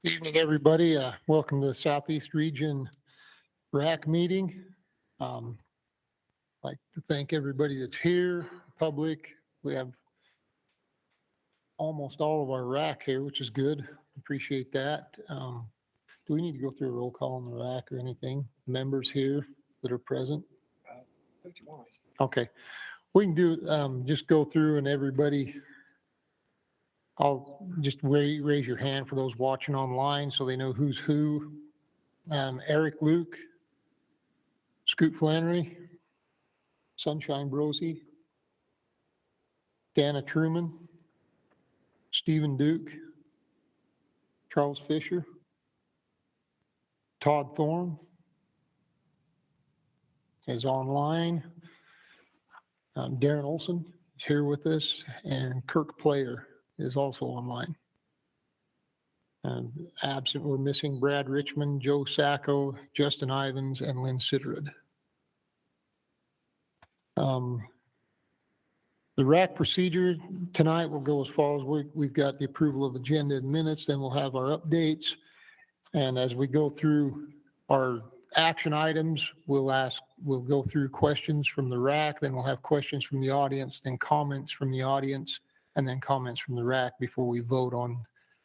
Evening, everybody. Welcome to the Southeast Region RAC meeting. I'd like to thank everybody that's here, public. We have almost all of our RAC here, which is good. Appreciate that. Do we need to go through a roll call on the RAC or anything? Members here that are present? Okay, we can do, just go through and everybody, I'll just raise your hand for those watching online so they know who's who. Eric Luke, Scoot Flannery, Sunshine Brosey, Dana Truman, Stephen Duke, Charles Fisher, Todd Thorne is online. Darren Olson is here with us, and Kirk Player is also online. Absent, we're missing Brad Richmond, Joe Sacco, Justin Ivins, and Lynn Sitterud. The RAC procedure tonight will go as follows. We've got the approval of agenda and minutes, then we'll have our updates. And as we go through our action items, we'll go through questions from the RAC, then we'll have questions from the audience, then comments from the audience, and then comments from the RAC before we vote on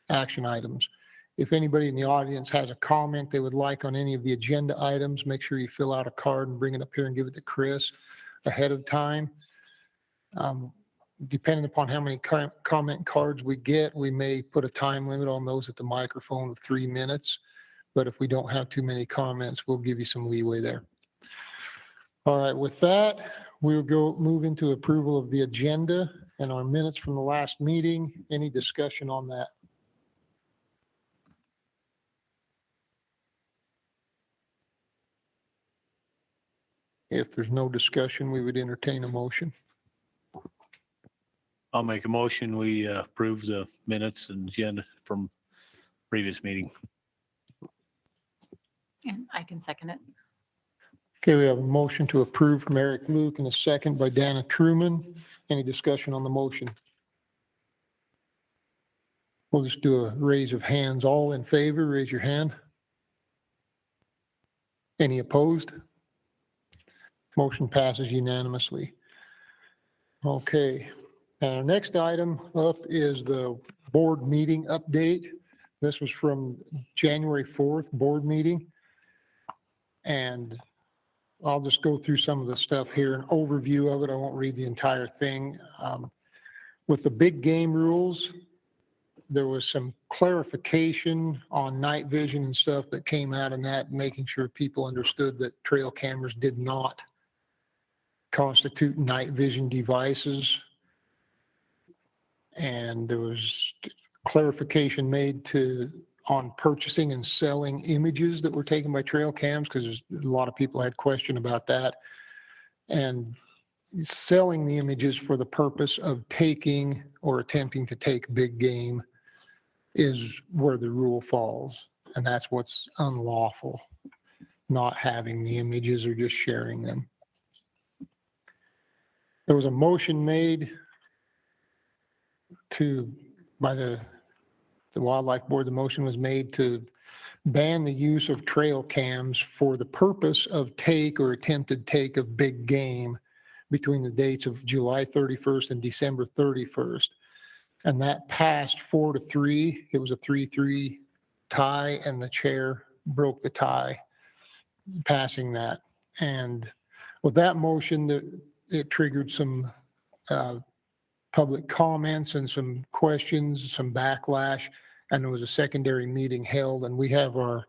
action items. If anybody in the audience has a comment they would like on any of the agenda items, make sure you fill out a card and bring it up here and give it to Chris ahead of time. Depending upon how many comment cards we get, we may put a time limit on those at the microphone of 3 minutes. But if we don't have too many comments, we'll give you some leeway there. All right, with that, we'll move into approval of the agenda and our minutes from the last meeting. Any discussion on that? If there's no discussion, we would entertain a motion. I'll make a motion. We approve the minutes and agenda from previous meeting. And I can second it. Okay, we have a motion to approve from Eric Luke and a second by Dana Truman. Any discussion on the motion? We'll just do a raise of hands. All in favor, raise your hand. Any opposed? Motion passes unanimously. Okay, our next item up is the board meeting update. This was from January 4th board meeting. And I'll just go through some of the stuff here, an overview of it. I won't read the entire thing. With the big game rules, there was some clarification on night vision and stuff that came out in that, making sure people understood that trail cameras did not constitute night vision devices. And there was clarification made on purchasing and selling images that were taken by trail cams, because a lot of people had question about that. And selling the images for the purpose of taking or attempting to take big game is where the rule falls. And that's what's unlawful, not having the images or just sharing them. There was a motion made by the Wildlife Board. The motion was made to ban the use of trail cams for the purpose of take or attempted take of big game between the dates of July 31st and December 31st. And that passed 4-3. It was a 3-3 tie, and the chair broke the tie, passing that. And with that motion, it triggered some public comments and some questions, some backlash, and there was a secondary meeting held. And we have our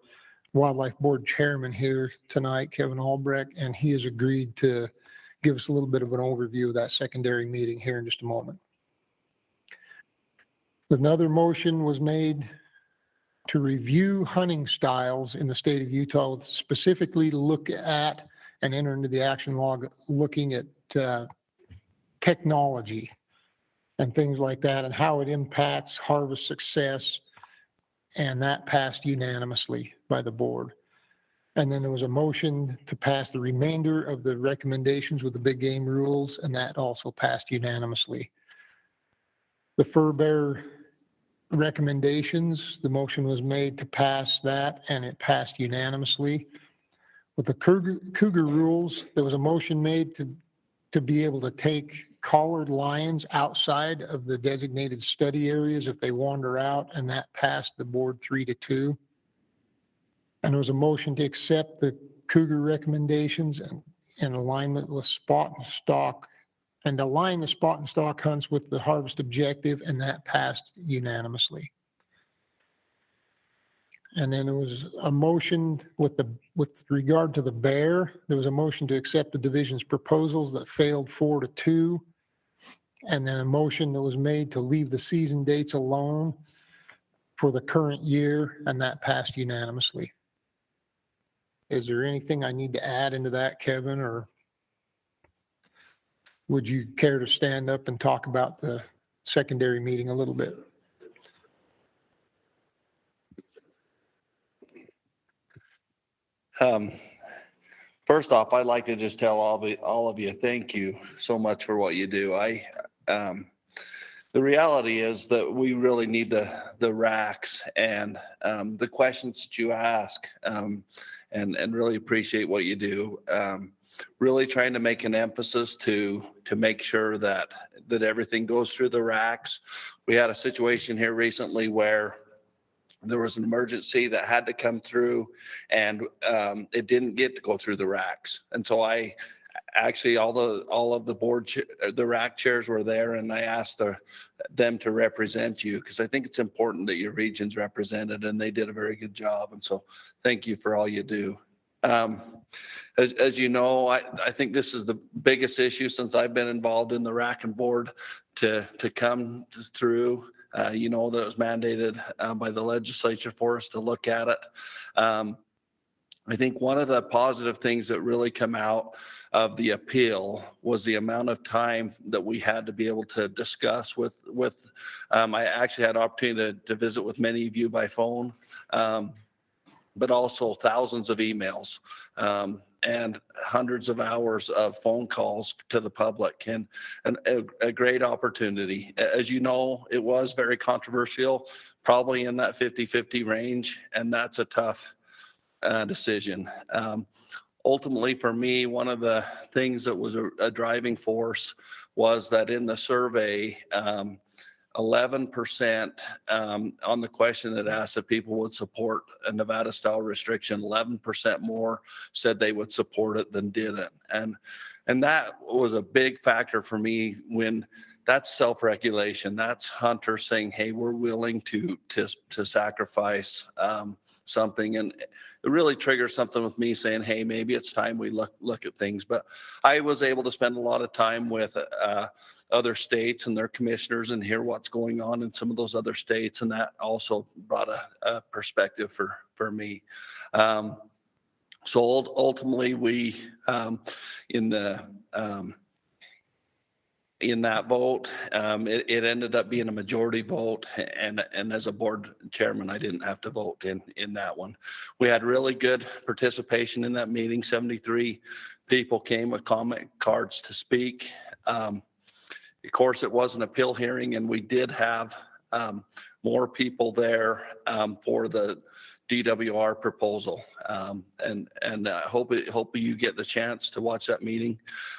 Wildlife Board chairman here tonight, Kevin Albrecht, and he has agreed to give us a little bit of an overview of that secondary meeting here in just a moment. Another motion was made to review hunting styles in the state of Utah, specifically look at and enter into the action log looking at technology and things like that and how it impacts harvest success. And that passed unanimously by the board. And then there was a motion to pass the remainder of the recommendations with the big game rules, and that also passed unanimously. The fur bearer recommendations. The motion was made to pass that, and it passed unanimously. With the cougar rules, there was a motion made to be able to take collared lions outside of the designated study areas if they wander out, and that passed the board 3-2. And there was a motion to accept the cougar recommendations in alignment with spot and stalk, and align the spot and stalk hunts with the harvest objective, and that passed unanimously. And then there was a motion with regard to the bear, there was a motion to accept the division's proposals that failed 4-2. And then a motion that was made to leave the season dates alone for the current year, and that passed unanimously. Is there anything I need to add into that, Kevin, or would you care to stand up and talk about the secondary meeting a little bit? First off, I'd like to just tell all of you, thank you so much for what you do. The reality is that we really need the RACs and the questions that you ask, and really appreciate what you do. Really trying to make an emphasis to make sure that everything goes through the RACs. We had a situation here recently where there was an emergency that had to come through, and it didn't get to go through the RACs. And so I actually, all of the board, the RAC chairs were there, and I asked them to represent you, because I think it's important that your region's represented, and they did a very good job. And so thank you for all you do. As you know, I think this is the biggest issue since I've been involved in the RAC and board to come through. You know that it was mandated by the legislature for us to look at it. I think one of the positive things that really come out of the appeal was the amount of time that we had to be able to discuss with I actually had opportunity to visit with many of you by phone, but also thousands of emails and hundreds of hours of phone calls to the public, and a great opportunity. As you know, it was very controversial, probably in that 50-50 range, and that's a tough decision. Ultimately, for me, one of the things that was a driving force was that in the survey, 11% on the question that asked if people would support a Nevada style restriction, 11% more said they would support it than didn't. And that was a big factor for me. When that's self-regulation, that's hunters saying, hey, we're willing to sacrifice something. And it really triggers something with me saying, hey, maybe it's time we look at things. But I was able to spend a lot of time with other states and their commissioners and hear what's going on in some of those other states. And that also brought a perspective for me. So ultimately, we in that vote, it ended up being a majority vote, and as a board chairman, I didn't have to vote in that one. We had really good participation in that meeting. 73 people came with comment cards to speak. Of course, it was an appeal hearing, and we did have more people there for the DWR proposal, and I hope you get the chance to watch that meeting.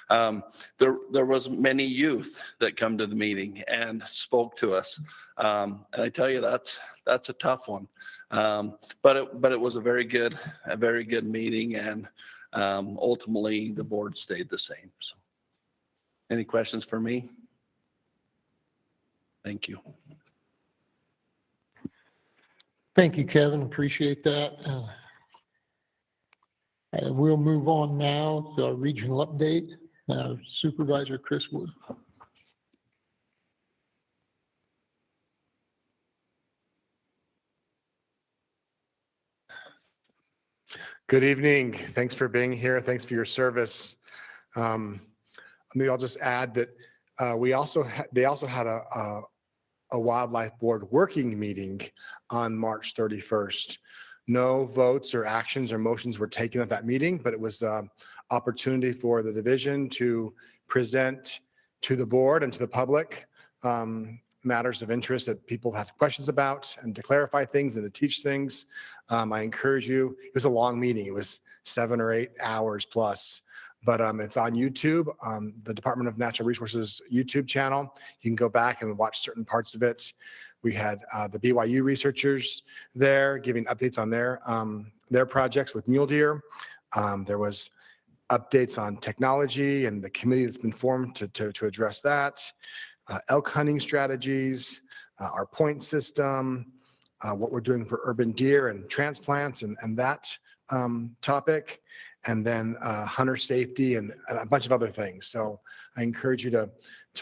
There was many youth that come to the meeting and spoke to us, and I tell you that's a tough one, but it was a very good meeting, and ultimately the board stayed the same. So, any questions for me? Thank you. Thank you, Kevin. Appreciate that. We'll move on now to our regional update. Supervisor Chris Wood. Good evening. Thanks for being here. Thanks for your service. Maybe I'll just add that they also had a wildlife board working meeting on March 31st. No votes or actions or motions were taken at that meeting, but it was an opportunity for the division to present to the board and to the public matters of interest that people have questions about and to clarify things and to teach things. I encourage you. It was a long meeting. It was 7 or 8 hours plus, but it's on YouTube, the Department of Natural Resources YouTube channel. You can go back and watch certain parts of it. We had the BYU researchers there giving updates on their projects with mule deer. There was updates on technology and the committee that's been formed to address that, elk hunting strategies, our point system, what we're doing for urban deer and transplants and that topic, and then hunter safety and a bunch of other things. So I encourage you to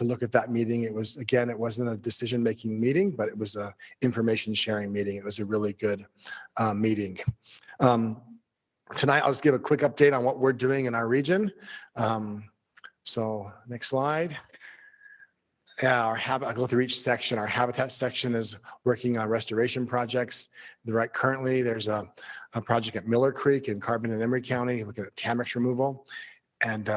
look at that meeting. It was, again, it wasn't a decision-making meeting, but it was a information sharing meeting. It was a really good meeting. Tonight, I'll just give a quick update on what we're doing in our region. So next slide. Yeah, I'll go through each section. Our habitat section is working on restoration projects. Currently, there's a project at Miller Creek in Carbon and Emery County, looking at Tamex removal. And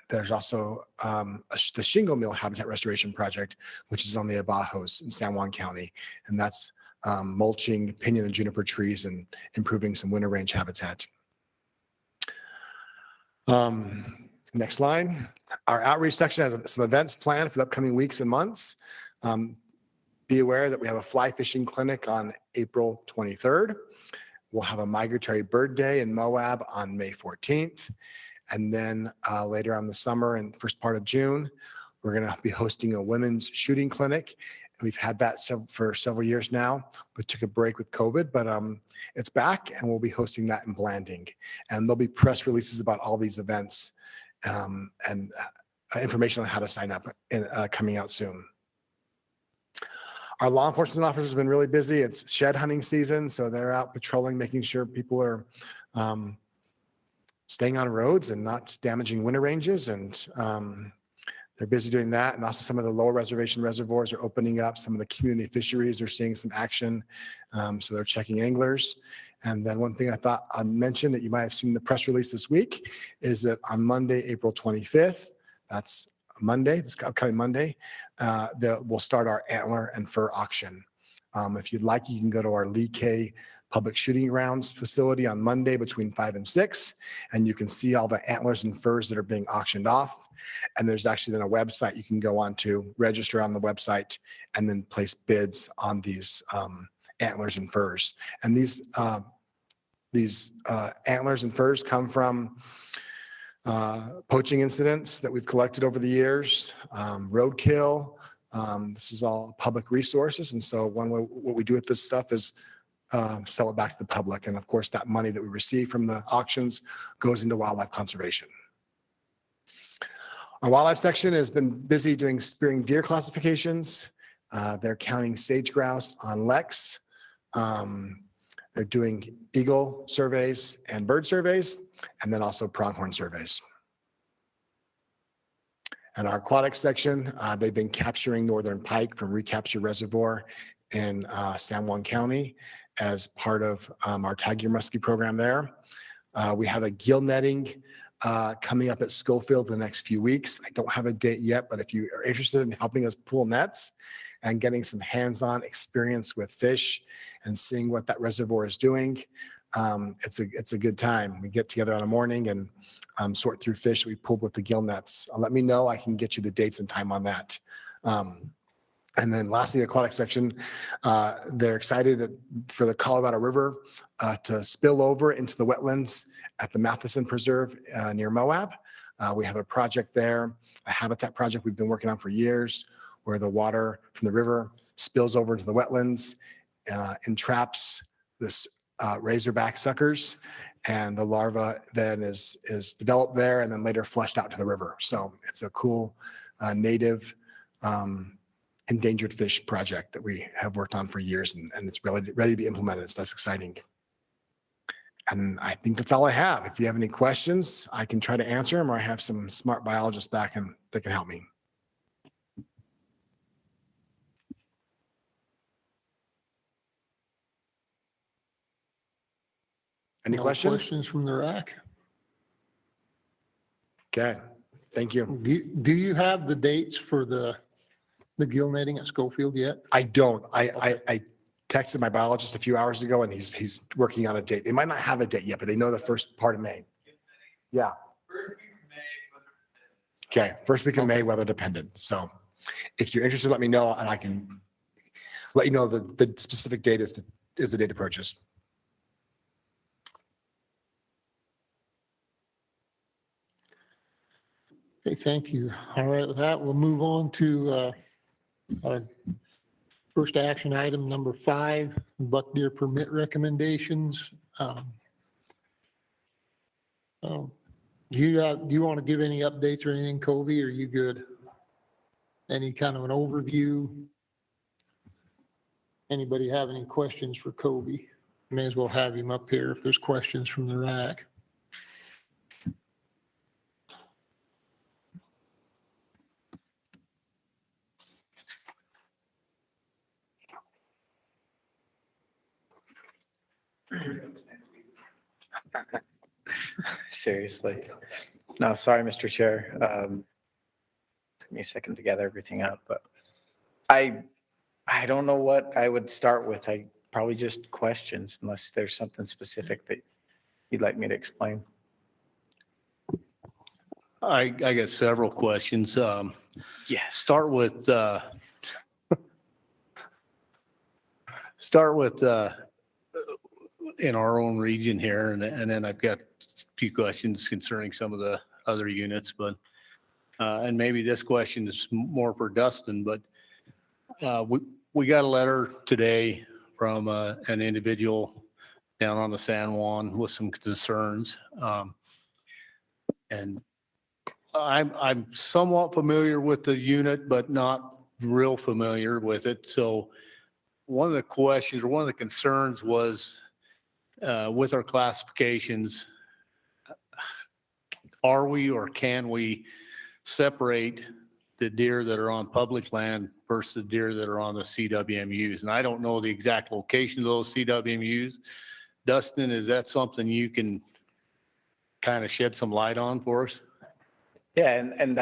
there's also the shingle mill habitat restoration project, which is on the Abajos in San Juan County. And that's mulching pinyon and juniper trees and improving some winter range habitat. Next slide. Our outreach section has some events planned for the upcoming weeks and months. Be aware that we have a fly fishing clinic on April 23rd. We'll have a migratory bird day in Moab on May 14th. And then later on the summer and first part of June, we're going to be hosting a women's shooting clinic. We've had that for several years now. We took a break with COVID, but it's back and we'll be hosting that in Blanding. And there'll be press releases about all these events and information on how to sign up coming out soon. Our law enforcement officers have been really busy. It's shed hunting season, so they're out patrolling, making sure people are staying on roads and not damaging winter ranges. And they're busy doing that. And also some of the lower reservation reservoirs are opening up. Some of the community fisheries are seeing some action. So they're checking anglers. And then one thing I thought I'd mention that you might have seen the press release this week is that on Monday, April 25th, that's Monday, this upcoming Monday, we'll start our Antler and Fur Auction. If you'd like, you can go to our Lee K Public Shooting Grounds facility on Monday between 5 and 6, and you can see all the antlers and furs that are being auctioned off. And there's actually then a website you can go on to register on the website and then place bids on these antlers and furs. And these antlers and furs come from poaching incidents that we've collected over the years, roadkill. This is all public resources. And so what we do with this stuff is sell it back to the public. And of course, that money that we receive from the auctions goes into wildlife conservation. Our wildlife section has been busy doing spearing deer classifications. They're counting sage grouse on Lex. They're doing eagle surveys and bird surveys, and then also pronghorn surveys. And our aquatic section, they've been capturing northern pike from Recapture Reservoir in San Juan County as part of our Tiger Muskie program there. We have a gill netting coming up at Schofield the next few weeks. I don't have a date yet, but if you are interested in helping us pull nets and getting some hands-on experience with fish and seeing what that reservoir is doing, it's a good time. We get together on a morning and sort through fish we pulled with the gill nets. Let me know. I can get you the dates and time on that. And then lastly, the aquatic section, they're excited that for the Colorado River to spill over into the wetlands at the Matheson Preserve near Moab. We have a project there, a habitat project we've been working on for years, where the water from the river spills over into the wetlands, entraps this razorback suckers, and the larva then is developed there and then later flushed out to the river. So it's a cool native endangered fish project that we have worked on for years, and it's ready to be implemented. So that's exciting. And I think that's all I have. If you have any questions, I can try to answer them, or I have some smart biologists back and that can help me. Any No questions? Questions from the RAC? Okay, thank you. Do you have the dates for the the gill netting at Schofield yet? I don't. Okay. I texted my biologist a few hours ago and he's working on a date. They might not have a date yet, but they know the first part of May. Yeah. Okay, first week of May, weather dependent. So if you're interested, let me know and I can let you know the specific date is the date of purchase. Okay, thank you. All right, with that, we'll move on to our first action item, number 5, buck deer permit recommendations. Do you want to give any updates or anything, Kobe? Are you good? Any kind of an overview? Anybody have any questions for Kobe? May as well have him up here if there's questions from the RAC. Seriously. No, sorry, Mr. Chair. Took me a second to gather everything up, but I don't know what I would start with. I probably just questions unless there's something specific that you'd like me to explain. I got several questions. Yes. Start with in our own region here, and then I've got a few questions concerning some of the other units, but and maybe this question is more for Dustin, but we got a letter today from an individual down on the San Juan with some concerns, and I'm somewhat familiar with the unit, but not real familiar with it. So one of the questions or one of the concerns was with our classifications, are we or can we separate the deer that are on public land versus the deer that are on the CWMUs? And I don't know the exact location of those CWMUs. Dustin, is that something you can kind of shed some light on for us? Yeah, and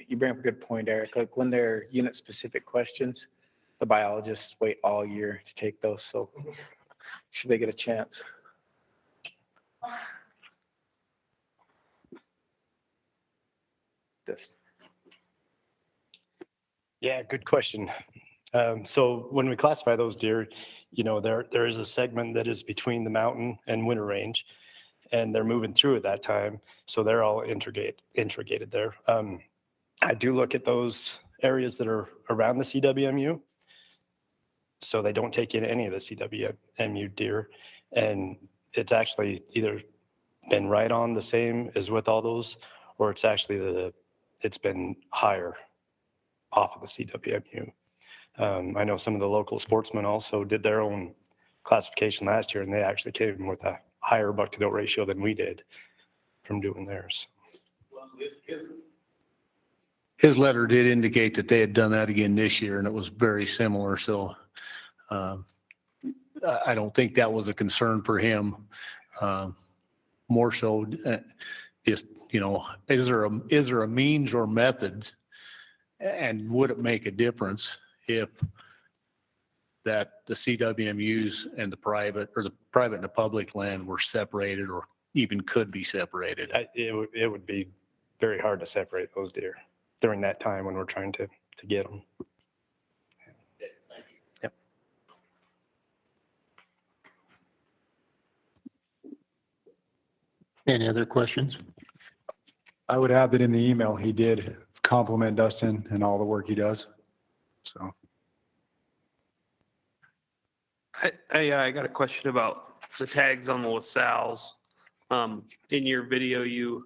you bring up a good point, Eric. Like when they're unit specific questions, the biologists wait all year to take those. So should they get a chance? Just Yeah, good question. So when we classify those deer, there is a segment that is between the mountain and winter range, and they're moving through at that time. So they're all integrated there. I do look at those areas that are around the CWMU. So they don't take in any of the CWMU deer. And it's actually either been right on the same as with all those, or it's actually it's been higher off of the CWMU. I know some of the local sportsmen also did their own classification last year, and they actually came with a higher buck to doe ratio than we did from doing theirs. His letter did indicate that they had done that again this year, and it was very similar. So I don't think that was a concern for him. More so, just is there a means or methods, and would it make a difference if that the CWMUs and the private and the public land were separated, or even could be separated? It would be very hard to separate those deer during that time when we're trying to get them. Yep. Any other questions? I would add that in the email, he did compliment Dustin and all the work he does. So. I got a question about the tags on the LaSalle's. In your video, you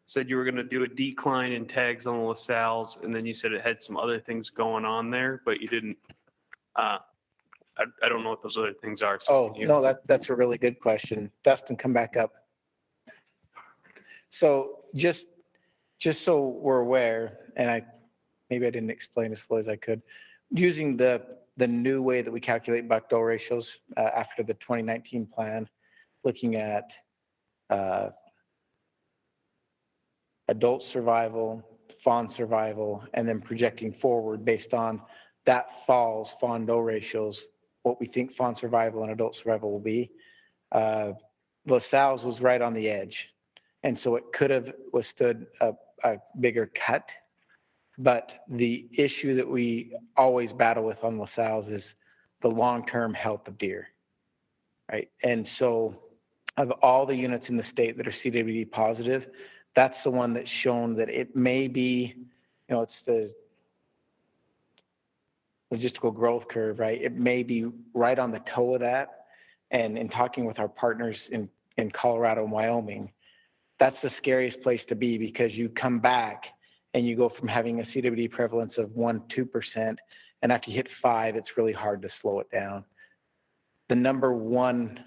said you were going to do a decline in tags on the LaSalle's, and then you said it had some other things going on there, but you didn't. I don't know what those other things are. So no, that's a really good question. Dustin, come back up. So just so we're aware, and maybe I didn't explain as fully as I could, using the new way that we calculate buck doe ratios after the 2019 plan, looking at adult survival, fawn survival, and then projecting forward based on that fall's fawn doe ratios, what we think fawn survival and adult survival will be. LaSalle's was right on the edge. And so it could have withstood a bigger cut. But the issue that we always battle with on LaSalle's is the long-term health of deer, right? And so of all the units in the state that are CWD positive, that's the one that's shown that it may be, it's the logistical growth curve, right? It may be right on the toe of that. And in talking with our partners in Colorado and Wyoming, that's the scariest place to be, because you come back and you go from having a CWD prevalence of 1-2%, and after you hit 5, it's really hard to slow it down. The number one,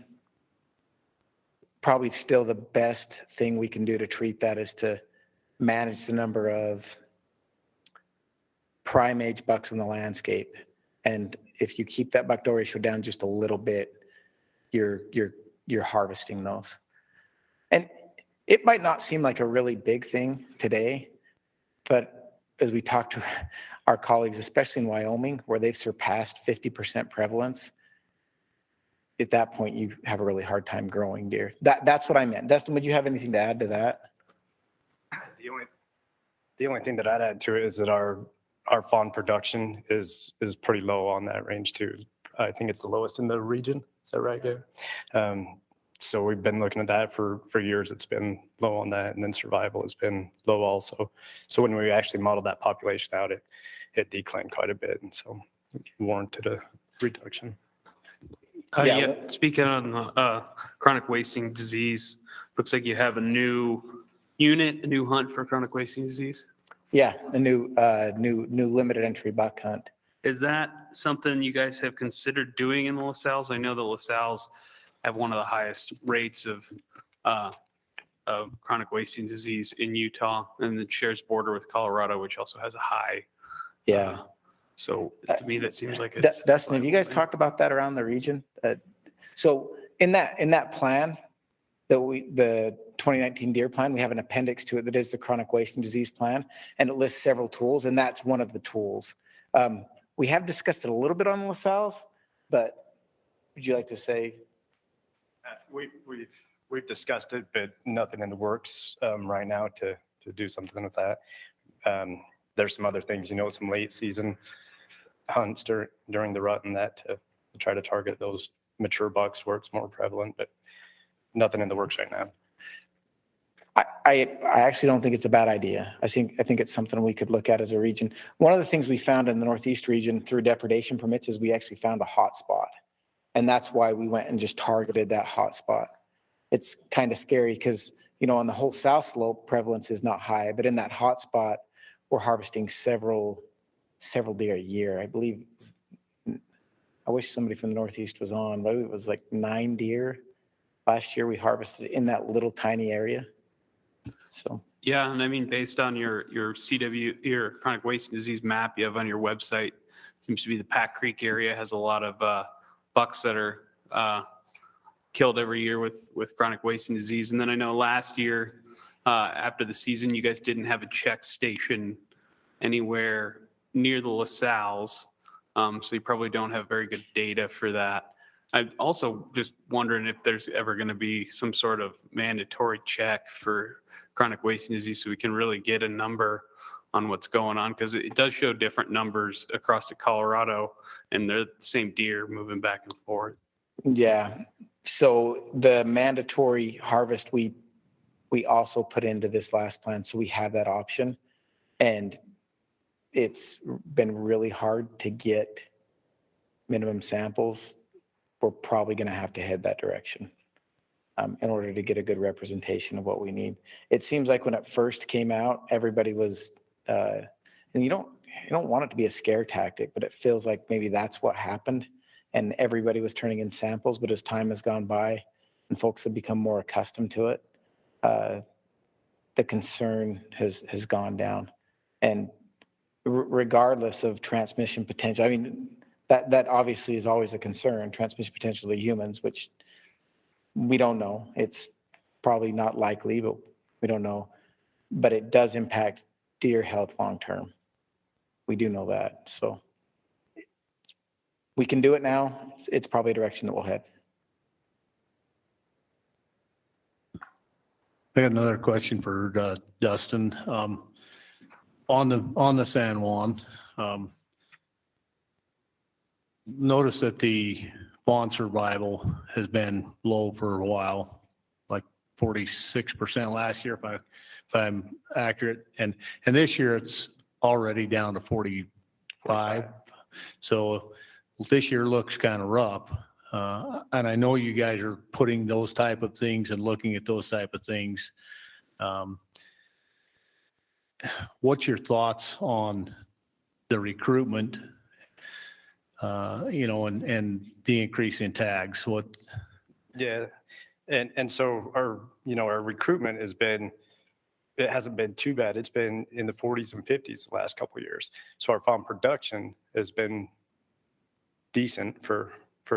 probably still the best thing we can do to treat that is to manage the number of prime age bucks in the landscape. And if you keep that buck doe ratio down just a little bit, you're harvesting those. And it might not seem like a really big thing today, but as we talk to our colleagues, especially in Wyoming, where they've surpassed 50% prevalence, at that point, you have a really hard time growing deer. That's what I meant. Dustin, would you have anything to add to that? The only thing that I'd add to it is that our fawn production is pretty low on that range too. I think it's the lowest in the region. Is that right, Gabe? So we've been looking at that for years. It's been low on that, and then survival has been low also. So when we actually modeled that population out, it declined quite a bit, and so it warranted a reduction. Yeah, speaking on chronic wasting disease, looks like you have a new unit, a new hunt for chronic wasting disease. Yeah, a new limited entry buck hunt. Is that something you guys have considered doing in the LaSalle's? I know the LaSalle's have one of the highest rates of chronic wasting disease in Utah, and it shares border with Colorado, which also has a high. Yeah. So to me, that seems like it's. Dustin, have you guys talked about that around the region? So in that plan, the 2019 deer plan, we have an appendix to it that is the chronic wasting disease plan, and it lists several tools, and that's one of the tools. We have discussed it a little bit on the LaSalle's, but would you like to say? We've discussed it, but nothing in the works right now to do something with that. There's some other things, some late season hunts during the rut and that to try to target those mature bucks where it's more prevalent, but nothing in the works right now. I actually don't think it's a bad idea. I think it's something we could look at as a region. One of the things we found in the Northeast region through depredation permits is we actually found a hot spot. And that's why we went and just targeted that hot spot. It's kind of scary because, on the whole South Slope, prevalence is not high, but in that hot spot, we're harvesting several deer a year. I believe, I wish somebody from the Northeast was on, but it was like 9 deer last year we harvested in that little tiny area. So. Yeah, and I mean, based on your chronic wasting disease map you have on your website, seems to be the Pack Creek area has a lot of bucks that are killed every year with chronic wasting disease. And then I know last year, after the season, you guys didn't have a check station anywhere near the LaSalle's, so you probably don't have very good data for that. I'm also just wondering if there's ever going to be some sort of mandatory check for chronic wasting disease so we can really get a number on what's going on, because it does show different numbers across the Colorado, and they're the same deer moving back and forth. Yeah. So the mandatory harvest we also put into this last plan, so we have that option, and it's been really hard to get minimum samples. We're probably going to have to head that direction in order to get a good representation of what we need. It seems like when it first came out, everybody was, and you don't want it to be a scare tactic, but it feels like maybe that's what happened, and everybody was turning in samples. But as time has gone by and folks have become more accustomed to it, the concern has gone down. And regardless of transmission potential, I mean, that obviously is always a concern, transmission potential to humans, which we don't know. It's probably not likely, but we don't know. But it does impact deer health long-term. We do know that, so we can do it now. It's probably a direction that we'll head. I got another question for Dustin. On the San Juan, notice that the fawn survival has been low for a while, like 46% last year, if I'm accurate. And this year it's already down to 45. So this year looks kind of rough. And I know you guys are putting those type of things and looking at those type of things. What's your thoughts on the recruitment, and the increase in tags? Yeah. And so our recruitment it hasn't been too bad. It's been in the 40s and 50s the last couple of years. So our fawn production has been decent for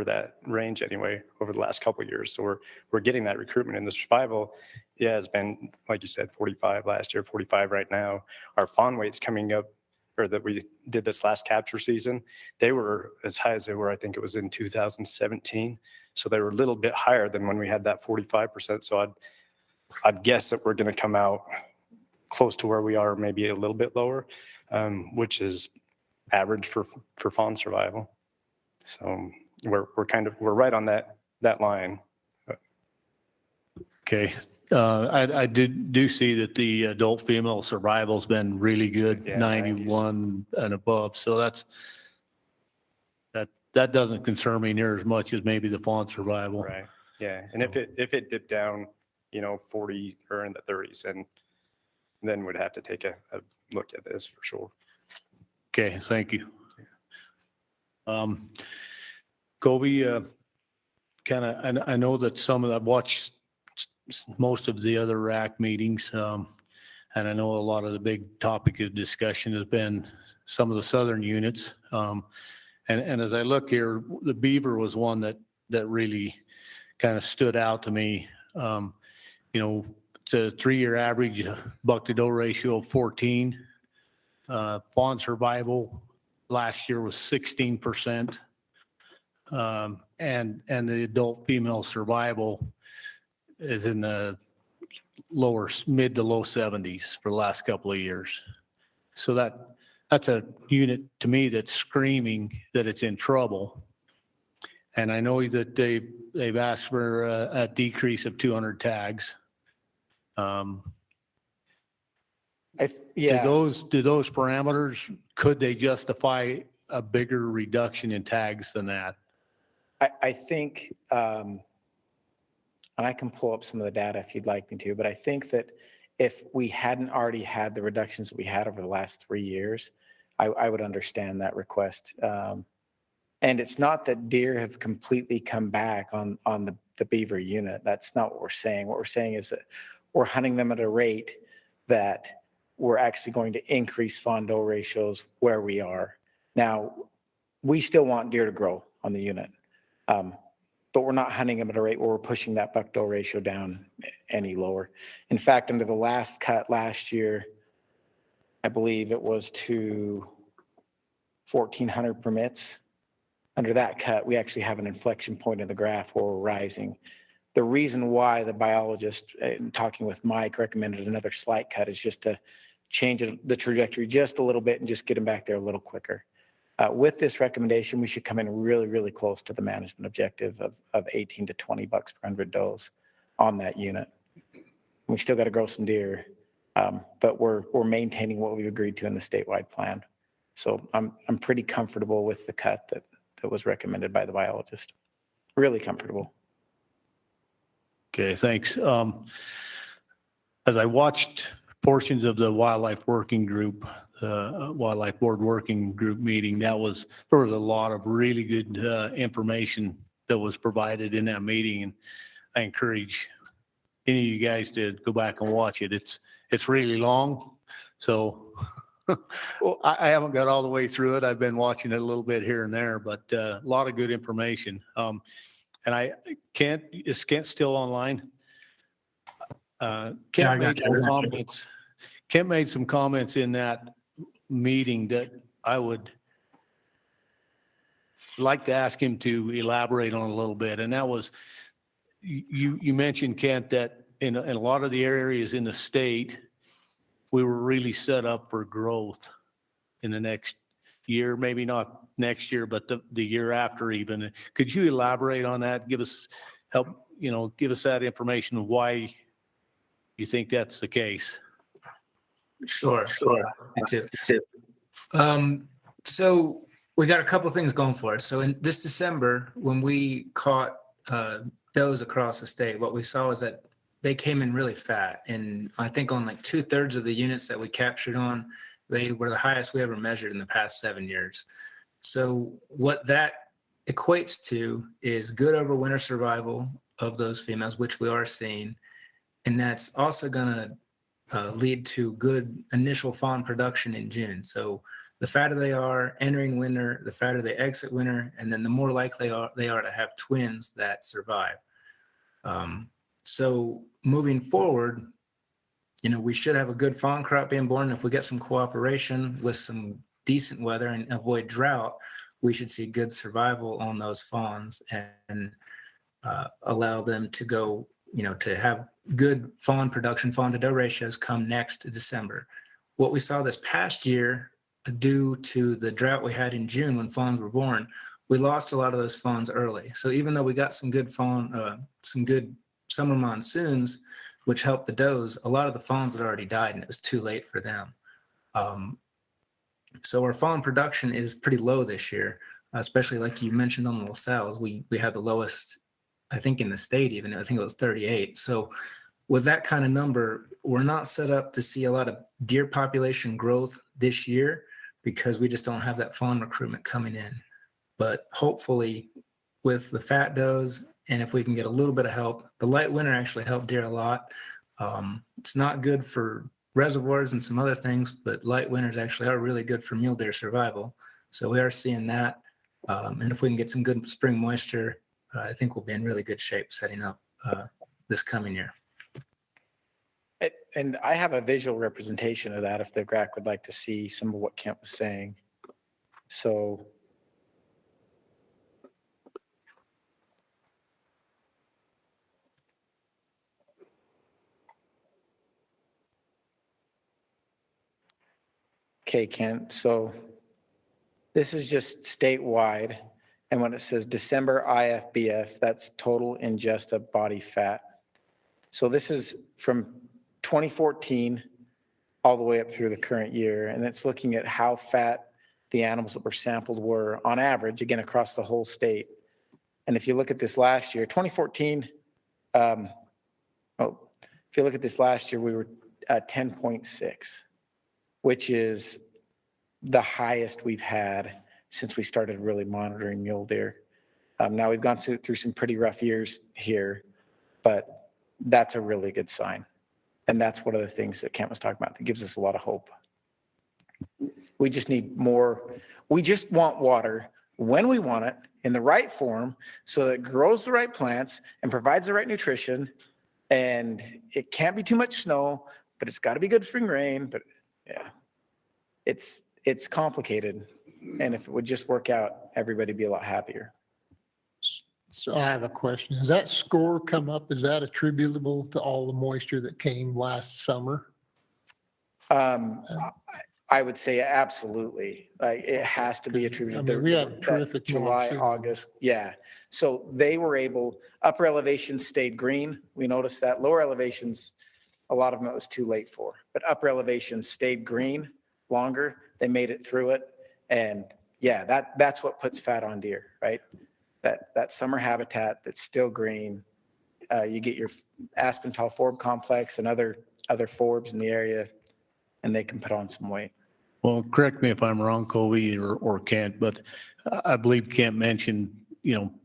that range anyway over the last couple of years. So we're getting that recruitment. In the survival, it's been, like you said, 45 last year, 45 right now. Our fawn weights coming up, or that we did this last capture season, they were as high as they were, I think it was in 2017. So they were a little bit higher than when we had that 45%. So I'd guess that we're going to come out close to where we are, maybe a little bit lower, which is average for fawn survival. So we're right on that line. Okay. I do see that the adult female survival's been really good, Yeah, 91 and above. So that doesn't concern me near as much as maybe the fawn survival. Right. Yeah. And if it dipped down, 40 or in the 30s, and then we'd have to take a look at this for sure. Okay, thank you. Covey, I know that I've watched most of the other RAC meetings, and I know a lot of the big topic of discussion has been some of the southern units. And as I look here, the beaver was one that really kind of stood out to me. It's a 3-year average buck to doe ratio of 14. Fawn survival last year was 16%. And the adult female survival is in the mid to low 70s for the last couple of years. So that's a unit to me that's screaming that it's in trouble. And I know that they've asked for a decrease of 200 tags. Do those parameters, could they justify a bigger reduction in tags than that? I think, and I can pull up some of the data if you'd like me to, but I think that if we hadn't already had the reductions that we had over the last 3 years, I would understand that request. And it's not that deer have completely come back on the beaver unit. That's not what we're saying. What we're saying is that we're hunting them at a rate that we're actually going to increase fawn doe ratios where we are. Now, we still want deer to grow on the unit. But we're not hunting them at a rate where we're pushing that buck doe ratio down any lower. In fact, under the last cut last year, I believe it was to 1,400 permits. Under that cut, we actually have an inflection point in the graph where we're rising. The reason why the biologist, talking with Mike, recommended another slight cut is just to change the trajectory just a little bit and just get them back there a little quicker. With this recommendation, we should come in really, really close to the management objective of 18 to 20 bucks per 100 does on that unit. We still got to grow some deer, but we're maintaining what we've agreed to in the statewide plan. So I'm pretty comfortable with the cut that was recommended by the biologist. Really comfortable. Okay, thanks. As I watched portions of the wildlife working group, wildlife board working group meeting, there was a lot of really good information that was provided in that meeting, and I encourage any of you guys to go back and watch it. It's really long, so I haven't got all the way through it. I've been watching it a little bit here and there, but a lot of good information. And is Kent still online? Kent Kent made some comments in that meeting that I would like to ask him to elaborate on a little bit. And that was, you mentioned, Kent, that in a lot of the areas in the state, we were really set up for growth in the next year, maybe not next year, but the year after even. Could you elaborate on that? Give us that information of why you think that's the case. Sure. It's it. So we got a couple things going for us. So in this December, when we caught does across the state, what we saw is that they came in really fat. And I think on like 2/3 of the units that we captured on, they were the highest we ever measured in the past 7 years. So what that equates to is good overwinter survival of those females, which we are seeing. And that's also going to lead to good initial fawn production in June. So the fatter they are entering winter, the fatter they exit winter, and then the more likely they are to have twins that survive. So moving forward, we should have a good fawn crop being born. If we get some cooperation with some decent weather and avoid drought, we should see good survival on those fawns and allow them to go, to have good fawn production, fawn to doe ratios come next December. What we saw this past year, due to the drought we had in June when fawns were born, we lost a lot of those fawns early. So even though we got some good summer monsoons, which helped the does, a lot of the fawns had already died and it was too late for them. So our fawn production is pretty low this year, especially like you mentioned on the LaSalle's. We had the lowest, I think, in the state even. I think it was 38. So with that kind of number, we're not set up to see a lot of deer population growth this year because we just don't have that fawn recruitment coming in. But hopefully with the fat does, and if we can get a little bit of help, the light winter actually helped deer a lot. It's not good for reservoirs and some other things, but light winters actually are really good for mule deer survival. So we are seeing that. And if we can get some good spring moisture, I think we'll be in really good shape setting up this coming year. And I have a visual representation of that if the RAC would like to see some of what Kent was saying. So okay, Kent, so this is just statewide. And when it says December IFBF, that's total ingested body fat. So this is from 2014 all the way up through the current year. And it's looking at how fat the animals that were sampled were on average, again, across the whole state. And if you look at this last year, 2014, if you look at this last year, we were at 10.6, which is the highest we've had since we started really monitoring mule deer. Now we've gone through some pretty rough years here, but that's a really good sign. And that's one of the things that Kent was talking about that gives us a lot of hope. We just need more. We just want water when we want it in the right form so that it grows the right plants and provides the right nutrition. And it can't be too much snow, but it's got to be good spring rain. But yeah, it's complicated. And if it would just work out, everybody'd be a lot happier. So I have a question. Has that score come up? Is that attributable to all the moisture that came last summer? I would say absolutely. Like it has to be attributed. I mean, we had terrific July, monsoon. August. Yeah. So they were able, upper elevations stayed green. We noticed that lower elevations, a lot of them it was too late for, but upper elevations stayed green longer. They made it through it. And yeah, that's what puts fat on deer, right? That summer habitat that's still green. You get your aspen tall forb complex and other forbs in the area, and they can put on some weight. Well, correct me if I'm wrong, Colby or Kent, but I believe Kent mentioned,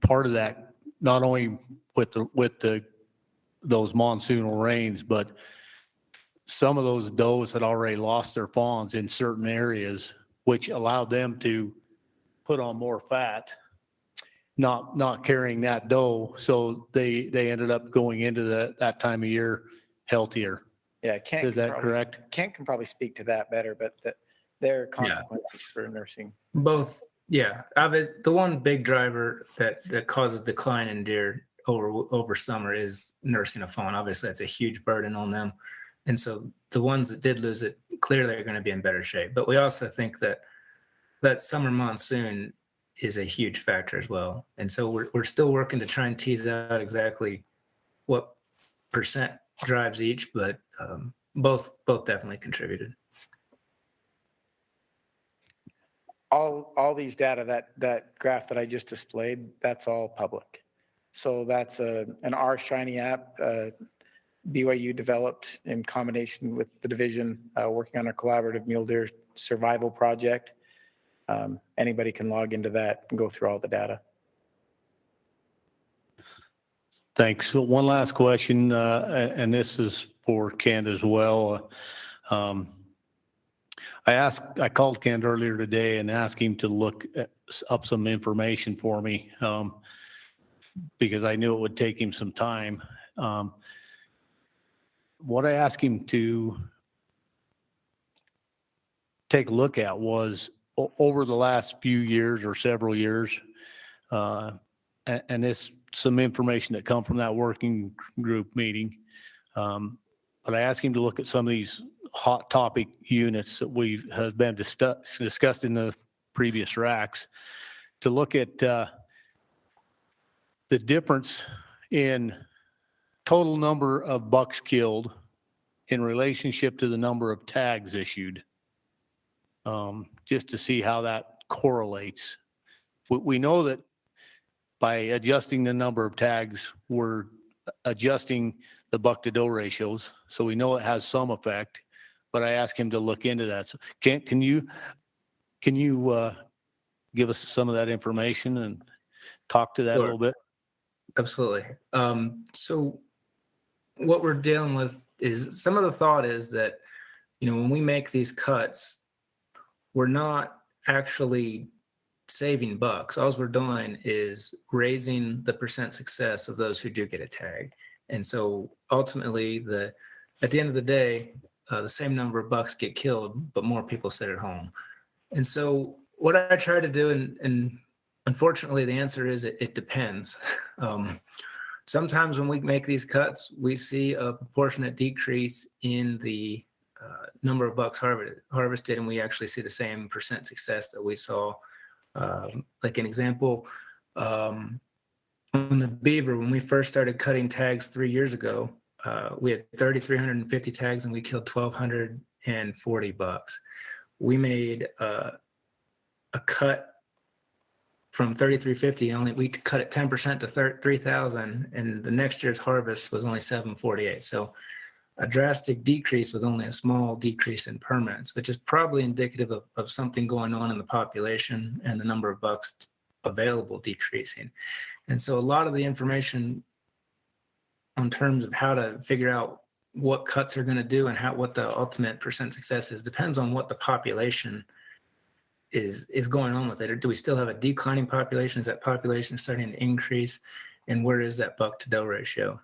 part of that, not only with those monsoonal rains, but some of those does had already lost their fawns in certain areas, which allowed them to put on more fat, not carrying that doe. So they ended up going into that time of year healthier. Yeah, Kent Is can that probably- correct? Kent can probably speak to that better, but there are consequences for nursing. Both, yeah. The one big driver that causes decline in deer over summer is nursing a fawn. Obviously, that's a huge burden on them. And so the ones that did lose it clearly are going to be in better shape. But we also think that summer monsoon is a huge factor as well. And so we're still working to try and tease out exactly what percent drives each, but both definitely contributed. All these data, that graph that I just displayed, that's all public. So that's an R Shiny app BYU developed in combination with the division working on a collaborative mule deer survival project. Anybody can log into that and go through all the data. Thanks. So one last question, and this is for Kent as well. I called Kent earlier today and asked him to look up some information for me because I knew it would take him some time. What I asked him to take a look at was over the last few years or several years, and this some information that come from that working group meeting. But I asked him to look at some of these hot topic units that have been discussed in the previous racks, to look at the difference in total number of bucks killed in relationship to the number of tags issued, just to see how that correlates. We know that by adjusting the number of tags, we're adjusting the buck to doe ratios. So we know it has some effect, but I asked him to look into that. So can you give us some of that information and talk to that a Sure. little bit? Absolutely. So what we're dealing with is some of the thought is that, when we make these cuts, we're not actually saving bucks. All we're doing is raising the percent success of those who do get a tag. And so ultimately, at the end of the day, the same number of bucks get killed, but more people sit at home. And so what I try to do, and unfortunately, the answer is it depends. Sometimes when we make these cuts, we see a proportionate decrease in the number of bucks harvested, and we actually see the same percent success that we saw. Like an example, on the beaver, when we first started cutting tags 3 years ago, we had 3,350 tags and we killed 1,240 bucks. We made a cut from 3,350, we cut it 10% to 3,000, and the next year's harvest was only 748. So a drastic decrease with only a small decrease in permanence, which is probably indicative of something going on in the population and the number of bucks available decreasing. And so a lot of the information on terms of how to figure out what cuts are going to do and what the ultimate percent success is depends on what the population is going on with it. Or do we still have a declining population? Is that population starting to increase? And where is that buck to doe ratio?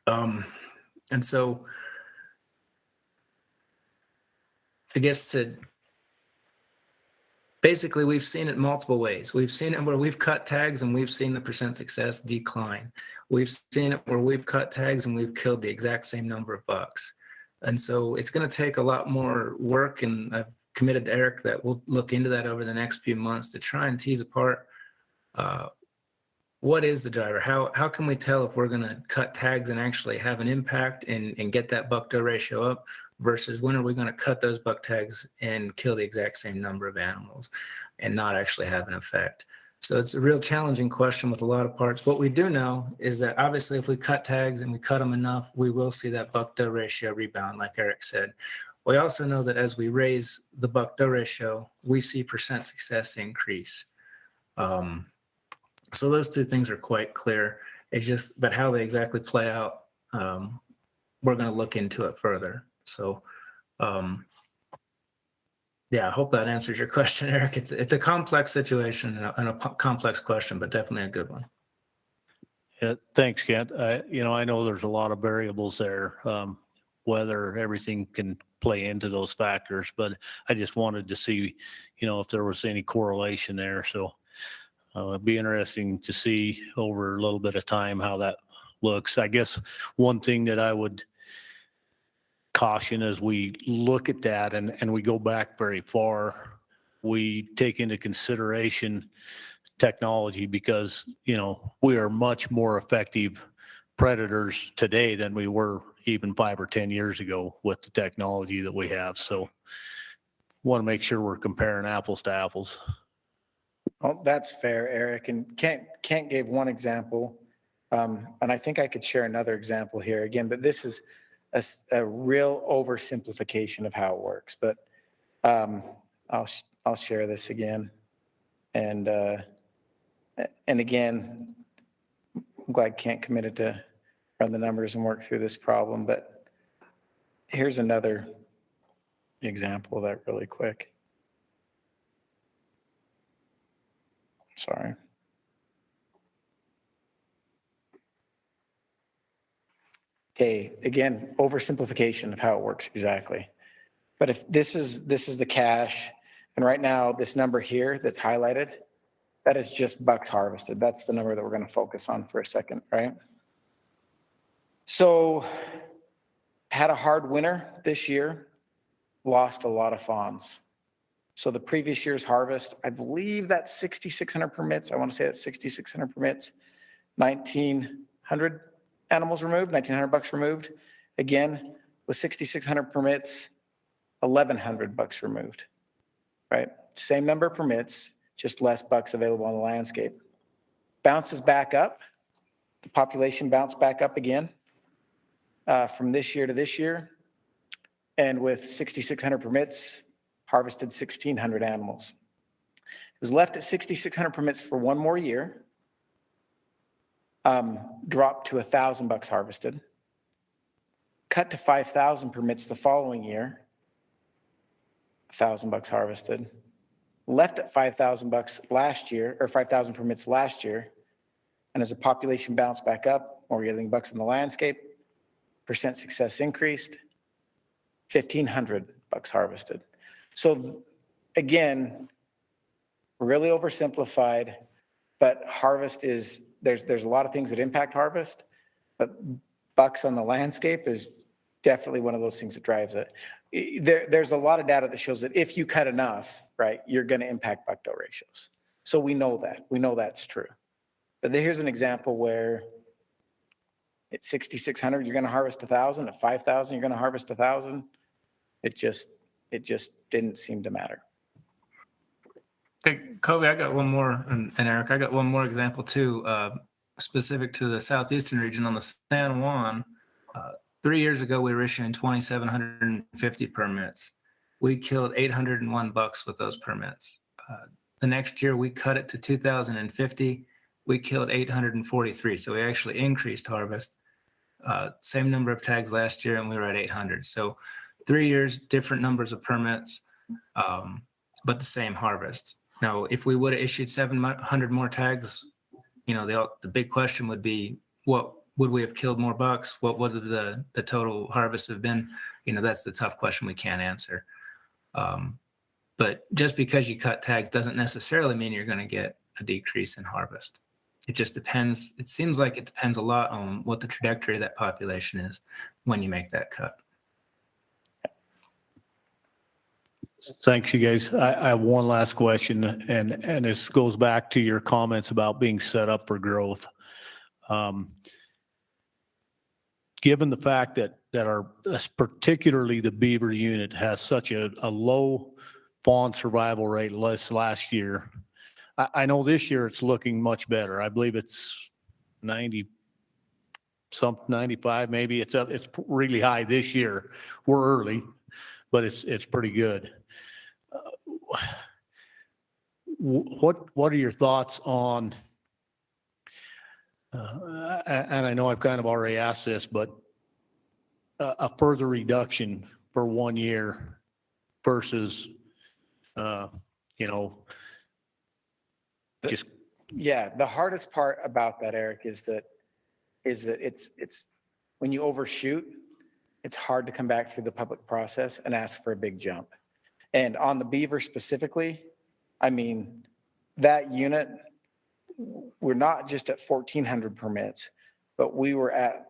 And so I guess basically we've seen it multiple ways. We've seen it where we've cut tags and we've seen the percent success decline. We've seen it where we've cut tags and we've killed the exact same number of bucks. And so it's going to take a lot more work, and I've committed to Eric that we'll look into that over the next few months to try and tease apart what is the driver? How can we tell if we're going to cut tags and actually have an impact and get that buck doe ratio up versus when are we going to cut those buck tags and kill the exact same number of animals and not actually have an effect? So it's a real challenging question with a lot of parts. What we do know is that obviously if we cut tags and we cut them enough, we will see that buck doe ratio rebound, like Eric said. We also know that as we raise the buck doe ratio, we see percent success increase. So those two things are quite clear. It's just, but how they exactly play out, we're going to look into it further. So, yeah, I hope that answers your question, Eric. It's a complex situation and a complex question, but definitely a good one. Yeah, thanks, Kent. I know there's a lot of variables there. weather, everything can play into those factors, but I just wanted to see, if there was any correlation there. So it'd be interesting to see over a little bit of time how that looks. I guess one thing that I would caution as we look at that and we go back very far, we take into consideration technology because, we are much more effective predators today than we were even 5 or 10 years ago with the technology that we have. So want to make sure we're comparing apples to apples. Well, that's fair, Eric. And Kent gave one example. And I think I could share another example here again, but this is a real oversimplification of how it works. But I'll share this again. And again, I'm glad Kent committed to run the numbers and work through this problem. But here's another example of that really quick. Sorry. Okay, again, oversimplification of how it works exactly. But if this is the cache, and right now this number here that's highlighted, that is just bucks harvested. That's the number that we're going to focus on for a second, right? So had a hard winter this year, lost a lot of fawns. So the previous year's harvest, I believe that's 6,600 permits. I want to say that's 6,600 permits, 1,900 animals removed, 1,900 bucks removed. Again, with 6,600 permits, 1,100 bucks removed, right? Same number of permits, just less bucks available on the landscape. Bounces back up. The population bounced back up again from this year to this year. And with 6,600 permits, harvested 1,600 animals. It was left at 6,600 permits for one more year, dropped to 1,000 bucks harvested, cut to 5,000 permits the following year, 1,000 bucks harvested, left at 5,000 bucks last year, or 5,000 permits last year. And as the population bounced back up, more yielding bucks in the landscape, percent success increased, 1,500 bucks harvested. So again, really oversimplified, but harvest is, there's a lot of things that impact harvest, but bucks on the landscape is definitely one of those things that drives it. There's a lot of data that shows that if you cut enough, right, you're going to impact buck-doe ratios. So we know that's true. But here's an example where at 6,600, you're going to harvest 1,000. At 5,000, you're going to harvest 1,000. It just didn't seem to matter. Hey, Kobe, I got one more, and Eric, I got one more example too, specific to the Southeastern region on the San Juan. 3 years ago, we were issuing 2,750 permits. We killed 801 bucks with those permits. The next year, we cut it to 2,050. We killed 843. So we actually increased harvest. Same number of tags last year, and we were at 800. So 3 years, different numbers of permits, but the same harvest. Now, if we would have issued 700 more tags, the big question would be, what would we have killed more bucks? What would the total harvest have been? That's the tough question we can't answer. But just because you cut tags doesn't necessarily mean you're going to get a decrease in harvest. It just depends. It seems like it depends a lot on what the trajectory of that population is when you make that cut. Thanks, you guys. I have one last question, and this goes back to your comments about being set up for growth. Given the fact that our, particularly the beaver unit, has such a low fawn survival rate last year, I know this year it's looking much better. I believe it's 90, 95 maybe. It's really high this year. We're early, but it's pretty good. What are your thoughts on, and I know I've kind of already asked this, but a further reduction for 1 year versus, just. Yeah, the hardest part about that, Eric, is that it's when you overshoot, it's hard to come back through the public process and ask for a big jump. And on the beaver specifically, I mean, that unit, we're not just at 1,400 permits, but we were at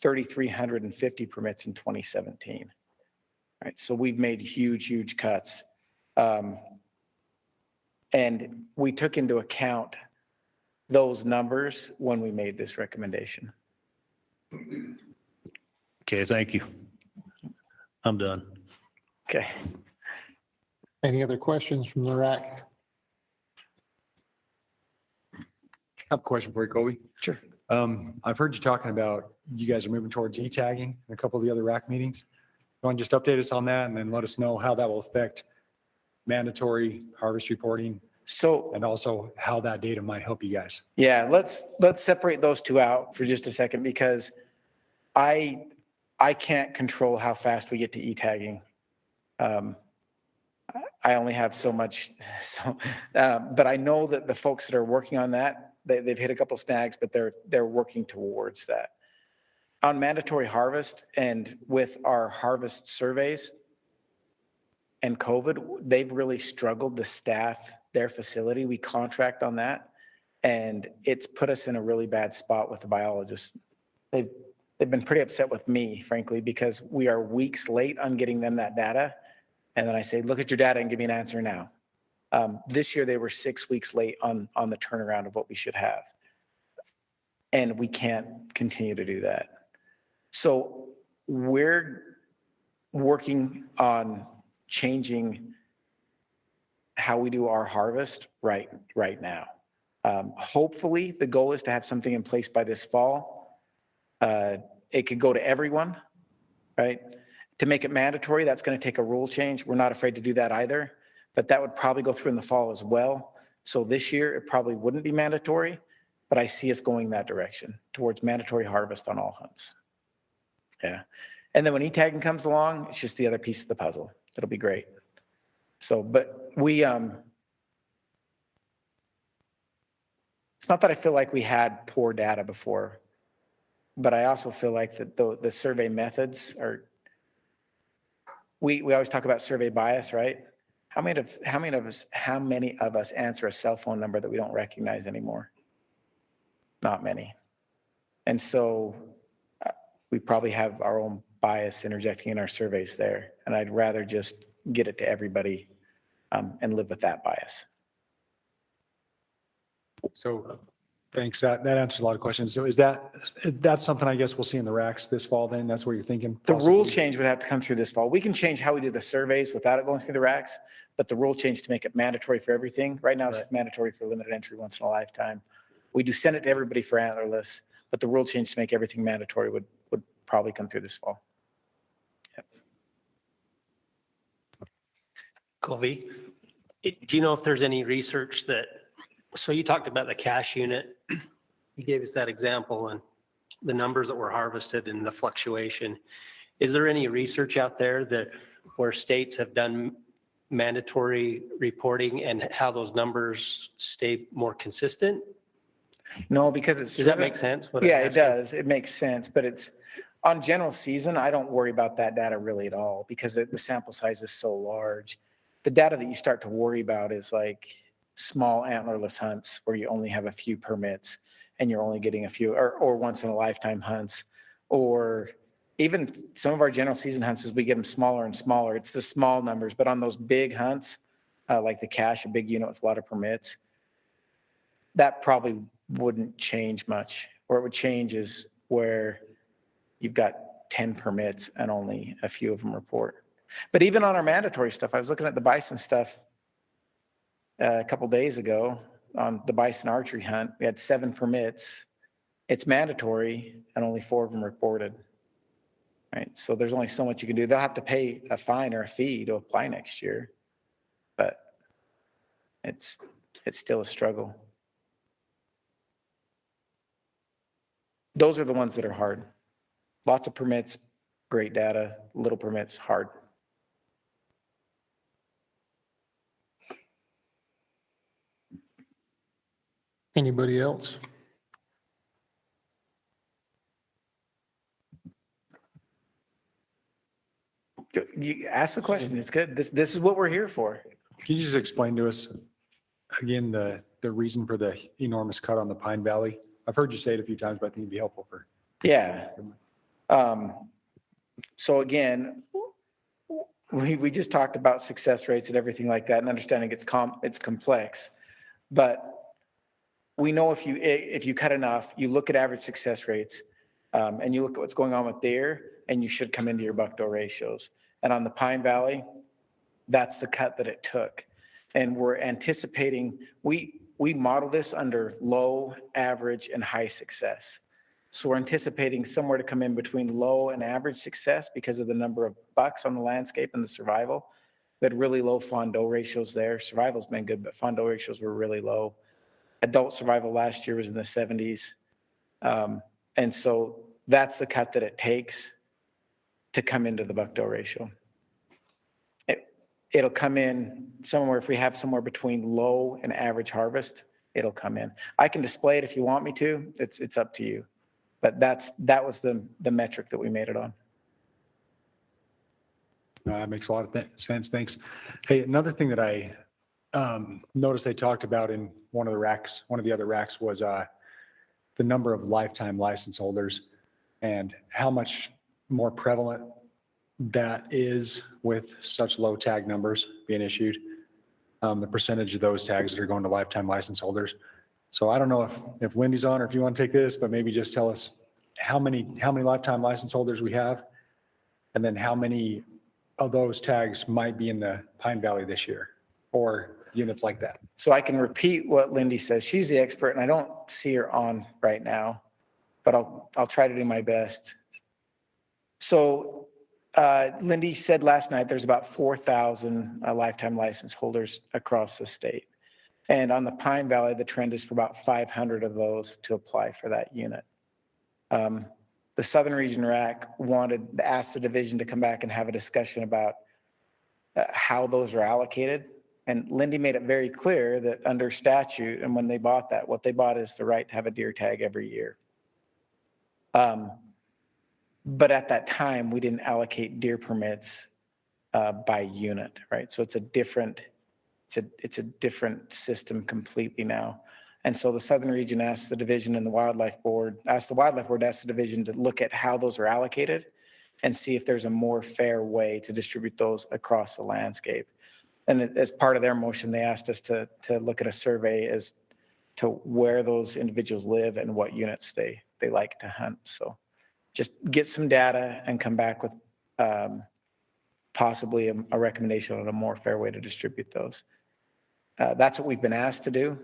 3,350 permits in 2017. Right, so we've made huge cuts. And we took into account those numbers when we made this recommendation. Okay, thank you. I'm done. Okay. Any other questions from the RAC? I have a question for you, Kobe. Sure. I've heard you talking about you guys are moving towards e-tagging in a couple of the other RAC meetings. You want to just update us on that and then let us know how that will affect mandatory harvest reporting So, and also how that data might help you guys? yeah, let's separate those two out for just a second, because I can't control how fast we get to e-tagging. I only have so much, but I know that the folks that are working on that, they've hit a couple snags, but they're working towards that. On mandatory harvest and with our harvest surveys and COVID, they've really struggled to staff their facility. We contract on that, and it's put us in a really bad spot with the biologists. They've been pretty upset with me, frankly, because we are weeks late on getting them that data. And then I say, look at your data and give me an answer now. This year, they were 6 weeks late on the turnaround of what we should have. And we can't continue to do that. So we're working on changing how we do our harvest right now. Hopefully, the goal is to have something in place by this fall. It could go to everyone, right? To make it mandatory, that's going to take a rule change. We're not afraid to do that either, but that would probably go through in the fall as well. So this year, it probably wouldn't be mandatory, but I see us going that direction towards mandatory harvest on all hunts. Yeah. And then when e-tagging comes along, it's just the other piece of the puzzle. It'll be great. So, but we, it's not that I feel like we had poor data before, but I also feel like that the survey methods are, we always talk about survey bias, right? How many of us answer a cell phone number that we don't recognize anymore? Not many. And so we probably have our own bias interjecting in our surveys there. And I'd rather just get it to everybody and live with that bias. So thanks. That answers a lot of questions. So that's something I guess we'll see in the racks this fall then? That's what you're thinking? The rule possibly? change would have to come through this fall. We can change how we do the surveys without it going through the racks, but the rule change to make it mandatory for everything. Right now, it's mandatory for limited entry once in a lifetime. We do send it to everybody for antlerless, but the rule change to make everything mandatory would probably come through this fall. Yep. Colby, do you know if there's any research that, so you talked about the cash unit, you gave us that example and the numbers that were harvested and the fluctuation. Is there any research out there that where states have done mandatory reporting and how those numbers stay more consistent? No, because it's. Does that make sense? what I'm Yeah, it asking? does. It makes sense, but it's on general season. I don't worry about that data really at all because the sample size is so large. The data that you start to worry about is like small antlerless hunts where you only have a few permits and you're only getting a few or once in a lifetime hunts, or even some of our general season hunts as we get them smaller and smaller. It's the small numbers, but on those big hunts, like the cache, a big unit with a lot of permits, that probably wouldn't change much. Where it would change is where you've got 10 permits and only a few of them report. But even on our mandatory stuff, I was looking at the bison stuff a couple days ago on the bison archery hunt. We had 7 permits. It's mandatory and only 4 of them reported. Right. So there's only so much you can do. They'll have to pay a fine or a fee to apply next year, but it's still a struggle. Those are the ones that are hard. Lots of permits, great data, little permits, hard. Anybody else? You ask the question. It's good. This is what we're here for. Can you just explain to us again, the reason for the enormous cut on the Pine Valley? I've heard you say it a few times, but I think it'd be helpful for. Yeah. So again, we just talked about success rates and everything like that and understanding it's complex. But we know if you cut enough, you look at average success rates and you look at what's going on with deer, and you should come into your buck-doe ratios. And on the Pine Valley, that's the cut that it took. And we're anticipating, we model this under low, average, and high success. So we're anticipating somewhere to come in between low and average success because of the number of bucks on the landscape and the survival. We had really low fawn-doe ratios there. Survival's been good, but fawn-doe ratios were really low. Adult survival last year was in the 70s. And so that's the cut that it takes to come into the buck-doe ratio. It'll come in somewhere, if we have somewhere between low and average harvest, it'll come in. I can display it if you want me to. It's up to you. But that was the metric that we made it on. That makes a lot of sense. Thanks. Hey, another thing that I noticed they talked about in one of the other racks was the number of lifetime license holders and how much more prevalent that is with such low tag numbers being issued, the percentage of those tags that are going to lifetime license holders. So I don't know if Lindy's on or if you want to take this, but maybe just tell us how many lifetime license holders we have, and then how many of those tags might be in the Pine Valley this year or units like that. So I can repeat what Lindy says. She's the expert, and I don't see her on right now, but I'll try to do my best. So Lindy said last night there's about 4,000 lifetime license holders across the state. And on the Pine Valley, the trend is for about 500 of those to apply for that unit. The Southern Region RAC asked the division to come back and have a discussion about how those are allocated. And Lindy made it very clear that under statute, and when they bought that, what they bought is the right to have a deer tag every year. But at that time, we didn't allocate deer permits by unit, right? So it's a different system completely now. And so the Southern Region asked the division and the Wildlife Board, asked the division to look at how those are allocated and see if there's a more fair way to distribute those across the landscape. And as part of their motion, they asked us to look at a survey as to where those individuals live and what units they like to hunt. So just get some data and come back with possibly a recommendation on a more fair way to distribute those. That's what we've been asked to do.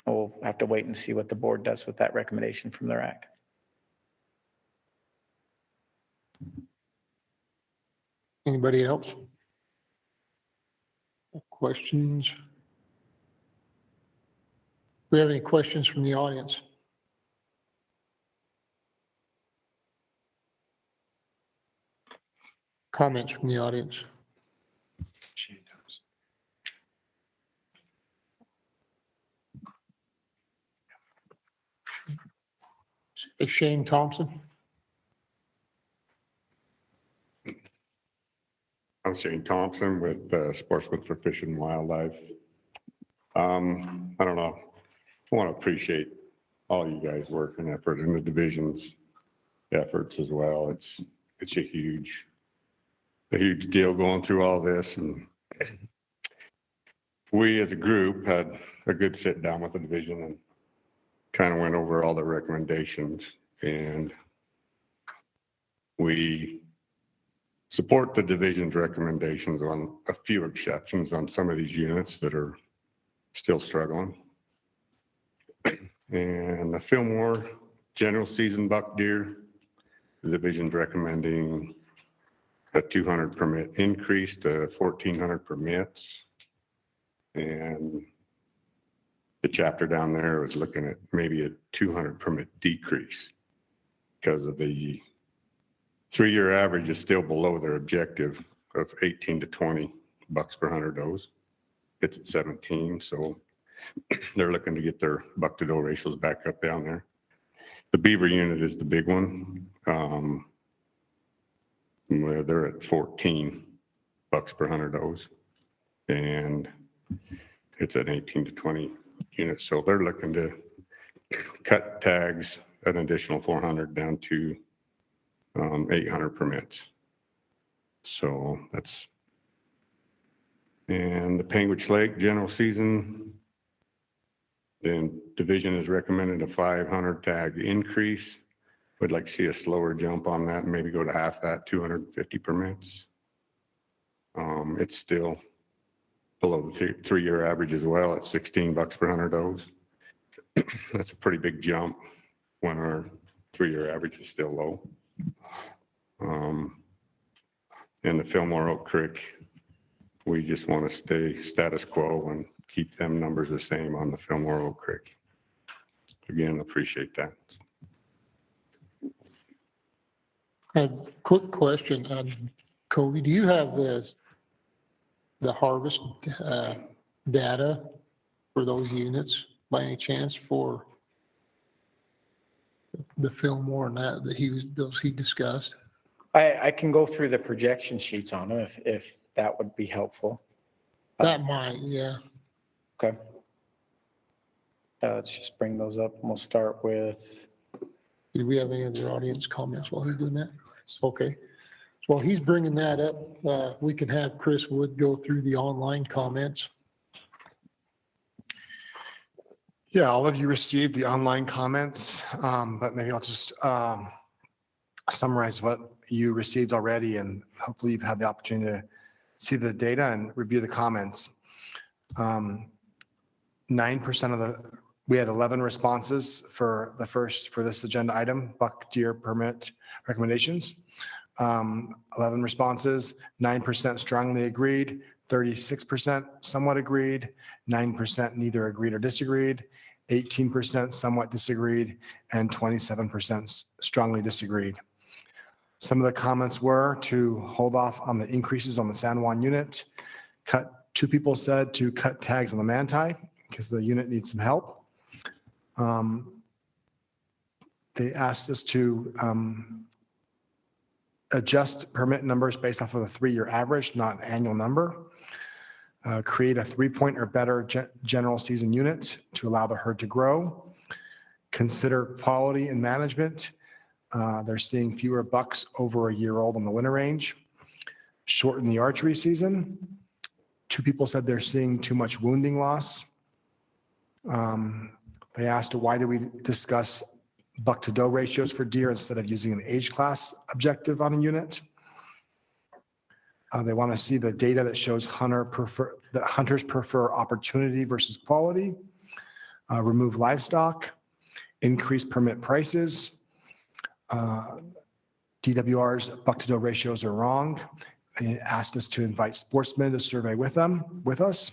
We'll have to wait and see what the board does with that recommendation from the RAC. Anybody else? Questions? Do we have any questions from the audience? Comments from the audience? Shane Thompson. I'm Shane Thompson with Sportsman for Fish and Wildlife. I don't know. I want to appreciate all you guys' work and effort and the division's efforts as well. It's a huge deal going through all this, and we as a group had a good sit down with the division and kind of went over all the recommendations, and we support the division's recommendations on a few exceptions on some of these units that are still struggling. And the Fillmore general season buck deer, the division's recommending a 200 permit increase to 1,400 permits. And the chapter down there was looking at maybe a 200 permit decrease because of the 3-year average is still below their objective of 18 to 20 bucks per 100 does. It's at 17, so they're looking to get their buck to doe ratios back up down there. The beaver unit is the big one. Well, they're at 14 bucks per 100 O's. And it's at 18 to 20 units. So they're looking to cut tags an additional 400 down to 800 permits. So that's, and the Panguitch Lake general season, then division is recommended a 500 tag increase. Would like to see a slower jump on that and maybe go to half that, 250 permits. It's still below the three-year average as well at 16 bucks per 100 O's. That's a pretty big jump when our three-year average is still low. And the Fillmore Oak Creek, we just want to stay status quo and keep them numbers the same on the Fillmore Oak Creek. Again, appreciate that. A quick question, Kobe, do you have the harvest data for those units by any chance for the Fillmore and those he discussed? I can go through the projection sheets on them if that would be helpful. That might, yeah. Okay. Let's just bring those up and we'll start with, Do we have any other audience comments while he's doing that? Okay. While he's bringing that up, we can have Chris Wood go through the online comments. Yeah, all of you received the online comments, but maybe I'll just summarize what you received already, and hopefully you've had the opportunity to see the data and review the comments. 9% we had 11 responses for this agenda item, buck deer permit recommendations. 11 responses, 9% strongly agreed, 36% somewhat agreed, 9% neither agreed or disagreed, 18% somewhat disagreed, and 27% strongly disagreed. Some of the comments were to hold off on the increases on the San Juan unit. Two people said to cut tags on the Manti because the unit needs some help. They asked us to adjust permit numbers based off of the three-year average, not an annual number. Create a 3-point or better general season unit to allow the herd to grow. Consider quality and management. They're seeing fewer bucks over a year old on the winter range. Shorten the archery season. Two people said they're seeing too much wounding loss. They asked, why do we discuss buck to doe ratios for deer instead of using an age class objective on a unit? They want to see the data that shows that hunters prefer opportunity versus quality. Remove livestock. Increase permit prices. DWR's buck to doe ratios are wrong. They asked us to invite sportsmen to survey with us.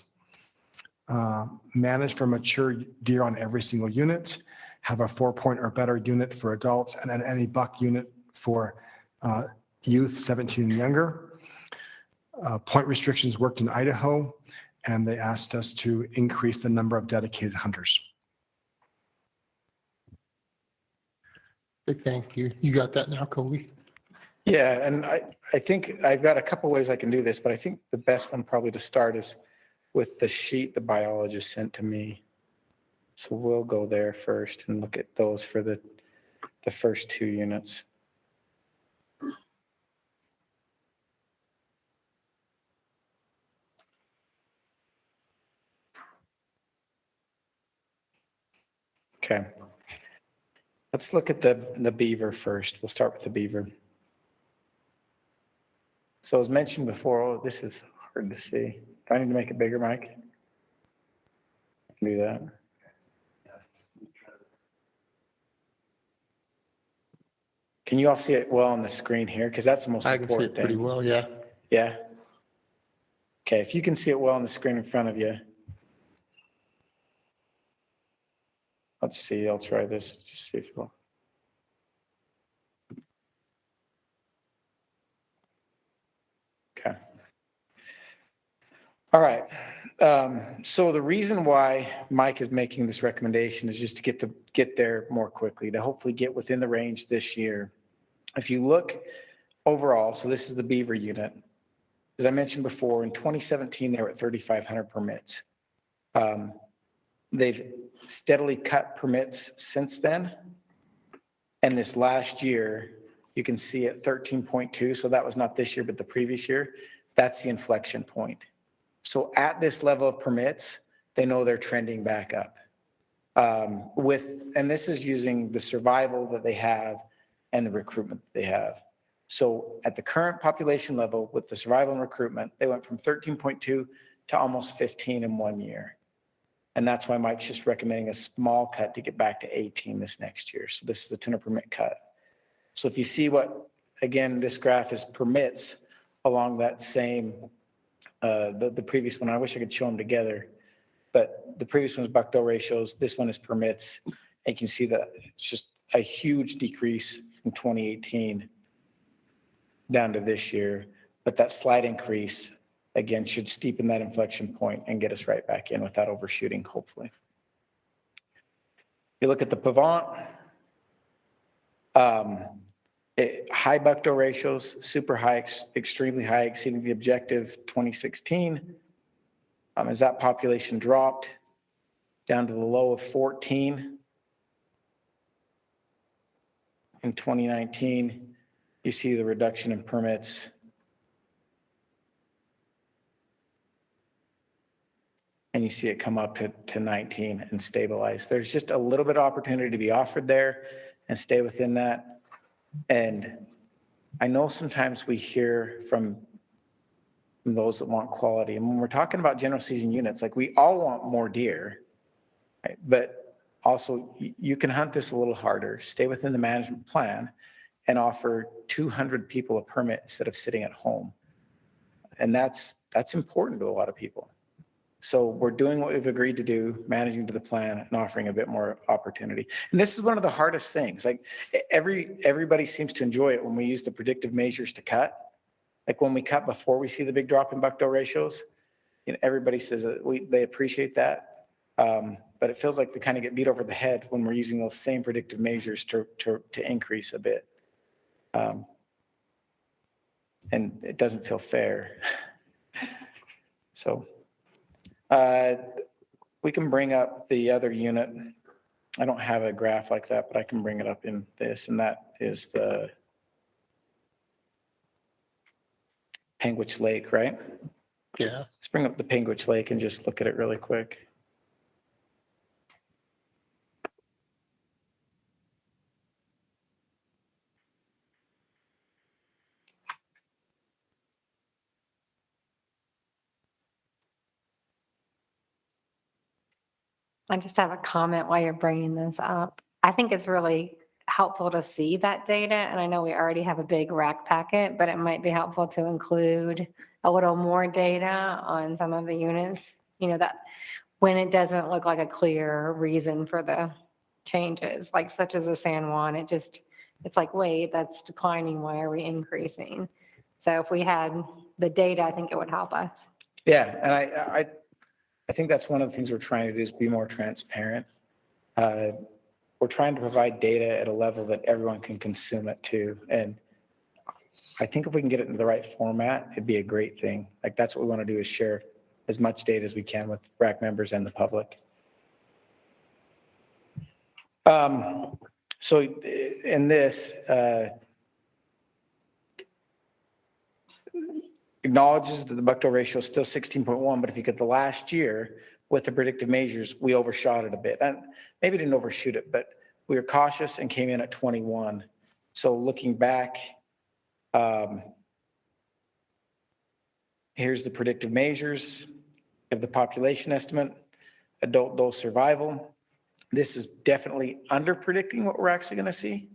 Manage for mature deer on every single unit. Have a 4-point or better unit for adults and then any buck unit for youth 17 and younger. Point restrictions worked in Idaho, and they asked us to increase the number of dedicated hunters. Thank you. You got that now, Kobe? yeah, and I think I've got a couple ways I can do this, but I think the best one probably to start is with the sheet the biologist sent to me. So we'll go there first and look at those for the first two units. Okay. Let's look at the beaver first. We'll start with the beaver. So as mentioned before, this is hard to see. Do I need to make it bigger, Mike? I can do that. Can you all see it well on the screen here? Because that's the most I can see important it pretty thing. well, yeah. Yeah. Okay, if you can see it well on the screen in front of you. Let's see, I'll try this, just see if it will. Okay. All right. So the reason why Mike is making this recommendation is just to get there more quickly, to hopefully get within the range this year. If you look overall, so this is the beaver unit. As I mentioned before, in 2017, they were at 3,500 permits. They've steadily cut permits since then. And this last year, you can see at 13.2, so that was not this year, but the previous year, that's the inflection point. So at this level of permits, they know they're trending back up. And this is using the survival that they have and the recruitment that they have. So at the current population level with the survival and recruitment, they went from 13.2 to almost 15 in 1 year. And that's why Mike's just recommending a small cut to get back to 18 this next year. So this is a 10 permit cut. So if you see what, again, this graph is permits along that same, the previous one, I wish I could show them together, but the previous one is buck-doe ratios. This one is permits. And you can see that it's just a huge decrease from 2018 down to this year. But that slight increase, again, should steepen that inflection point and get us right back in without overshooting, hopefully. You look at the Pavant, high buck-doe ratios, super high, extremely high, exceeding the objective 2016. As that population dropped down to the low of 14 in 2019, you see the reduction in permits. And you see it come up to 19 and stabilize. There's just a little bit of opportunity to be offered there and stay within that. And I know sometimes we hear from those that want quality. And when we're talking about general season units, like we all want more deer, right? But also you can hunt this a little harder, stay within the management plan and offer 200 people a permit instead of sitting at home. And that's important to a lot of people. So we're doing what we've agreed to do, managing to the plan and offering a bit more opportunity. And this is one of the hardest things. Like everybody seems to enjoy it when we use the predictive measures to cut. Like when we cut before we see the big drop in buck-doe ratios, you know, everybody says that they appreciate that. But it feels like we kind of get beat over the head when we're using those same predictive measures to increase a bit. And it doesn't feel fair. So we can bring up the other unit. I don't have a graph like that, but I can bring it up in this, and that is the Panguitch Lake, right? Yeah. Let's bring up the Panguitch Lake and just look at it really quick. I just have a comment while you're bringing this up. I think it's really helpful to see that data. And I know we already have a big rack packet, but it might be helpful to include a little more data on some of the units, you know, that when it doesn't look like a clear reason for the changes, like such as a San Juan, it's like, wait, that's declining. Why are we increasing? So if we had the data, I think it would help us. Yeah, and I think that's one of the things we're trying to do is be more transparent. We're trying to provide data at a level that everyone can consume it too. And I think if we can get it in the right format, it'd be a great thing. Like that's what we want to do is share as much data as we can with RAC members and the public. So in this, acknowledges that the buck-doe ratio is still 16.1, but if you get the last year with the predictive measures, we overshot it a bit. And maybe didn't overshoot it, but we were cautious and came in at 21. So looking back, here's the predictive measures of the population estimate, adult doe survival. This is definitely under predicting what we're actually going to see.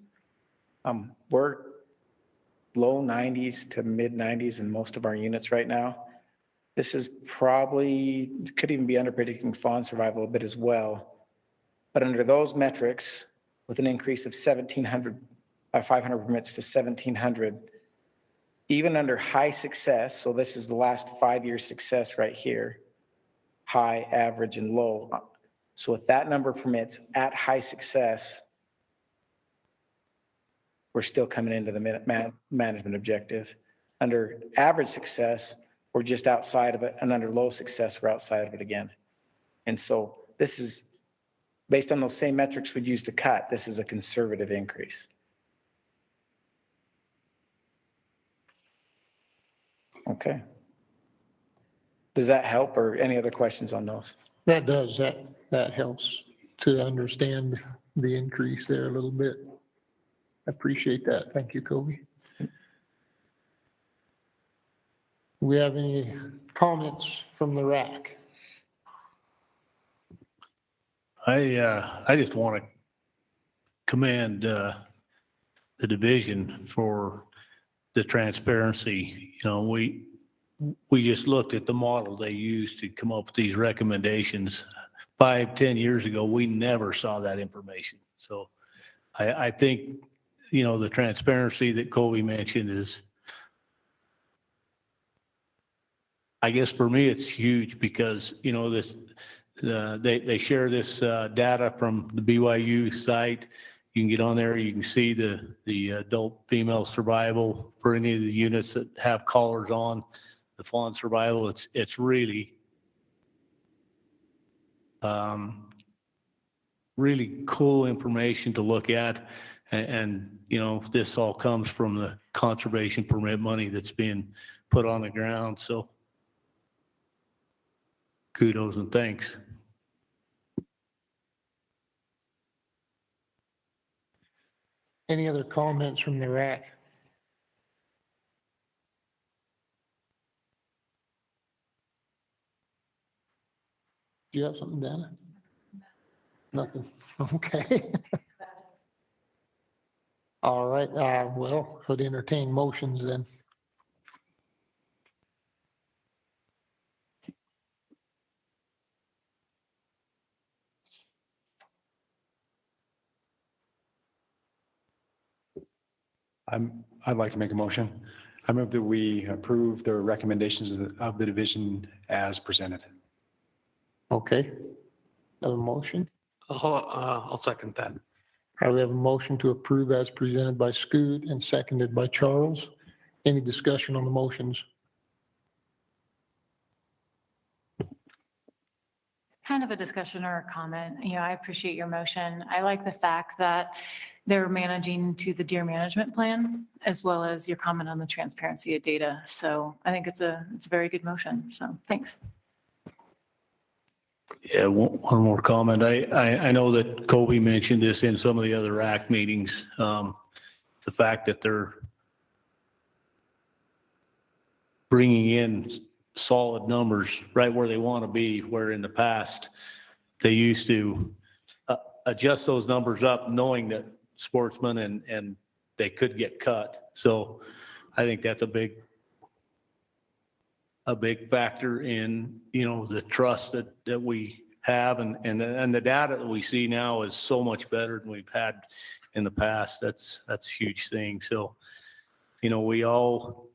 We're low 90s to mid 90s in most of our units right now. This is probably, could even be under predicting fawn survival a bit as well. But under those metrics, with an increase of 1,700, 500 permits to 1,700, even under high success, so this is the last 5 years success right here, high, average, and low. So with that number of permits at high success, we're still coming into the management objective. Under average success, we're just outside of it, and under low success, we're outside of it again. And so this is, based on those same metrics we'd use to cut, this is a conservative increase. Okay. Does that help, or any other questions on those? That does, that helps to understand the increase there a little bit. I appreciate that. Thank you, Kobe. Do we have any comments from the RAC? I just want to commend the division for the transparency. You know, we just looked at the model they used to come up with these recommendations. 5-10 years ago, we never saw that information. So I think, you know, the transparency that Kobe mentioned is, I guess for me, it's huge because, you know, this, they share this data from the BYU site. You can get on there, you can see the adult female survival for any of the units that have collars on, the fawn survival. It's really, really cool information to look at. And, you know, this all comes from the conservation permit money that's being put on the ground. So kudos and thanks. Any other comments from the RAC? Do you have something, Dana? Nothing. Okay. All right, well, could entertain motions then. I'd like to make a motion. I move that we approve the recommendations of the division as presented. Okay. Have a motion? I'll second that. We have a motion to approve as presented by Scoot and seconded by Charles. Any discussion on the motions? Kind of a discussion or a comment. You know, I appreciate your motion. I like the fact that they're managing to the deer management plan, as well as your comment on the transparency of data. So I think it's a very good motion. So thanks. Yeah, one more comment. I know that Kobe mentioned this in some of the other RAC meetings. The fact that they're bringing in solid numbers right where they want to be, where in the past they used to adjust those numbers up knowing that sportsmen and they could get cut. So I think that's a big factor in, you know, the trust that we have and the data that we see now is so much better than we've had in the past. That's a huge thing. So, you know, we all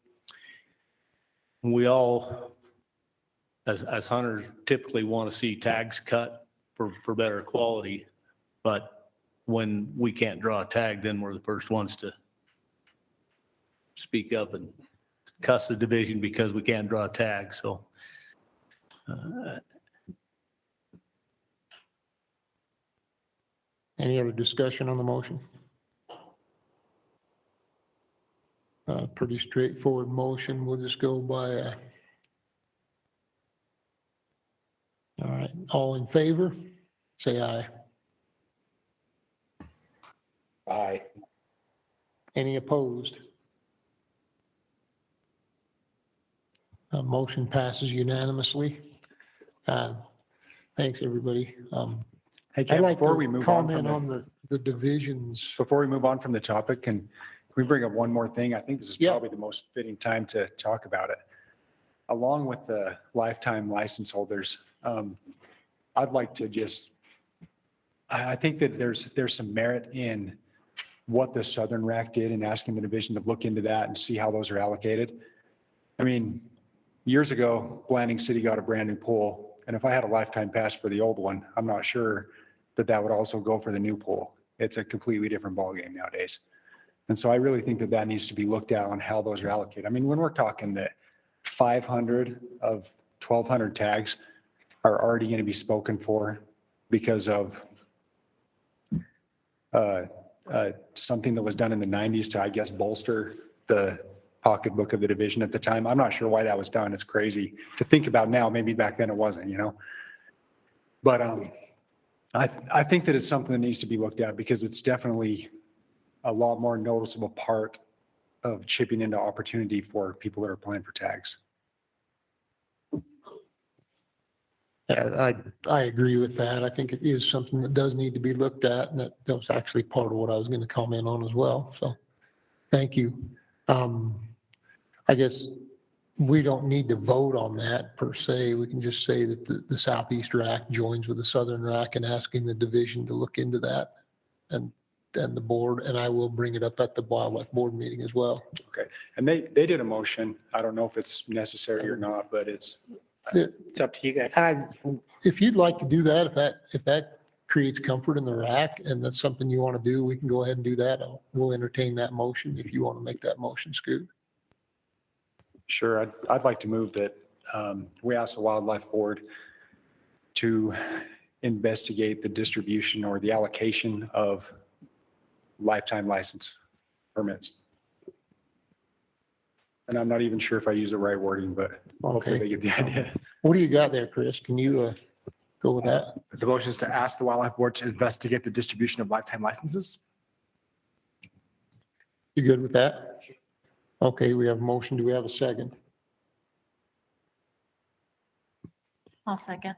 as hunters typically want to see tags cut for better quality, but when we can't draw a tag, then we're the first ones to speak up and cuss the division because we can't draw a tag. So Any other discussion on the motion? Pretty straightforward motion. We'll just go by, all right, all in favor, say aye. Aye. Any opposed? Motion passes unanimously. Thanks, everybody. Hey, I'd Ken, like before to we move on comment from on the divisions. before we move on from the topic, can we bring up one more thing? I think this is Yeah. probably the most fitting time to talk about it. Along with the lifetime license holders, I'd like to just, I think that there's some merit in what the Southern RAC did in asking the division to look into that and see how those are allocated. I mean, years ago, Blanding City got a brand new pool, and if I had a lifetime pass for the old one, I'm not sure that would also go for the new pool. It's a completely different ballgame nowadays. And so I really think that that needs to be looked at on how those are allocated. I mean, when we're talking that 500 of 1,200 tags are already going to be spoken for because of something that was done in the 90s to, I guess, bolster the pocketbook of the division at the time. I'm not sure why that was done. It's crazy to think about now. Maybe back then it wasn't, you know? But I think that it's something that needs to be looked at because it's definitely a lot more noticeable part of chipping into opportunity for people that are applying for tags. Yeah, I agree with that. I think it is something that does need to be looked at, and that was actually part of what I was going to comment on as well. So, thank you. I guess we don't need to vote on that per se. We can just say that the Southeast RAC joins with the Southern RAC in asking the division to look into that, and the board, and I will bring it up at the Wildlife Board meeting as well. Okay. And they did a motion. I don't know if it's necessary or not, but it's up to you guys. If you'd like to do that, if that creates comfort in the RAC and that's something you want to do, we can go ahead and do that. We'll entertain that motion if you want to make that motion, Scoot. sure. I'd like to move that we ask the Wildlife Board to investigate the distribution or the allocation of lifetime license permits. And I'm not even sure if I use the right wording, but hopefully they get the idea. What do you got there, Chris? Can you go with that? The motion is to ask the Wildlife Board to investigate the distribution of lifetime licenses. You good with that? Okay, we have a motion. Do we have a second? I'll second.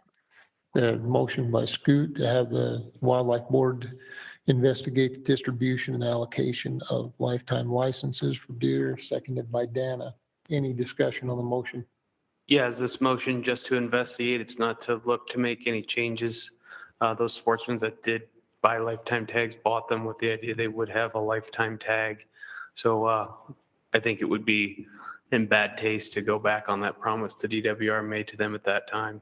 Motion by Scoot to have the Wildlife Board investigate the distribution and allocation of lifetime licenses for deer, seconded by Dana. Any discussion on the motion? Yeah, is this motion just to investigate? It's not to look to make any changes? Those sportsmen that did buy lifetime tags bought them with the idea they would have a lifetime tag. So I think it would be in bad taste to go back on that promise the DWR made to them at that time.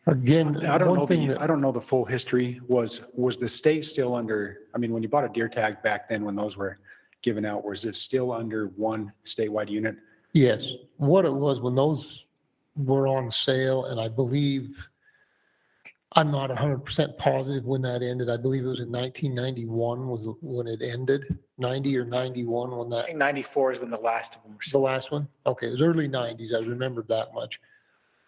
Again, I don't one know thing I don't know the full history. Was the state still under, I mean, when you bought a deer tag back then, when those were given out, was it still under one statewide unit? Yes, what it was when those were on sale, and I believe, I'm not 100% positive when that ended. I believe it was in 1991 was when it ended, 90 or 91 when I that, think 94 is when the last of them were the sold. last one? Okay, it was early 90s. I remembered that much.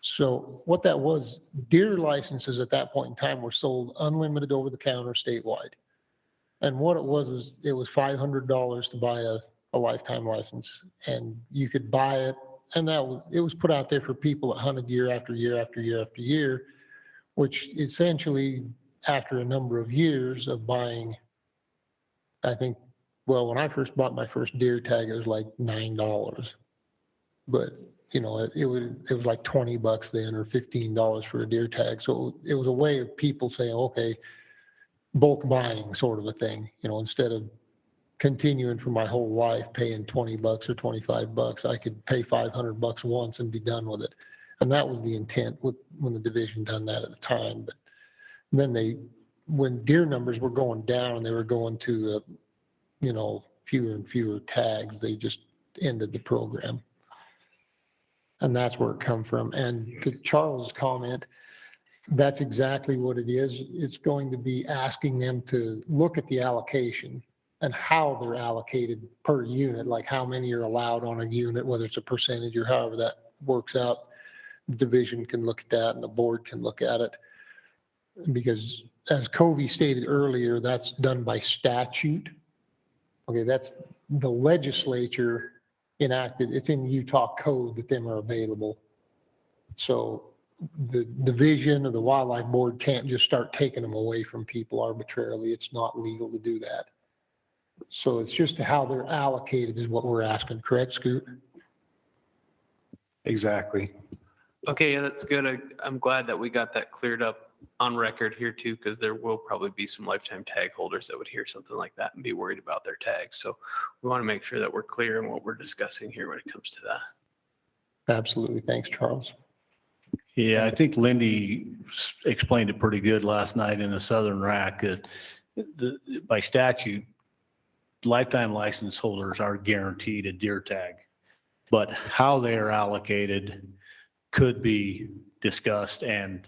So what that was, deer licenses at that point in time were sold unlimited over the counter statewide. And what it was it was $500 to buy a lifetime license, and you could buy it. And it was put out there for people that hunted year after year after year after year, which essentially after a number of years of buying, I think, well, when I first bought my first deer tag, it was like $9, but you know, it was like $20 then or $15 for a deer tag. So it was a way of people saying, okay, bulk buying sort of a thing, you know, instead of continuing for my whole life paying $20 or $25, I could pay $500 once and be done with it. And that was the intent when the division done that at the time. But then when deer numbers were going down and they were going to, you know, fewer and fewer tags, they just ended the program. And that's where it come from. And to Charles' comment, that's exactly what it is. It's going to be asking them to look at the allocation and how they're allocated per unit, like how many are allowed on a unit, whether it's a percentage or however that works out. The division can look at that and the board can look at it. Because as Covey stated earlier, that's done by statute. Okay, that's the legislature enacted. It's in Utah code that them are available. So the division or the wildlife board can't just start taking them away from people arbitrarily. It's not legal to do that. So it's just how they're allocated is what we're asking, correct, Scoot? Exactly. Okay, yeah, that's good. I'm glad that we got that cleared up on record here too, because there will probably be some lifetime tag holders that would hear something like that and be worried about their tags. So we want to make sure that we're clear in what we're discussing here when it comes to that. Absolutely. Thanks, Charles. Yeah, I think Lindy explained it pretty good last night in the Southern RAC that by statute, lifetime license holders are guaranteed a deer tag. But how they are allocated could be discussed, and,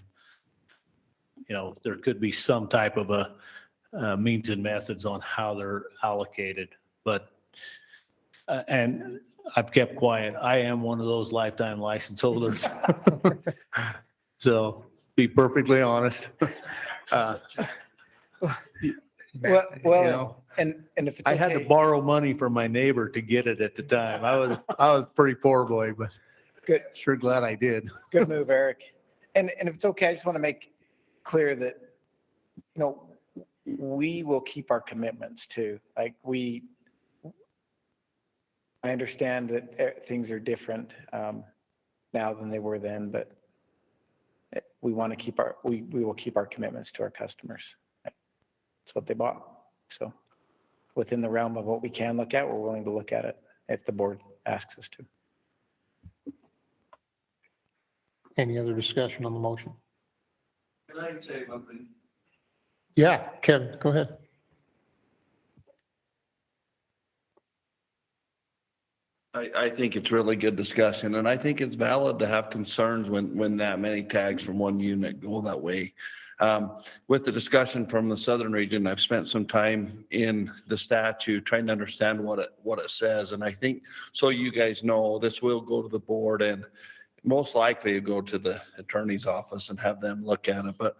there could be some type of a means and methods on how they're allocated. But, and I've kept quiet. I am one of those lifetime license holders. So be perfectly honest. Well, and if it's I had to okay, borrow money from my neighbor to get it at the time. I was pretty poor boy, but good, sure glad I did. good move, Eric. And if it's okay, I just want to make clear that, we will keep our commitments too. Like I understand that things are different now than they were then, but we want to we will keep our commitments to our customers. It's what they bought. So within the realm of what we can look at, we're willing to look at it if the board asks us to. Any other discussion on the motion? Can I say something? Yeah, Kevin, go ahead. I think it's really good discussion, and I think it's valid to have concerns when that many tags from one unit go that way. With the discussion from the southern region, I've spent some time in the statute trying to understand what it says. And I think, so you guys know, this will go to the board and most likely go to the attorney's office and have them look at it. But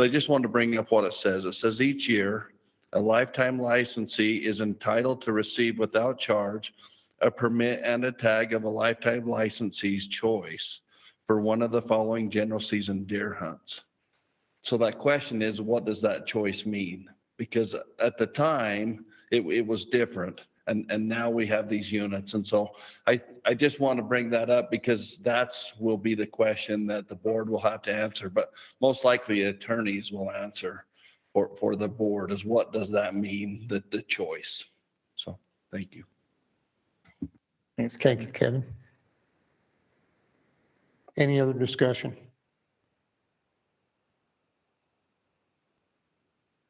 I just wanted to bring up what it says. It says each year, a lifetime licensee is entitled to receive without charge a permit and a tag of a lifetime licensee's choice for one of the following general season deer hunts. So that question is, what does that choice mean? Because at the time, it was different. And now we have these units. And so I just want to bring that up because will be the question that the board will have to answer. But most likely attorneys will answer for the board is, what does that mean, the choice? So thank you. Thank you, Kevin. Any other discussion?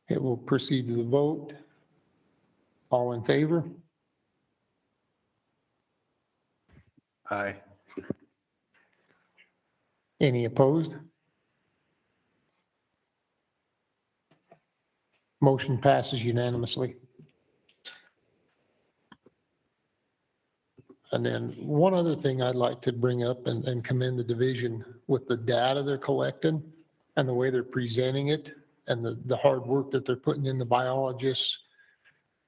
It will proceed to the vote. All in favor? Aye. Any opposed? Motion passes unanimously. And then one other thing I'd like to bring up and commend the division with the data they're collecting and the way they're presenting it and the hard work that they're putting in, the biologists.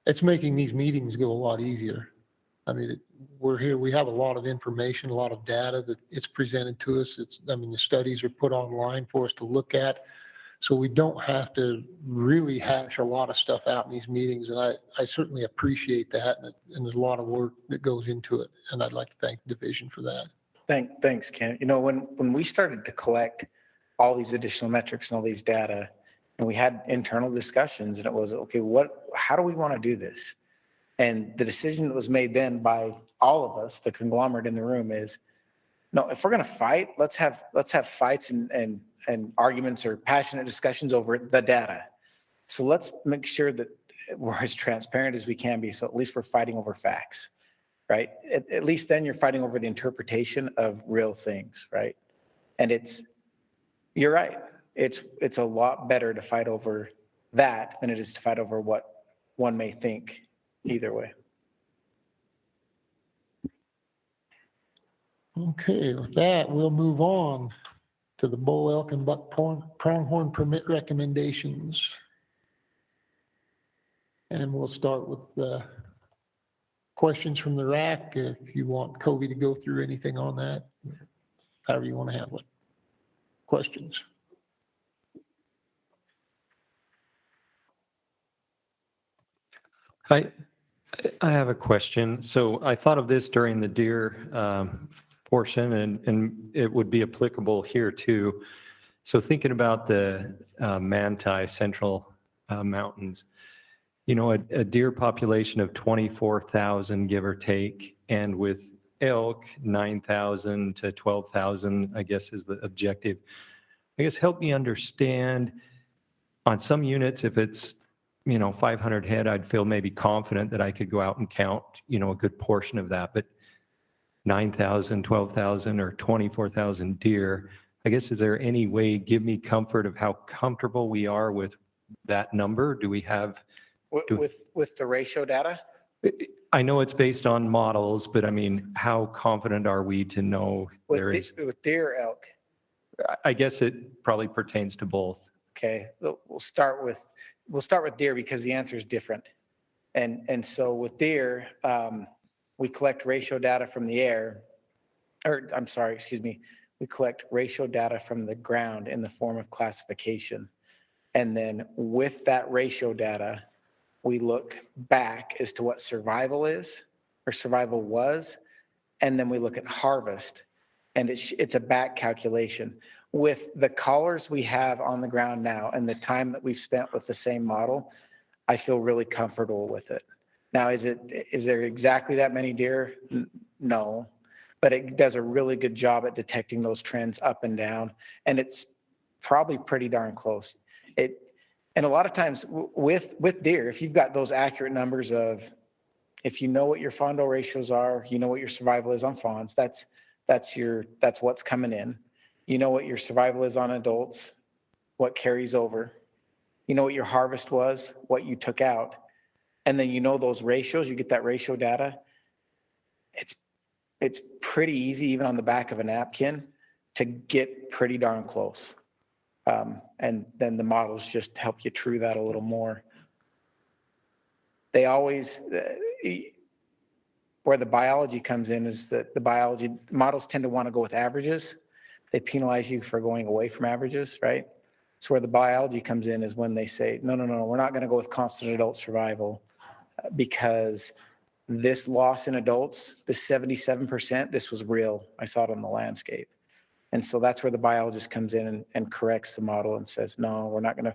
It's making these meetings go a lot easier. I mean, we're here, we have a lot of information, a lot of data that it's presented to us. The studies are put online for us to look at. So we don't have to really hash a lot of stuff out in these meetings. And I certainly appreciate that. And there's a lot of work that goes into it. And I'd like to thank the division for that. Thanks, Ken. When we started to collect all these additional metrics and all these data, and we had internal discussions, and it was, okay, how do we want to do this? And the decision that was made then by all of us, the conglomerate in the room, is, no, if we're going to fight, let's have fights and arguments or passionate discussions over the data. So let's make sure that we're as transparent as we can be. So at least we're fighting over facts, right? At least then you're fighting over the interpretation of real things, right? And you're right. It's a lot better to fight over that than it is to fight over what one may think either way. Okay, with that, we'll move on to the bull elk and buck pronghorn permit recommendations. And we'll start with the questions from the RAC. If you want Kobe to go through anything on that, however you want to handle it. Questions? I have a question. So I thought of this during the deer portion, and it would be applicable here too. So thinking about the Manti Central Mountains, a deer population of 24,000, give or take, and with elk, 9,000 to 12,000, I guess is the objective. I guess help me understand on some units, if it's 500 head, I'd feel maybe confident that I could go out and count, a good portion of that. But 9,000, 12,000, or 24,000 deer, I guess, is there any way, give me comfort of how comfortable we are with that number? Do we have, With the ratio data? I know it's based on models, but I mean, how confident are we to know there is? With deer, elk. I guess it probably pertains to both. Okay, we'll start with deer because the answer is different. And so with deer, we collect ratio data from the air, or I'm sorry, excuse me. We collect ratio data from the ground in the form of classification. And then with that ratio data, we look back as to what survival is or survival was. And then we look at harvest, and it's a back calculation. With the collars we have on the ground now and the time that we've spent with the same model, I feel really comfortable with it. Now, is there exactly that many deer? No, but it does a really good job at detecting those trends up and down, and it's probably pretty darn close. And a lot of times with deer, if you've got those accurate numbers of, if you know what your fawn-doe ratios are, you know what your survival is on fawns, that's what's coming in. You know what your survival is on adults, what carries over. You know what your harvest was, what you took out. And then you know those ratios, you get that ratio data. It's pretty easy, even on the back of a napkin, to get pretty darn close. And then the models just help you true that a little more. They always, where the biology comes in is that the biology models tend to want to go with averages. They penalize you for going away from averages, right? So where the biology comes in is when they say, no, we're not going to go with constant adult survival because this loss in adults, the 77%, this was real. I saw it on the landscape. And so that's where the biologist comes in and corrects the model and says, no, we're not going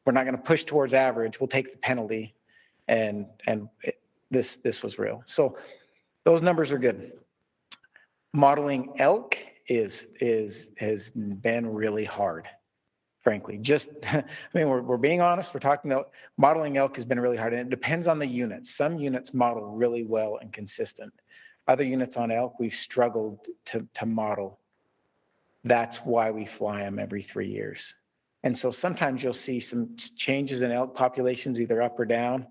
to push towards average. We'll take the penalty. This was real. So those numbers are good. Modeling elk has been really hard, frankly. We're being honest. We're talking about modeling elk has been really hard, and it depends on the unit. Some units model really well and consistent. Other units on elk, we've struggled to model. That's why we fly them every 3 years. And so sometimes you'll see some changes in elk populations, either up or down,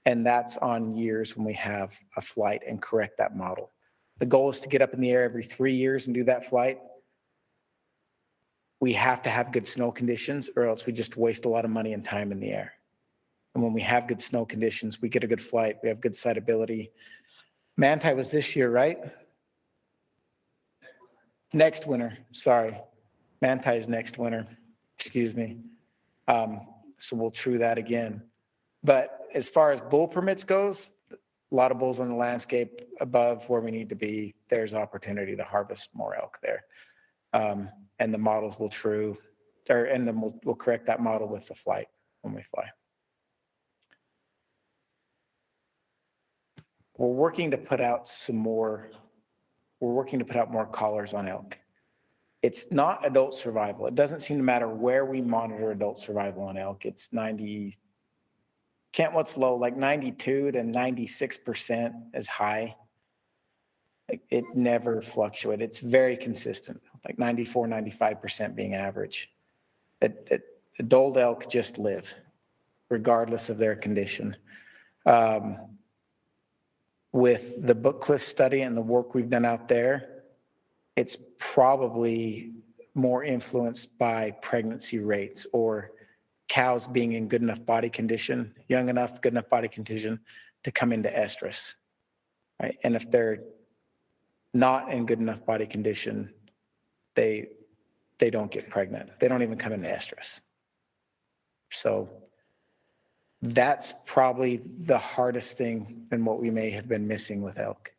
and that's on years when we have a flight and correct that model. The goal is to get up in the air every 3 years and do that flight. We have to have good snow conditions, or else we just waste a lot of money and time in the air. And when we have good snow conditions, we get a good flight, we have good sightability. Manti was this year, right? Next winter, sorry. Manti is next winter, excuse me. So we'll true that again. But as far as bull permits goes, a lot of bulls on the landscape above where we need to be. There's opportunity to harvest more elk there. And the models will true, and then we'll correct that model with the flight when we fly. We're working to put out more collars on elk. It's not adult survival. It doesn't seem to matter where we monitor adult survival on elk. It's 92 to 96% is high. It never fluctuates. It's very consistent, like 94, 95% being average. Adult elk just live, regardless of their condition. With the Book Cliff study and the work we've done out there, it's probably more influenced by pregnancy rates or cows being in good enough body condition, young enough, good enough body condition to come into estrus, right? And if they're not in good enough body condition, they don't get pregnant. They don't even come into estrus. So that's probably the hardest thing and what we may have been missing with elk.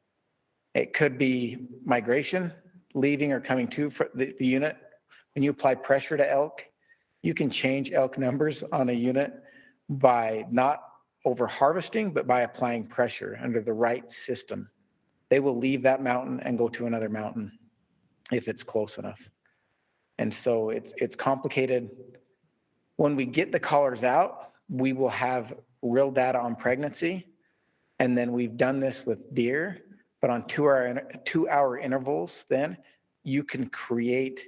It could be migration, leaving or coming to the unit. When you apply pressure to elk, you can change elk numbers on a unit by not over harvesting, but by applying pressure under the right system. They will leave that mountain and go to another mountain if it's close enough. And so it's complicated. When we get the collars out, we will have real data on pregnancy. And then we've done this with deer, but on 2-hour intervals, then you can create,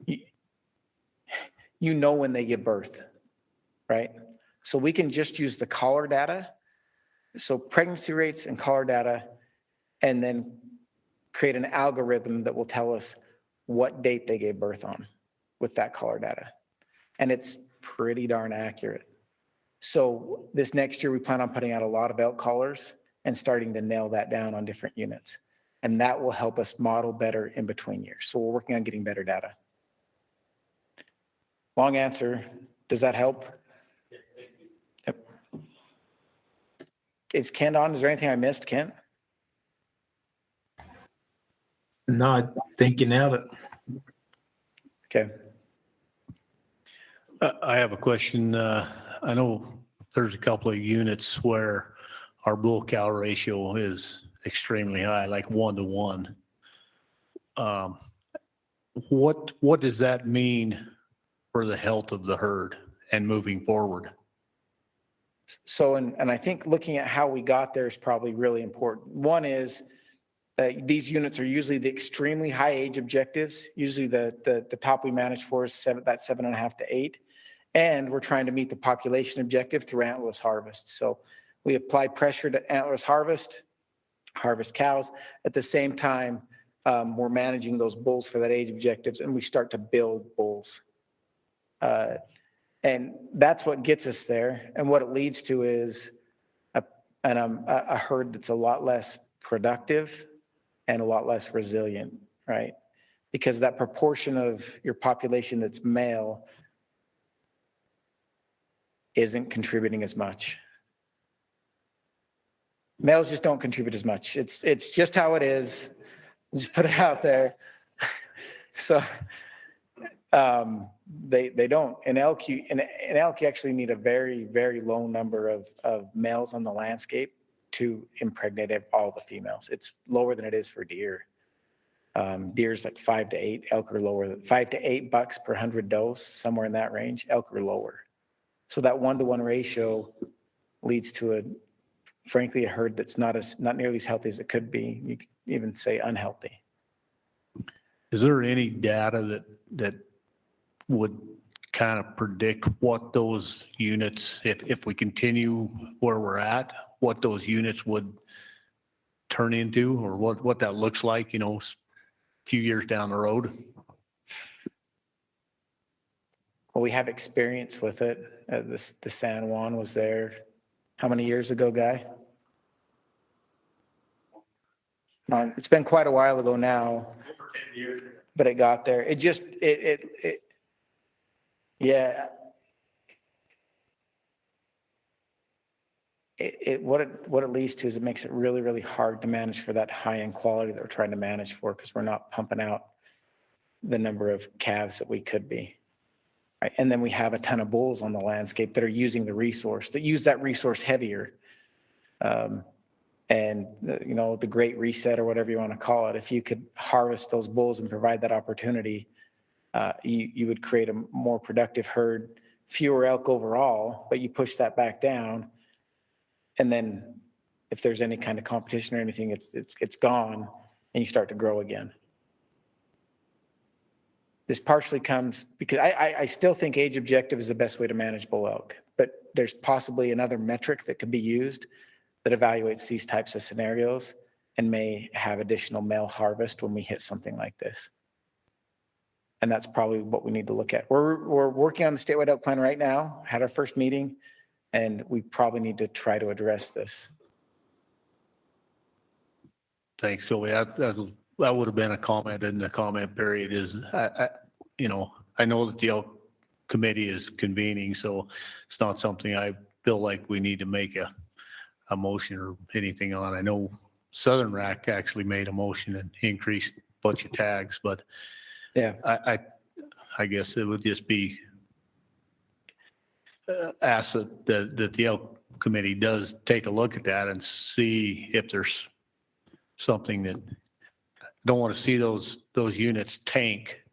you know when they give birth, right? So we can just use the collar data. So pregnancy rates and collar data, and then create an algorithm that will tell us what date they gave birth on with that collar data. And it's pretty darn accurate. So this next year, we plan on putting out a lot of elk collars and starting to nail that down on different units. And that will help us model better in between years. So we're working on getting better data. Long answer. Does that help? Yep. Is Kent on? Is there anything I missed, Kent? No, I think you nailed it. Okay. I have a question. I know there's a couple of units where our bull cow ratio is extremely high, like 1-to-1. What does that mean for the health of the herd and moving forward? So, and I think looking at how we got there is probably really important. One is these units are usually the extremely high age objectives. Usually the top we manage for is 7.5 to 8. And we're trying to meet the population objective through antlerless harvest. So we apply pressure to antlerless harvest cows. At the same time, we're managing those bulls for that age objectives, and we start to build bulls. And that's what gets us there. And what it leads to is a herd that's a lot less productive and a lot less resilient, right? Because that proportion of your population that's male isn't contributing as much. Males just don't contribute as much. It's just how it is. Just put it out there. So they don't. In elk, you actually need a very, very low number of males on the landscape to impregnate all the females. It's lower than it is for deer. Deer's like 5 to 8. Elk are lower. 5 to 8 bucks per 100 does, somewhere in that range. Elk are lower. So that 1-to-1 ratio leads to frankly, a herd that's not nearly as healthy as it could be. You could even say unhealthy. Is there any data that would kind of predict what those units, if we continue where we're at, what those units would turn into, or what that looks like, a few years down the road? Well, we have experience with it. The San Juan was there. How many years ago, Guy? It's been quite a while ago now, but it got there. It just, yeah. What it leads to is it makes it really, really hard to manage for that high-end quality that we're trying to manage for, because we're not pumping out the number of calves that we could be. Right? And then we have a ton of bulls on the landscape that are using the resource, that use that resource heavier. And the great reset, or whatever you want to call it, if you could harvest those bulls and provide that opportunity, you would create a more productive herd, fewer elk overall, but you push that back down. And then if there's any kind of competition or anything, it's gone, and you start to grow again. This partially comes because I still think age objective is the best way to manage bull elk, but there's possibly another metric that could be used that evaluates these types of scenarios and may have additional male harvest when we hit something like this. And that's probably what we need to look at. We're working on the statewide elk plan right now, had our first meeting, and we probably need to try to address this. Thanks, Joey. That would have been a comment in the comment period. I know that the elk committee is convening, so it's not something I feel like we need to make a motion or anything on. I know Southern RAC actually made a motion and increased a bunch of tags, but yeah, I guess it would just be asked that the elk committee does take a look at that and see if there's something that, I don't want to see those units tank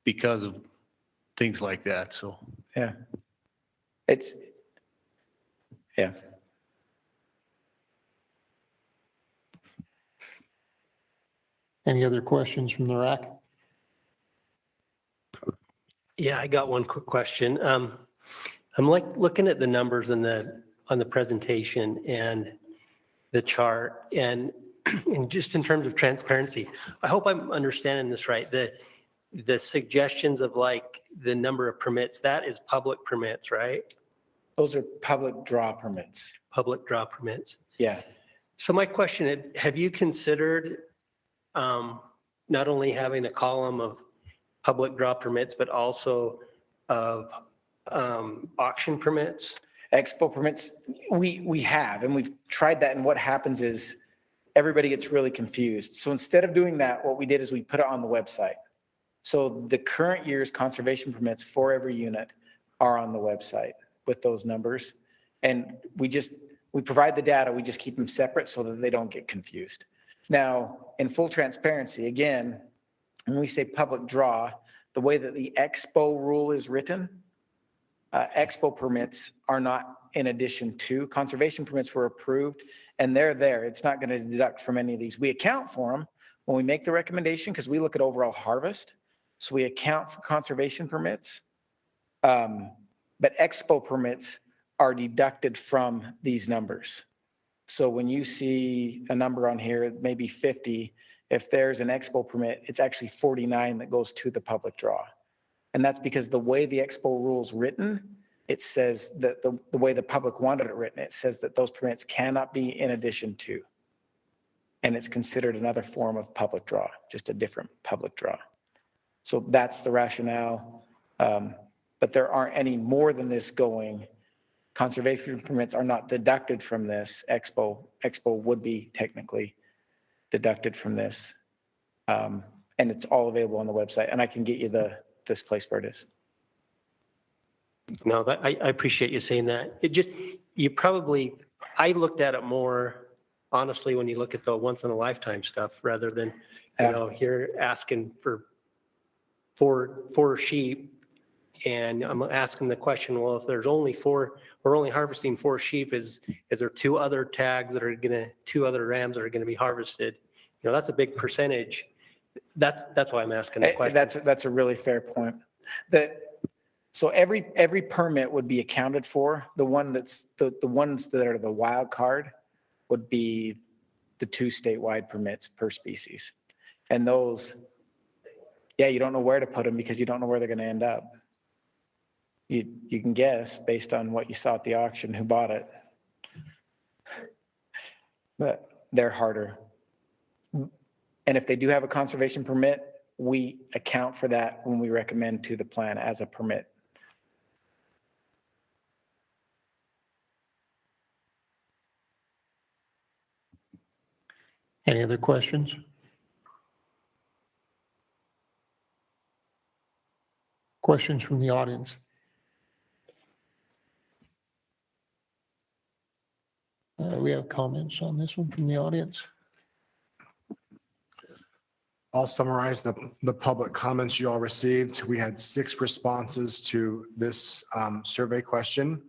because of things like that. So yeah, Yeah. Any other questions from the RAC? Yeah, I got one quick question. I'm looking at the numbers on the presentation and the chart and just in terms of transparency, I hope I'm understanding this right. The suggestions of like the number of permits, that is public permits, right? Those are public draw permits. Public draw permits. Yeah. So my question, have you considered not only having a column of public draw permits, but also of auction permits? Expo permits, we have, and we've tried that. And what happens is everybody gets really confused. So instead of doing that, what we did is we put it on the website. So the current year's conservation permits for every unit are on the website with those numbers. And we provide the data, we just keep them separate so that they don't get confused. Now, in full transparency, again, when we say public draw, the way that the Expo rule is written, Expo permits are not in addition to. Conservation permits were approved and they're there. It's not going to deduct from any of these. We account for them when we make the recommendation because we look at overall harvest. So we account for conservation permits. But Expo permits are deducted from these numbers. So when you see a number on here, maybe 50, if there's an Expo permit, it's actually 49 that goes to the public draw. And that's because the way the Expo rule's written, it says that the way the public wanted it written, it says that those permits cannot be in addition to. And it's considered another form of public draw, just a different public draw. So that's the rationale. But there aren't any more than this going. Conservation permits are not deducted from this. Expo would be technically deducted from this. And it's all available on the website. And I can get you this place where it is. No, I appreciate you saying that. I looked at it more honestly when you look at the once in a lifetime stuff rather than, here asking for four sheep. And I'm asking the question, well, if there's only we're only harvesting 4 sheep, is there 2 other tags that are two other rams that are going to be harvested? That's a big percentage. That's why I'm asking the question. That's a really fair point. So every permit would be accounted for. The one that's the ones that are the wild card would be the 2 statewide permits per species. And those, you don't know where to put them because you don't know where they're going to end up. You can guess based on what you saw at the auction who bought it. But they're harder. And if they do have a conservation permit, we account for that when we recommend to the plan as a permit. Any other questions? Questions from the audience? We have comments on this one from the audience. I'll summarize the public comments you all received. We had 6 responses to this survey question.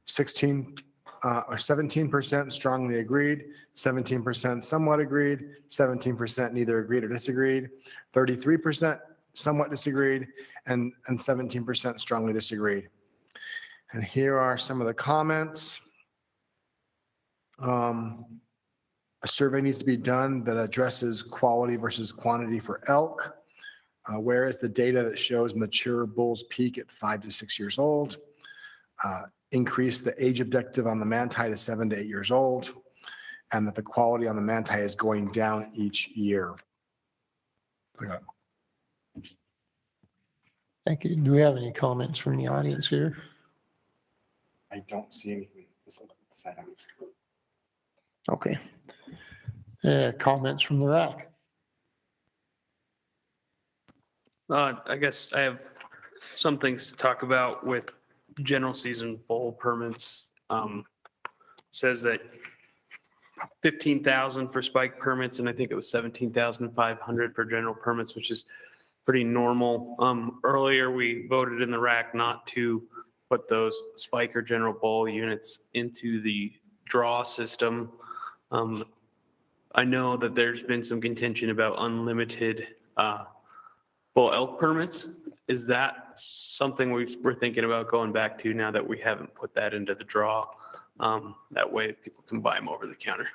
17% strongly agreed, 17% somewhat agreed, 17% neither agreed or disagreed, 33% somewhat disagreed, and 17% strongly disagreed. And here are some of the comments. A survey needs to be done that addresses quality versus quantity for elk. Where is the data that shows mature bulls peak at 5 to 6 years old? Increase the age objective on the manti to 7 to 8 years old, and that the quality on the manti is going down each year. Thank you. Do we have any comments from the audience here? I don't see anything. Okay. Comments from the RAC? I guess I have some things to talk about with general season bull permits. Says that 15,000 for spike permits, and I think it was 17,500 for general permits, which is pretty normal. Earlier, we voted in the RAC not to put those spike or general bull units into the draw system. I know that there's been some contention about unlimited bull elk permits. Is that something we're thinking about going back to now that we haven't put that into the draw? That way people can buy them over the counter.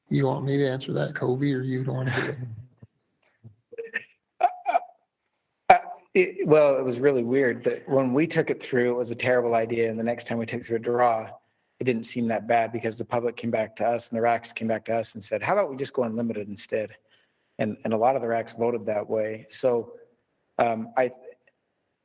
You want me to answer that, Kobe, or you don't want to do it? Well, it was really weird that when we took it through, it was a terrible idea. And the next time we took it through a draw, it didn't seem that bad because the public came back to us and the racks came back to us and said, how about we just go unlimited instead? And a lot of the racks voted that way. So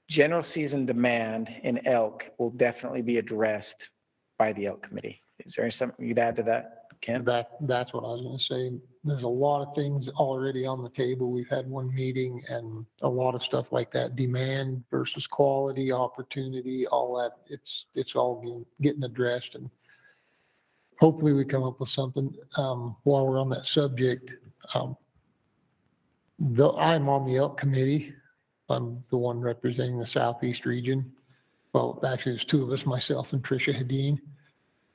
general season demand in elk will definitely be addressed by the elk committee. Is there something you'd add to that, Ken? That's what I was going to say. There's a lot of things already on the table. We've had one meeting and a lot of stuff like that, demand versus quality, opportunity, all that. It's all getting addressed, and hopefully we come up with something. While we're on that subject, I'm on the elk committee. I'm the one representing the Southeast region. Well, actually, there's two of us, myself and Tricia Hedin.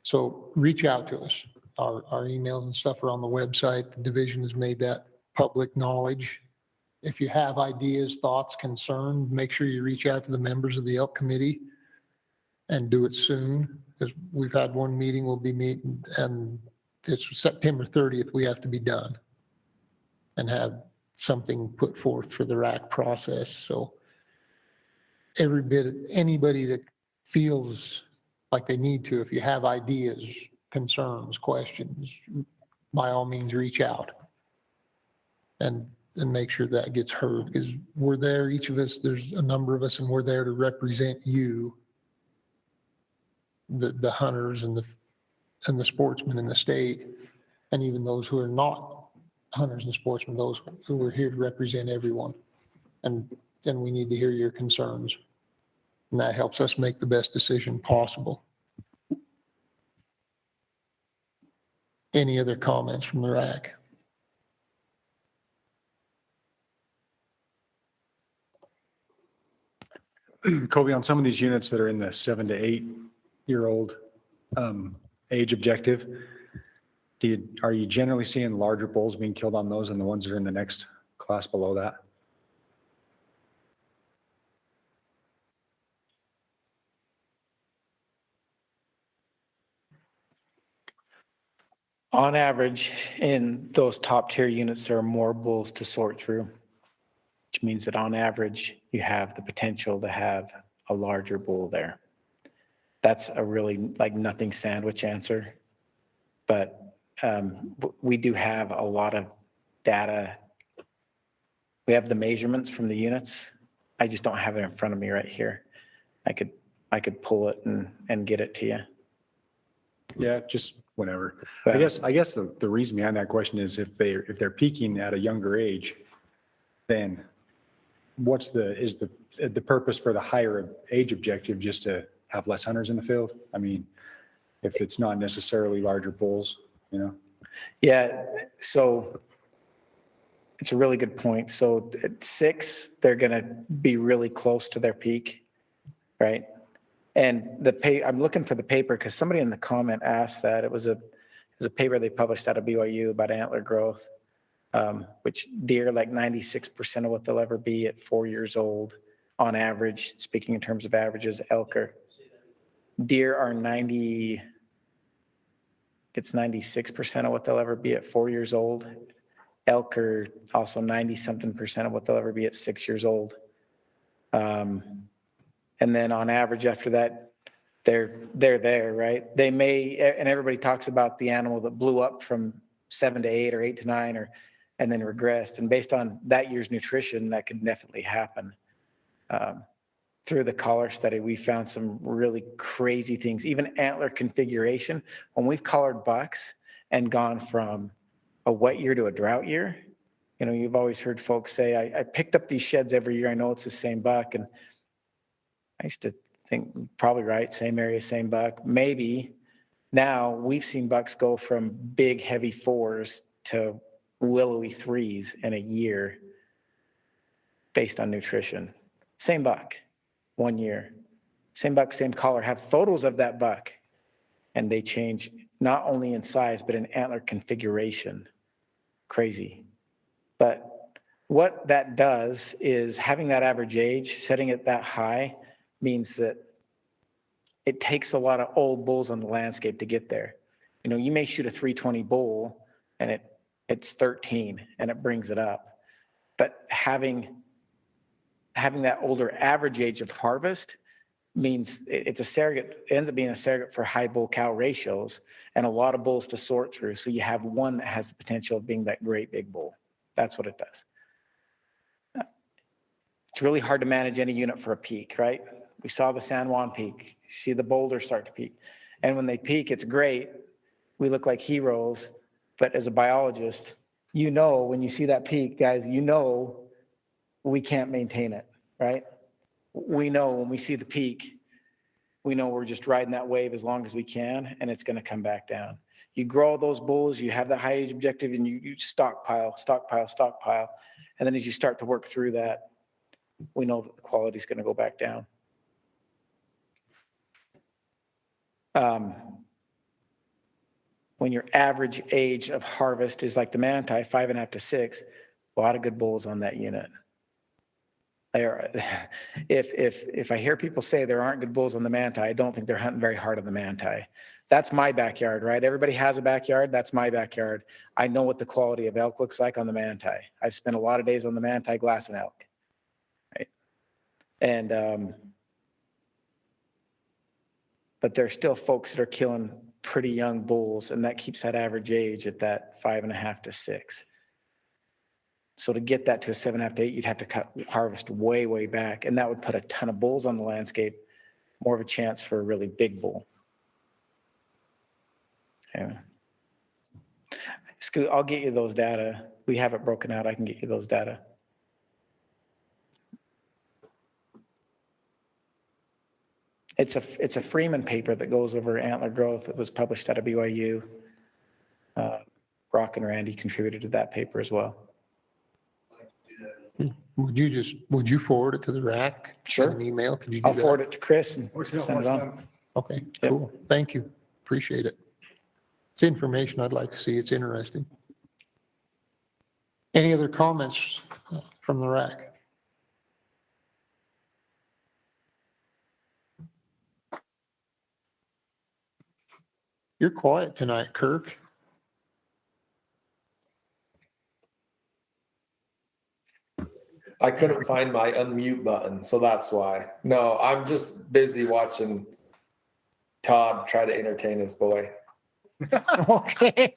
So reach out to us. Our emails and stuff are on the website. The division has made that public knowledge. If you have ideas, thoughts, concerns, make sure you reach out to the members of the elk committee and do it soon, because we've had one meeting, we'll be meeting, and it's September 30th, we have to be done and have something put forth for the RAC process. So anybody that feels like they need to, if you have ideas, concerns, questions, by all means, reach out and make sure that gets heard, because we're there, each of us, there's a number of us, and we're there to represent you, the hunters and the sportsmen in the state, and even those who are not hunters and sportsmen, those who are here to represent everyone. And then we need to hear your concerns. And that helps us make the best decision possible. Any other comments from the RAC? Kobe, on some of these units that are in the 7 to 8 year old age objective, are you generally seeing larger bulls being killed on those than the ones that are in the next class below that? On average, in those top tier units, there are more bulls to sort through, which means that on average, you have the potential to have a larger bull there. That's a really like nothing sandwich answer, but we do have a lot of data. We have the measurements from the units. I just don't have it in front of me right here. I could pull it and get it to you. Yeah, just whenever. Yeah. I guess the reason behind that question is if they're peaking at a younger age, then is the purpose for the higher age objective just to have less hunters in the field? I mean, if it's not necessarily larger bulls, you know? Yeah, so it's a really good point. So at 6, they're going to be really close to their peak, right? And I'm looking for the paper because somebody in the comment asked that. It was a paper they published out of BYU about antler growth, which deer like 96% of what they'll ever be at 4 years old on average, speaking in terms of averages. Deer are 96% of what they'll ever be at 4 years old. Elk are also 90-something% of what they'll ever be at 6 years old. And then on average after that, they're there, right? They may, and everybody talks about the animal that blew up from 7 to 8 or 8 to 9 and then regressed. And based on that year's nutrition, that could definitely happen. Through the collar study, we found some really crazy things, even antler configuration. When we've collared bucks and gone from a wet year to a drought year, you know, you've always heard folks say, I picked up these sheds every year. I know it's the same buck. And I used to think probably right, same area, same buck. Maybe now we've seen bucks go from big, heavy 4s to willowy 3s in a year based on nutrition. Same buck. one year. Same buck, same collar, have photos of that buck. And they change not only in size, but in antler configuration. Crazy. But what that does is having that average age, setting it that high, means that it takes a lot of old bulls on the landscape to get there. You know, you may shoot a 320 bull and it's 13 and it brings it up. But having that older average age of harvest means it's a surrogate, it ends up being a surrogate for high bull cow ratios and a lot of bulls to sort through. So you have one that has the potential of being that great big bull. That's what it does. It's really hard to manage any unit for a peak, right? We saw the San Juan peak, you see the boulders start to peak. And when they peak, it's great. We look like heroes, but as a biologist, you know, when you see that peak, guys, you know, we can't maintain it, right? We know when we see the peak, we know we're just riding that wave as long as we can, and it's going to come back down. You grow those bulls, you have that high age objective, and you stockpile. And then as you start to work through that, we know that the quality is going to go back down. When your average age of harvest is like the Manti, 5.5 to 6, a lot of good bulls on that unit. If I hear people say there aren't good bulls on the Manti, I don't think they're hunting very hard on the Manti. That's my backyard, right? Everybody has a backyard. That's my backyard. I know what the quality of elk looks like on the Manti. I've spent a lot of days on the Manti glassing elk, right? And but there's still folks that are killing pretty young bulls, and that keeps that average age at that 5.5 to 6. So to get that to a 7.5 to 8, you'd have to harvest way, way back. And that would put a ton of bulls on the landscape, more of a chance for a really big bull. Anyway. Scoot, I'll get you those data. We have it broken out. I can get you those data. It's a Freeman paper that goes over Antler Growth. It was published out of BYU. Brock and Randy contributed to that paper as well. Would you forward it to the RAC? Sure. In an email? Could you do I'll that? forward it to Chris and send it on. Okay, Yep. cool. Thank you. Appreciate it. It's information I'd like to see. It's interesting. Any other comments from the RAC? You're quiet tonight, Kirk. I couldn't find my unmute button, so that's why. No, I'm just busy watching Todd try to entertain his boy. Okay.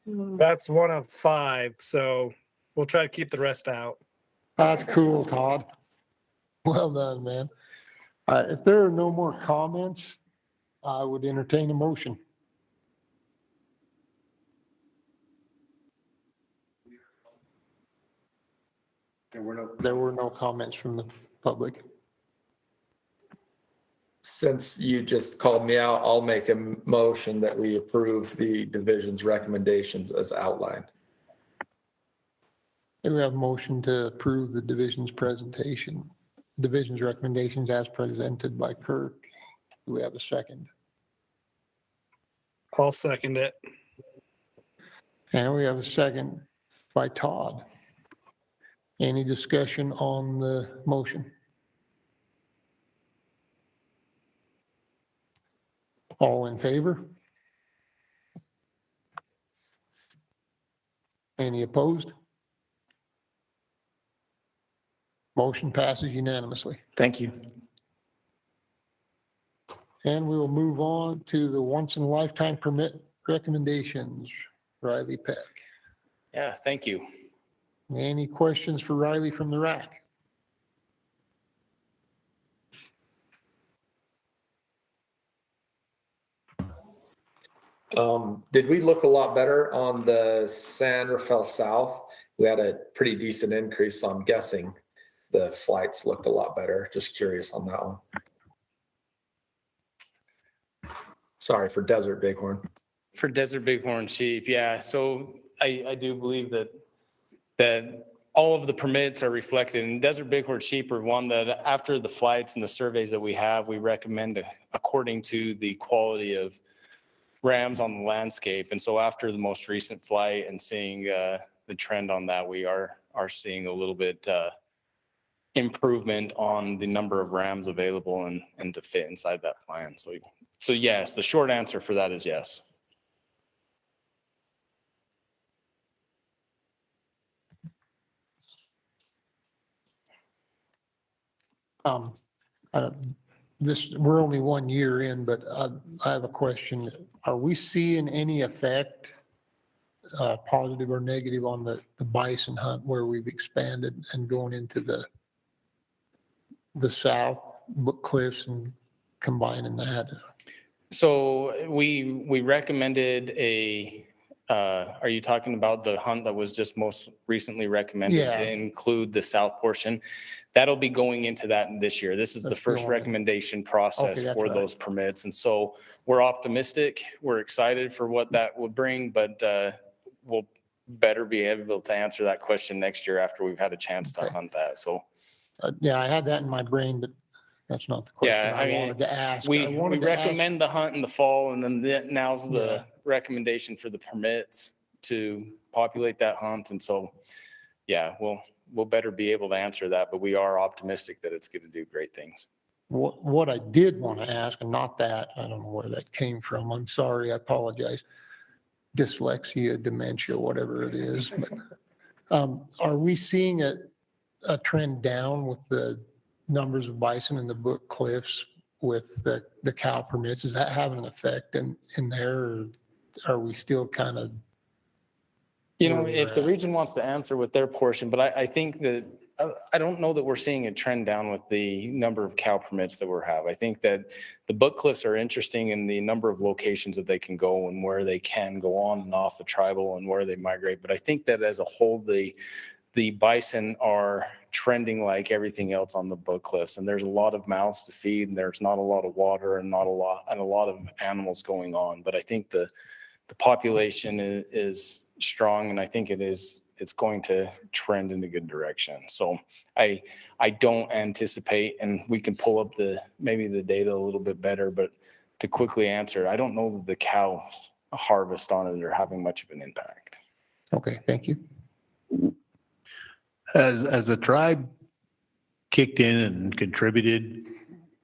That's one of 5, so we'll try to keep the rest out. That's cool, Todd. Well done, man. If there are no more comments, I would entertain a motion. There were no comments from the public. Since you just called me out, I'll make a motion that we approve the division's recommendations as outlined. We have a motion to approve the division's recommendations as presented by Kirk. Do we have a second? I'll second it. And we have a second by Todd. Any discussion on the motion? All in favor? Any opposed? Motion passes unanimously. Thank you. And we will move on to the once-in-a-lifetime permit recommendations. Riley Peck. Yeah, thank you. Any questions for Riley from the RAC? Did we look a lot better on the San Rafael South? We had a pretty decent increase, so I'm guessing the flights looked a lot better. Just curious on that one. Sorry, for desert bighorn. For desert bighorn sheep, yeah. So I do believe that all of the permits are reflected, and desert bighorn sheep are one that after the flights and the surveys that we have, we recommend according to the quality of rams on the landscape. And so after the most recent flight and seeing the trend on that, we are seeing a little bit improvement on the number of rams available and to fit inside that plan. So yes, the short answer for that is yes. We're only 1 year in, but I have a question. Are we seeing any effect, positive or negative, on the bison hunt where we've expanded and going into the south cliffs and combining that? So we recommended are you talking about the hunt that was just most recently recommended Yeah. to include the south portion? That'll be going into that this year. This is the That's first the only- recommendation process Okay, that's for right. those permits. And so we're optimistic. We're excited for what that would bring, but we'll better be able to answer that question next year after we've had a chance to Okay. hunt that. So Yeah, I had that in my brain, but that's not the question Yeah, I I mean, wanted to ask. we I wanted to ask- recommend the hunt in the fall, and then now's Yeah. the recommendation for the permits to populate that hunt. And so, yeah, we'll better be able to answer that, but we are optimistic that it's going to do great things. What I did want to ask, and not that, I don't know where that came from. I'm sorry, I apologize. Dyslexia, dementia, whatever it is. But, are we seeing a trend down with the numbers of bison in the Book Cliffs with the cow permits? Is that having an effect in there, or are we still kind of? You know, Where if we're the at. region wants to answer with their portion, but I think that, I don't know that we're seeing a trend down with the number of cow permits that we have. I think that the Book Cliffs are interesting in the number of locations that they can go and where they can go on and off the tribal and where they migrate. But I think that as a whole, the bison are trending like everything else on the Book Cliffs, and there's a lot of mouths to feed, and there's not a lot of water and a lot of animals going on. But I think the population is strong, and I think it's going to trend in a good direction. So I don't anticipate, and we can pull up maybe the data a little bit better, but to quickly answer, I don't know that the cow harvest on it are having much of an impact. Okay, thank you. As the tribe kicked in and contributed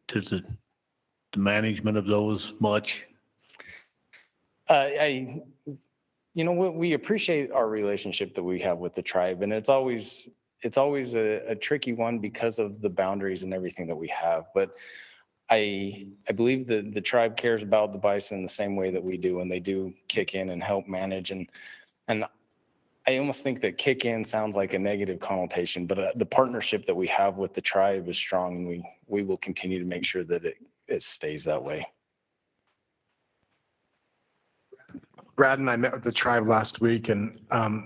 to the management of those much? We appreciate our relationship that we have with the tribe, and it's always a tricky one because of the boundaries and everything that we have. But I believe that the tribe cares about the bison the same way that we do, and they do kick in and help manage. And I almost think that kick in sounds like a negative connotation, but the partnership that we have with the tribe is strong, and we will continue to make sure that it stays that way. Brad and I met with the tribe last week, and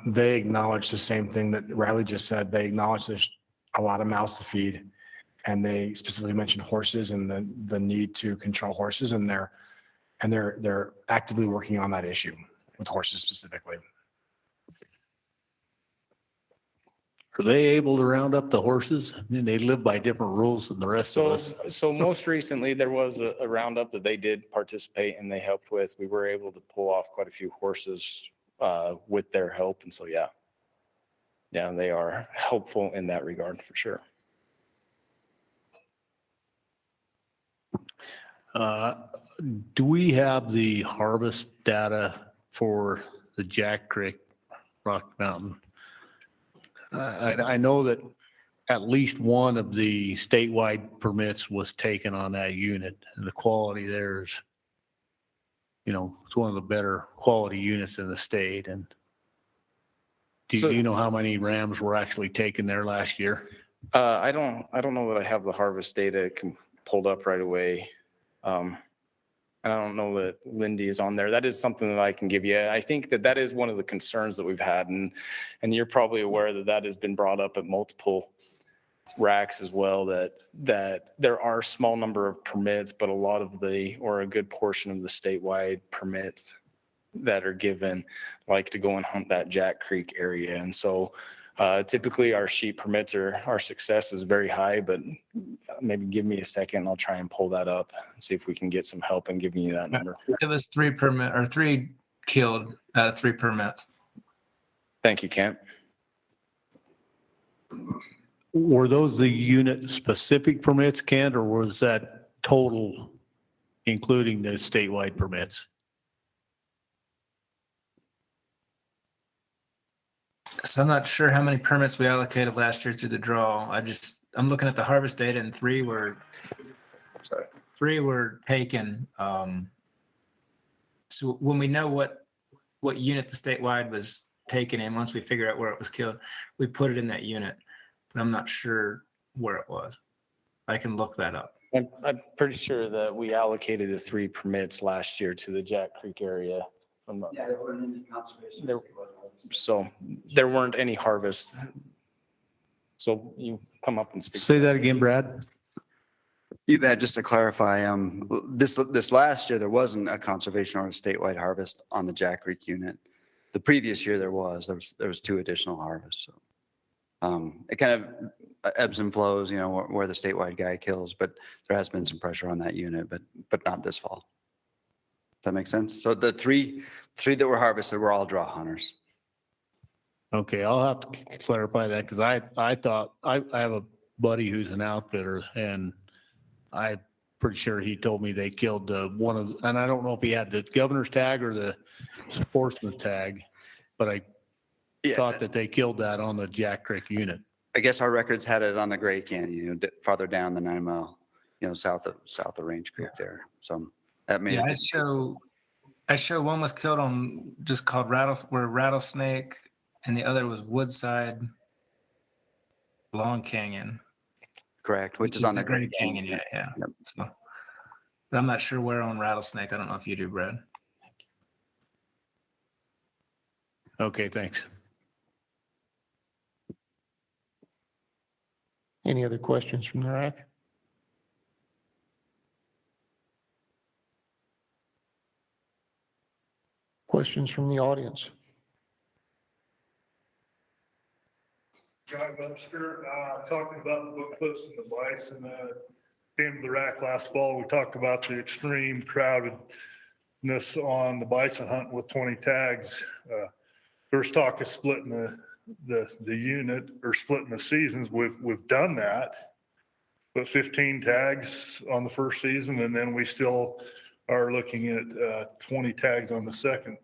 they acknowledged the same thing that Riley just said. They acknowledged there's a lot of mouths to feed, and they specifically mentioned horses and the need to control horses, and they're actively working on that issue with horses specifically. Are they able to round up the horses? I mean, they live by different rules than the rest of us. So most recently, there was a roundup that they did participate and they helped with. We were able to pull off quite a few horses with their help. And so, yeah, they are helpful in that regard for sure. Do we have the harvest data for the Jack Creek Rocky Mountain? I know that at least one of the statewide permits was taken on that unit, and the quality there is, it's one of the better quality units in the state. And do you know how many rams were actually taken there last year? I don't know that I have the harvest data pulled up right away. I don't know that Lindy is on there. That is something that I can give you. I think that is one of the concerns that we've had, and you're probably aware that has been brought up at multiple racks as well, that there are a small number of permits, but a lot of or a good portion of the statewide permits that are given like to go and hunt that Jack Creek area. And so typically our sheep permits our success is very high, but maybe give me a second. I'll try and pull that up and see if we can get some help in giving you that number. It was 3 killed out of 3 permits. Thank you, Kent. Were those the unit specific permits, Kent, or was that total, including the statewide permits? So I'm not sure how many permits we allocated last year through the draw. I'm looking at the harvest data and 3 were taken. So when we know what unit the statewide was taken in, once we figure out where it was killed, we put it in that unit. But I'm not sure where it was. I can look that up. I'm pretty sure that we allocated the 3 permits last year to the Jack Creek area. Yeah, there weren't any conservation. So there weren't any harvest. So you come up and speak. Say that again, Brad. You bet. Just to clarify, this last year, there wasn't a conservation or a statewide harvest on the Jack Creek unit. The previous year there was 2 additional harvests. So, it kind of ebbs and flows, where the statewide guy kills, but there has been some pressure on that unit, but not this fall. Does that make sense? So the three that were harvested were all draw hunters. Okay, I'll have to clarify that because I thought I have a buddy who's an outfitter and I'm pretty sure he told me they killed and I don't know if he had the governor's tag or the sportsman tag, but I thought that they killed that on the Jack Creek unit. I guess our records had it on the Gray Canyon, farther down the 9 mile, south of Range Creek there. So that may I show one was killed on just called Rattlesnake, and the other was Woodside Long Canyon. Correct, which is on the Gray Canyon. Yeah. Yep. So, but I'm not sure where on Rattlesnake. I don't know if you do, Brad. Okay, thanks. Any other questions from the RAC? Questions from the audience? John Webster, talking about the book clips and the bison. Came to the RAC last fall. We talked about the extreme crowdedness on the bison hunt with 20 tags. First talk is splitting the unit or splitting the seasons. We've done that, but 15 tags on the first season, and then we still are looking at 20 tags on the second.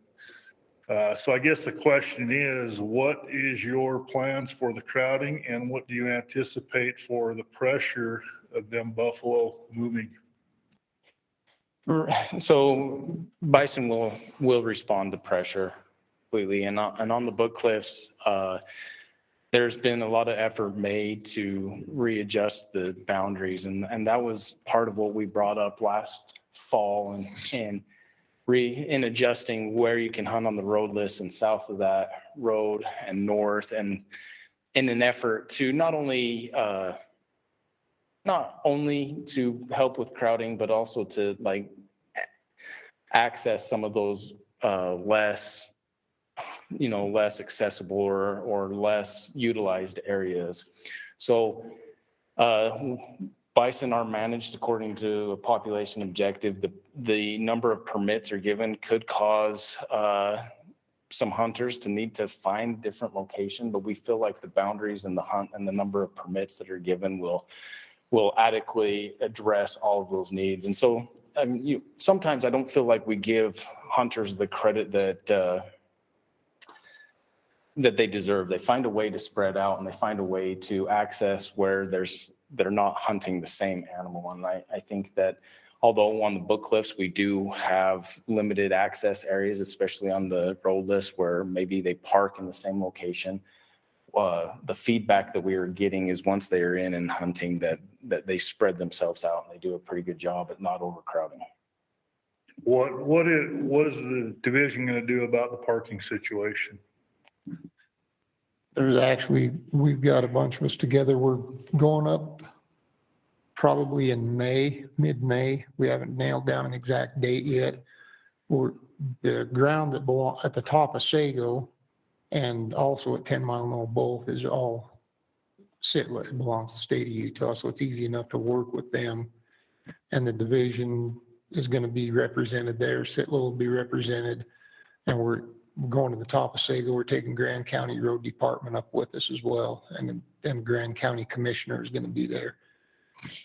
So I guess the question is, what is your plans for the crowding and what do you anticipate for the pressure of them buffalo moving? So bison will respond to pressure completely. And on the book cliffs, there's been a lot of effort made to readjust the boundaries. And that was part of what we brought up last fall and in adjusting where you can hunt on the road list and south of that road and north, and in an effort to not only to help with crowding, but also to access some of those less accessible or less utilized areas. So bison are managed according to a population objective. The number of permits are given could cause some hunters to need to find different location, but we feel like the boundaries and the hunt and the number of permits that are given will adequately address all of those needs. And so sometimes I don't feel like we give hunters the credit that they deserve. They find a way to spread out and they find a way to access where they're not hunting the same animal. And I think that although on the book cliffs, we do have limited access areas, especially on the road list where maybe they park in the same location, the feedback that we are getting is once they are in and hunting that they spread themselves out and they do a pretty good job at not overcrowding. What is the division going to do about the parking situation? There's actually, we've got a bunch of us together. We're going up probably in May, mid-May. We haven't nailed down an exact date yet. The ground that belong at the top of Sago and also at 10 Mile Knoll both is all SITLA. It belongs to the state of Utah, so it's easy enough to work with them. And the division is going to be represented there. SITLA will be represented. And we're going to the top of Sago. We're taking Grand County Road Department up with us as well. And then Grand County Commissioner is going to be there.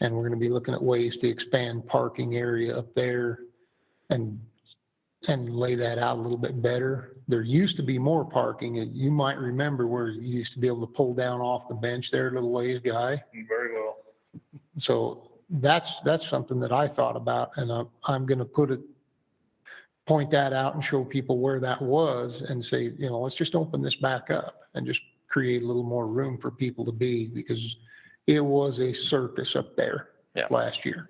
And we're going to be looking at ways to expand parking area up there and lay that out a little bit better. There used to be more parking. You might remember where you used to be able to pull down off the bench there, a little ways, Guy. Very well. So that's something that I thought about, and I'm going to point that out and show people where that was and say, let's just open this back up and just create a little more room for people to be, because it was a circus up there last year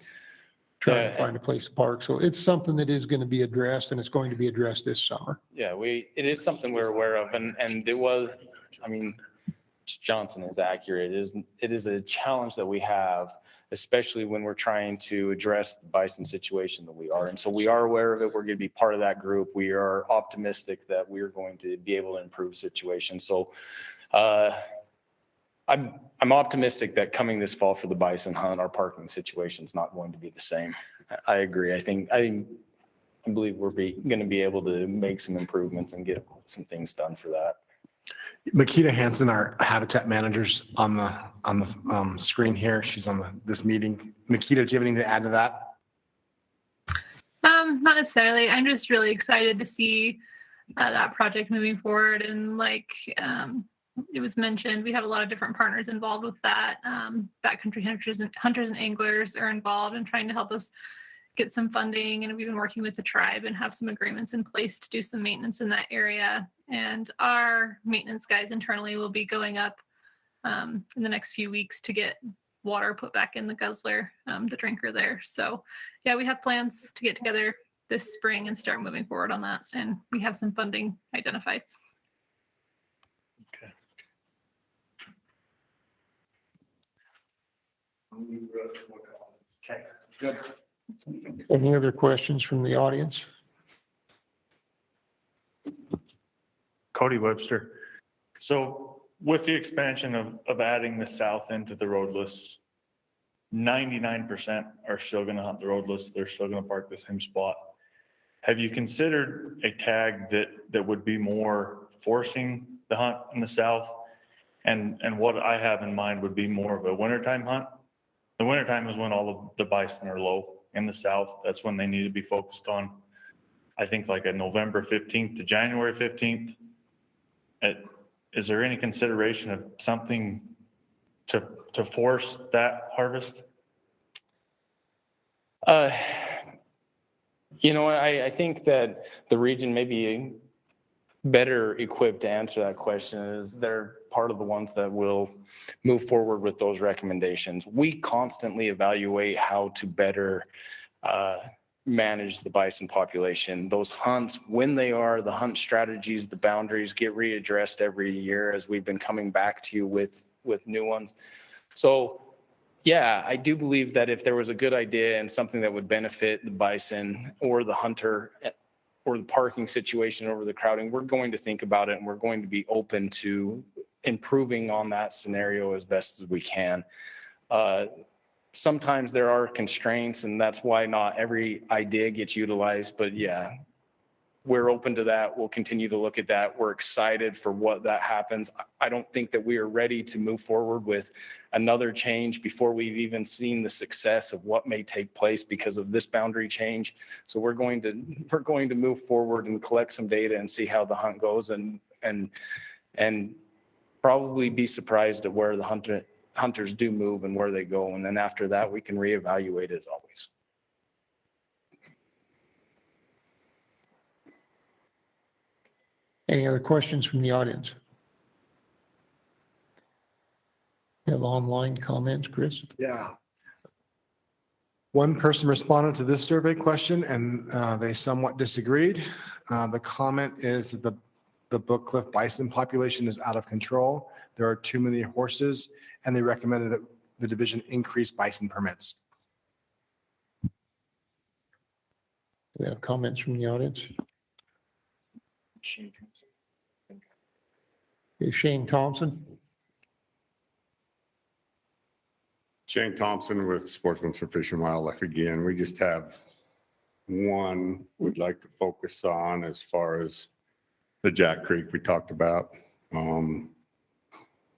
trying to find a place to park. So it's something that is going to be addressed, and it's going to be addressed this summer. Yeah, it is something we're aware of, and it was, Johnson is accurate. It is a challenge that we have, especially when we're trying to address the bison situation that we are. And so we are aware of it. We're going to be part of that group. We are optimistic that we're going to be able to improve situations. So I'm optimistic that coming this fall for the bison hunt, our parking situation is not going to be the same. I agree. I believe we're going to be able to make some improvements and get some things done for that. Makita Hansen, our habitat manager's on the screen here. She's on this meeting. Makita, do you have anything to add to that? Not necessarily. I'm just really excited to see that project moving forward. And like it was mentioned, we have a lot of different partners involved with that. Backcountry hunters and anglers are involved in trying to help us get some funding, and we've been working with the tribe and have some agreements in place to do some maintenance in that area. And our maintenance guys internally will be going up in the next few weeks to get water put back in the guzzler, the drinker there. So yeah, we have plans to get together this spring and start moving forward on that. And we have some funding identified. Okay, good. Any other questions from the audience? Cody Webster. So with the expansion of adding the south into the roadless, 99% are still going to hunt the roadless. They're still going to park the same spot. Have you considered a tag that would be more forcing the hunt in the south? And what I have in mind would be more of a wintertime hunt. The wintertime is when all of the bison are low in the south. That's when they need to be focused on, I think, like a November 15th to January 15th. Is there any consideration of something to force that harvest? I think that the region may be better equipped to answer that question, is they're part of the ones that will move forward with those recommendations. We constantly evaluate how to better manage the bison population. Those hunts, when they are, the hunt strategies, the boundaries get readdressed every year as we've been coming back to you with new ones. So yeah, I do believe that if there was a good idea and something that would benefit the bison or the hunter or the parking situation over the crowding, we're going to think about it, and we're going to be open to improving on that scenario as best as we can. Sometimes there are constraints, and that's why not every idea gets utilized, but yeah, we're open to that. We'll continue to look at that. We're excited for what that happens. I don't think that we are ready to move forward with another change before we've even seen the success of what may take place because of this boundary change. So we're going to move forward and collect some data and see how the hunt goes, and probably be surprised at where the hunters do move and where they go. And then after that, we can reevaluate as always. Any other questions from the audience? You have online comments, Chris? Yeah. One person responded to this survey question, and they somewhat disagreed. The comment is that the Book Cliff bison population is out of control. there are too many horses, and they recommended that the division increase bison permits. Do we have comments from the audience? Shane Thompson? Shane Thompson with Sportsman's for Fish and Wildlife again. We just have one we'd like to focus on as far as the Jack Creek we talked about.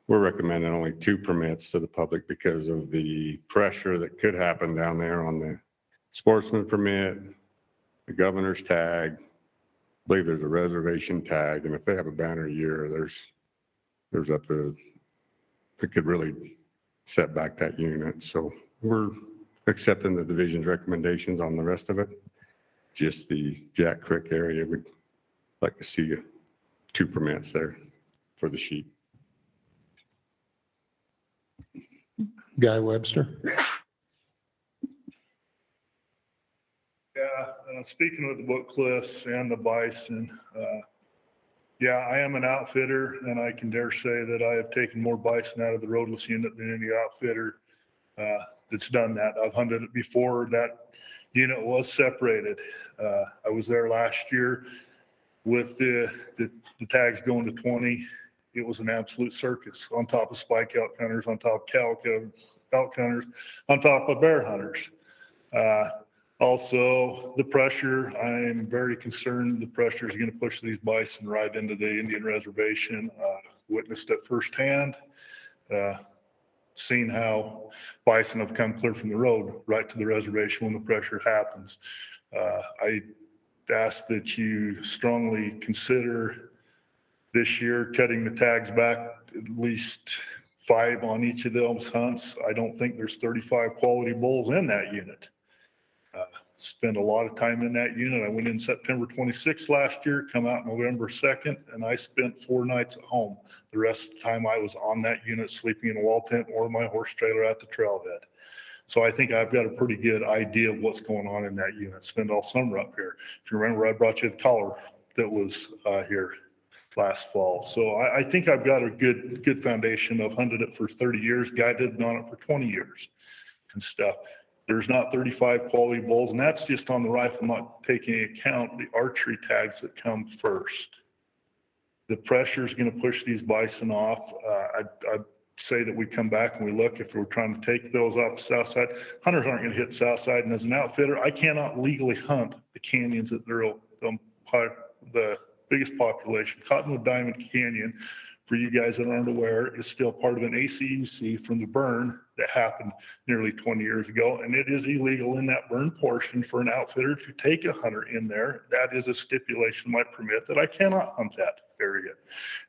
We're recommending only 2 permits to the public because of the pressure that could happen down there on the sportsman permit, the governor's tag. I believe there's a reservation tag, and if they have a banner year, there's up to, it could really set back that unit. So we're accepting the division's recommendations on the rest of it. Just the Jack Creek area, we'd like to see 2 permits there for the sheep. Guy Webster? Yeah, speaking of the book cliffs and the bison, yeah, I am an outfitter, and I can dare say that I have taken more bison out of the roadless unit than any outfitter that's done that. I've hunted it before that unit was separated. I was there last year with the tags going to 20. It was an absolute circus on top of spike elk hunters, on top of calico elk hunters, on top of bear hunters. Also, the pressure, I'm very concerned the pressure is going to push these bison right into the Indian reservation. Witnessed it firsthand, seen how bison have come clear from the road right to the reservation when the pressure happens. I ask that you strongly consider this year cutting the tags back at least 5 on each of those hunts. I don't think there's 35 quality bulls in that unit. Spent a lot of time in that unit. I went in September 26th last year, come out November 2nd, and I spent 4 nights at home. The rest of the time I was on that unit, sleeping in a wall tent or my horse trailer at the trailhead. So I think I've got a pretty good idea of what's going on in that unit. Spent all summer up here. If you remember, I brought you the collar that was here last fall. So I think I've got a good foundation. I've hunted it for 30 years, guided on it for 20 years and stuff. There's not 35 quality bulls, and that's just on the rifle, not taking into account the archery tags that come first. The pressure is going to push these bison off. I'd say that we come back and we look if we're trying to take those off the south side. Hunters aren't going to hit the south side, and as an outfitter, I cannot legally hunt the canyons that they're the biggest population. Cottonwood Diamond Canyon, for you guys that aren't aware, is still part of an ACUC from the burn that happened nearly 20 years ago. And it is illegal in that burn portion for an outfitter to take a hunter in there. That is a stipulation of my permit that I cannot hunt that area.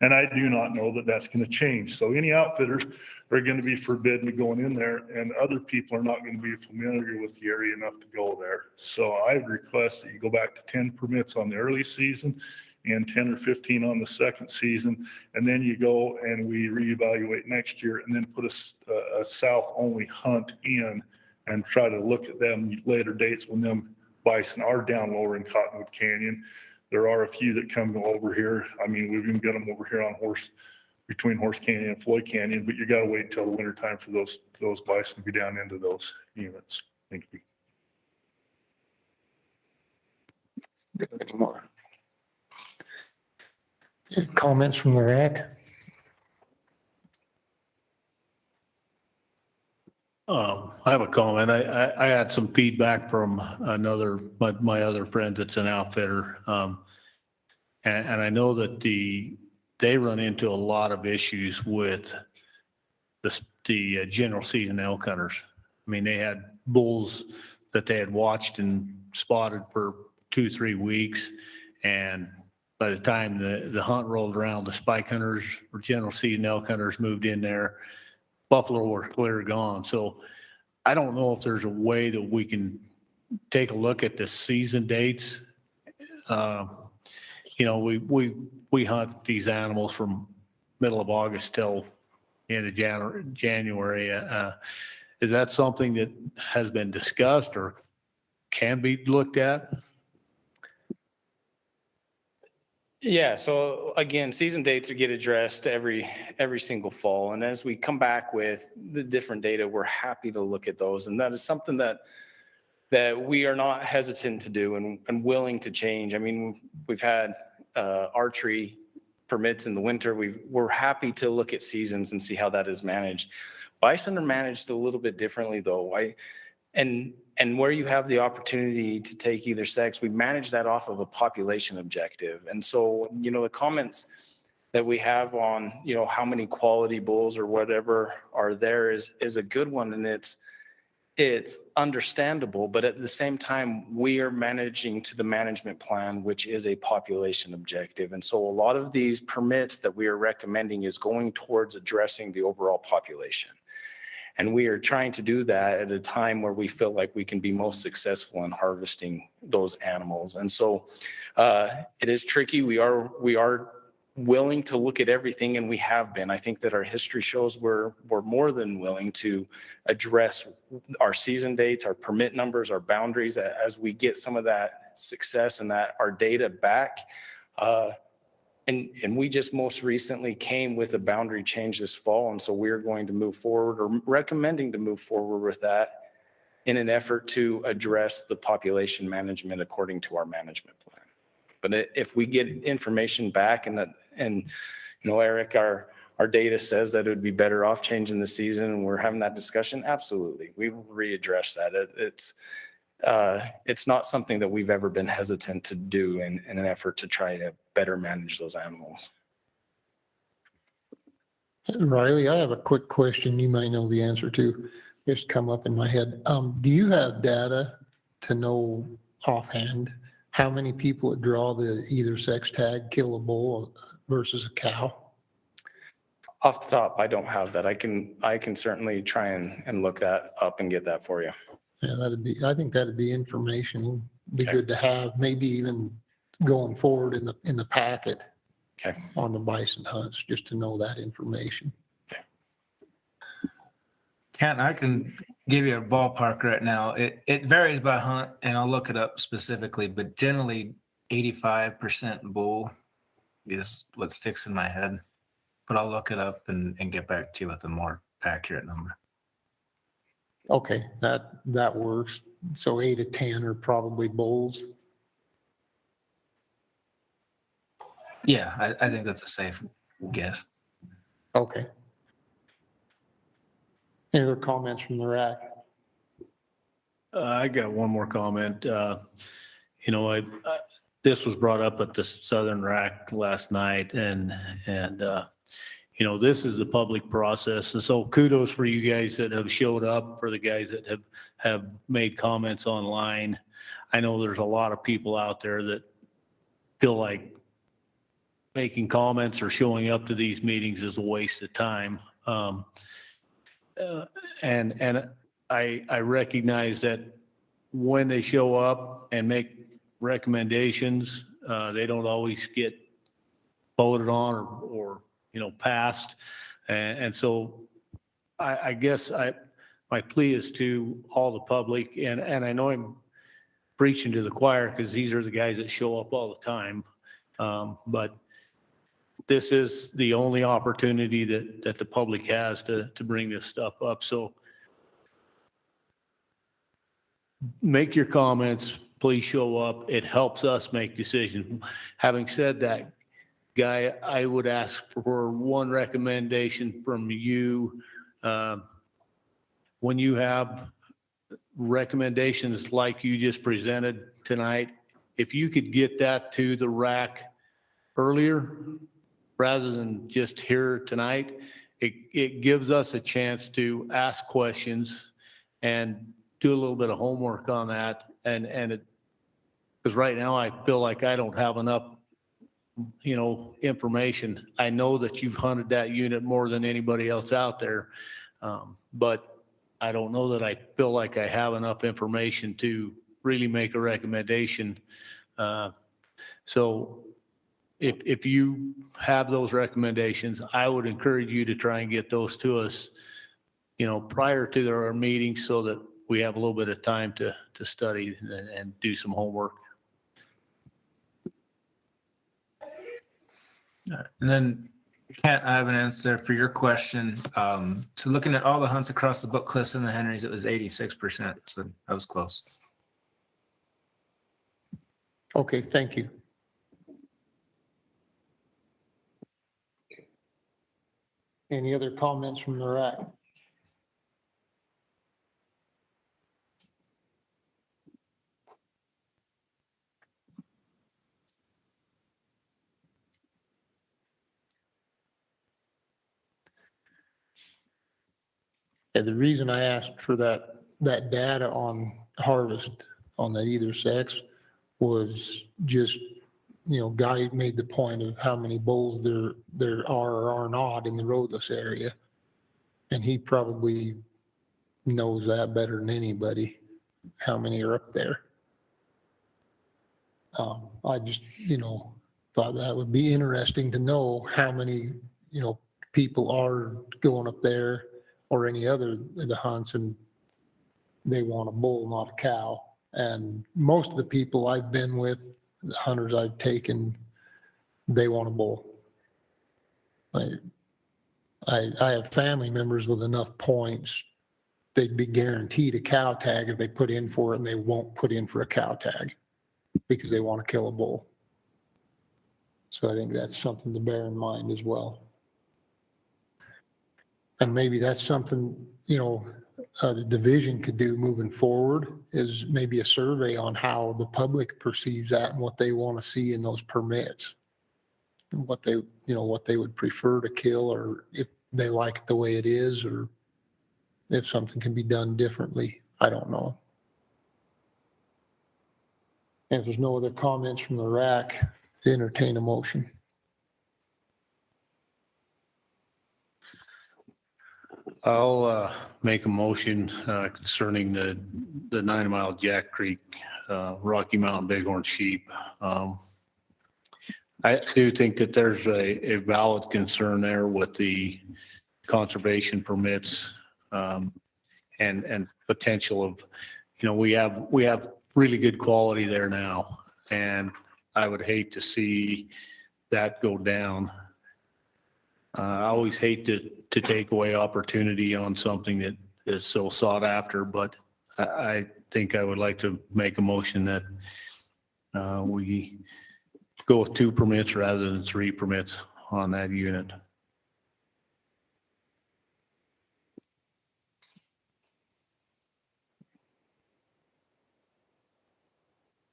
And I do not know that that's going to change. So any outfitters are going to be forbidden to going in there, and other people are not going to be familiar with the area enough to go there. So I would request that you go back to 10 permits on the early season and 10 or 15 on the second season. And then you go and we reevaluate next year and then put a south only hunt in and try to look at them later dates when them bison are down lower in Cottonwood Canyon. There are a few that come over here. I mean, we've even got them over here on between Horse Canyon and Floyd Canyon, but you got to wait until the winter time for those bison to be down into those units. Thank you. Any more comments from the RAC? I have a comment. I had some feedback from my other friend that's an outfitter. And I know that they run into a lot of issues with the general season elk hunters. I mean, they had bulls that they had watched and spotted for 2-3 weeks. And by the time the hunt rolled around, the spike hunters or general season elk hunters moved in there. Buffalo were clear gone. So I don't know if there's a way that we can take a look at the season dates. You know, we hunt these animals from middle of August till end of January. Is that something that has been discussed or can be looked at? Yeah, so again, season dates get addressed every single fall. And as we come back with the different data, we're happy to look at those. And that is something that we are not hesitant to do and willing to change. I mean, we've had archery permits in the winter. We're happy to look at seasons and see how that is managed. Bison are managed a little bit differently though. And where you have the opportunity to take either sex, we manage that off of a population objective. And so, the comments that we have on, how many quality bulls or whatever are there is a good one. And it's understandable, but at the same time, we are managing to the management plan, which is a population objective. And so a lot of these permits that we are recommending is going towards addressing the overall population. And we are trying to do that at a time where we feel like we can be most successful in harvesting those animals. And so it is tricky. We are willing to look at everything, and we have been. I think that our history shows we're more than willing to address our season dates, our permit numbers, our boundaries as we get some of that success and that our data back. And we just most recently came with a boundary change this fall. And so we're going to move forward or recommending to move forward with that in an effort to address the population management according to our management plan. But if we get information back and Eric, our data says that it would be better off changing the season and we're having that discussion, absolutely. We will readdress that. It's not something that we've ever been hesitant to do in an effort to try to better manage those animals. Riley, I have a quick question you might know the answer to. Just come up in my head. Do you have data to know offhand how many people that draw the either sex tag kill a bull versus a cow? Off the top, I don't have that. I can certainly try and look that up and get that for you. Yeah, I think that'd be information. Be Okay. good to have, maybe even going forward in the packet. Okay. On the bison hunts, just to know that information. Kent, I can give you a ballpark right now. It varies by hunt, and I'll look it up specifically, but generally 85% bull is what sticks in my head. But I'll look it up and get back to you with a more accurate number. Okay, that works. So 8 to 10 are probably bulls. Yeah, I think that's a safe guess. Okay. Any other comments from the RAC? I got one more comment. This was brought up at the Southern RAC last night, and this is the public process. And so kudos for you guys that have showed up, for the guys that have made comments online. I know there's a lot of people out there that feel like making comments or showing up to these meetings is a waste of time. And I recognize that when they show up and make recommendations, they don't always get voted on or passed. And so I guess my plea is to all the public, and I know I'm preaching to the choir because these are the guys that show up all the time. But this is the only opportunity that the public has to bring this stuff up. So make your comments, please show up. It helps us make decisions. Having said that, Guy, I would ask for one recommendation from you. When you have recommendations like you just presented tonight, if you could get that to the RAC earlier rather than just here tonight, it gives us a chance to ask questions and do a little bit of homework on that. And because right now I feel like I don't have enough information. I know that you've hunted that unit more than anybody else out there, but I don't know that I feel like I have enough information to really make a recommendation. So if you have those recommendations, I would encourage you to try and get those to us, prior to our meeting so that we have a little bit of time to study and do some homework. And then, Kent, I have an answer for your question. So looking at all the hunts across the Book Cliffs and the Henrys, it was 86%. So that was close. Okay, thank you. Any other comments from the RAC? And the reason I asked for that data on harvest on that either sex was just, Guy made the point of how many bulls there are or are not in the roadless area. And he probably knows that better than anybody, how many are up there. I just, thought that would be interesting to know how many, people are going up there or any other of the hunts and they want a bull, not a cow. And most of the people I've been with, the hunters I've taken, they want a bull. I have family members with enough points, they'd be guaranteed a cow tag if they put in for it, and they won't put in for a cow tag because they want to kill a bull. So I think that's something to bear in mind as well. And maybe that's something, the division could do moving forward, is maybe a survey on how the public perceives that and what they want to see in those permits. And what they would prefer to kill, or if they like it the way it is, or if something can be done differently. I don't know. And if there's no other comments from the RAC, to entertain a motion. I'll make a motion concerning the 9 Mile Jack Creek, Rocky Mountain Bighorn sheep. I do think that there's a valid concern there with the conservation permits and potential of, we have really good quality there now, and I would hate to see that go down. I always hate to take away opportunity on something that is so sought after, but I think I would like to make a motion that we go with 2 permits rather than 3 permits on that unit.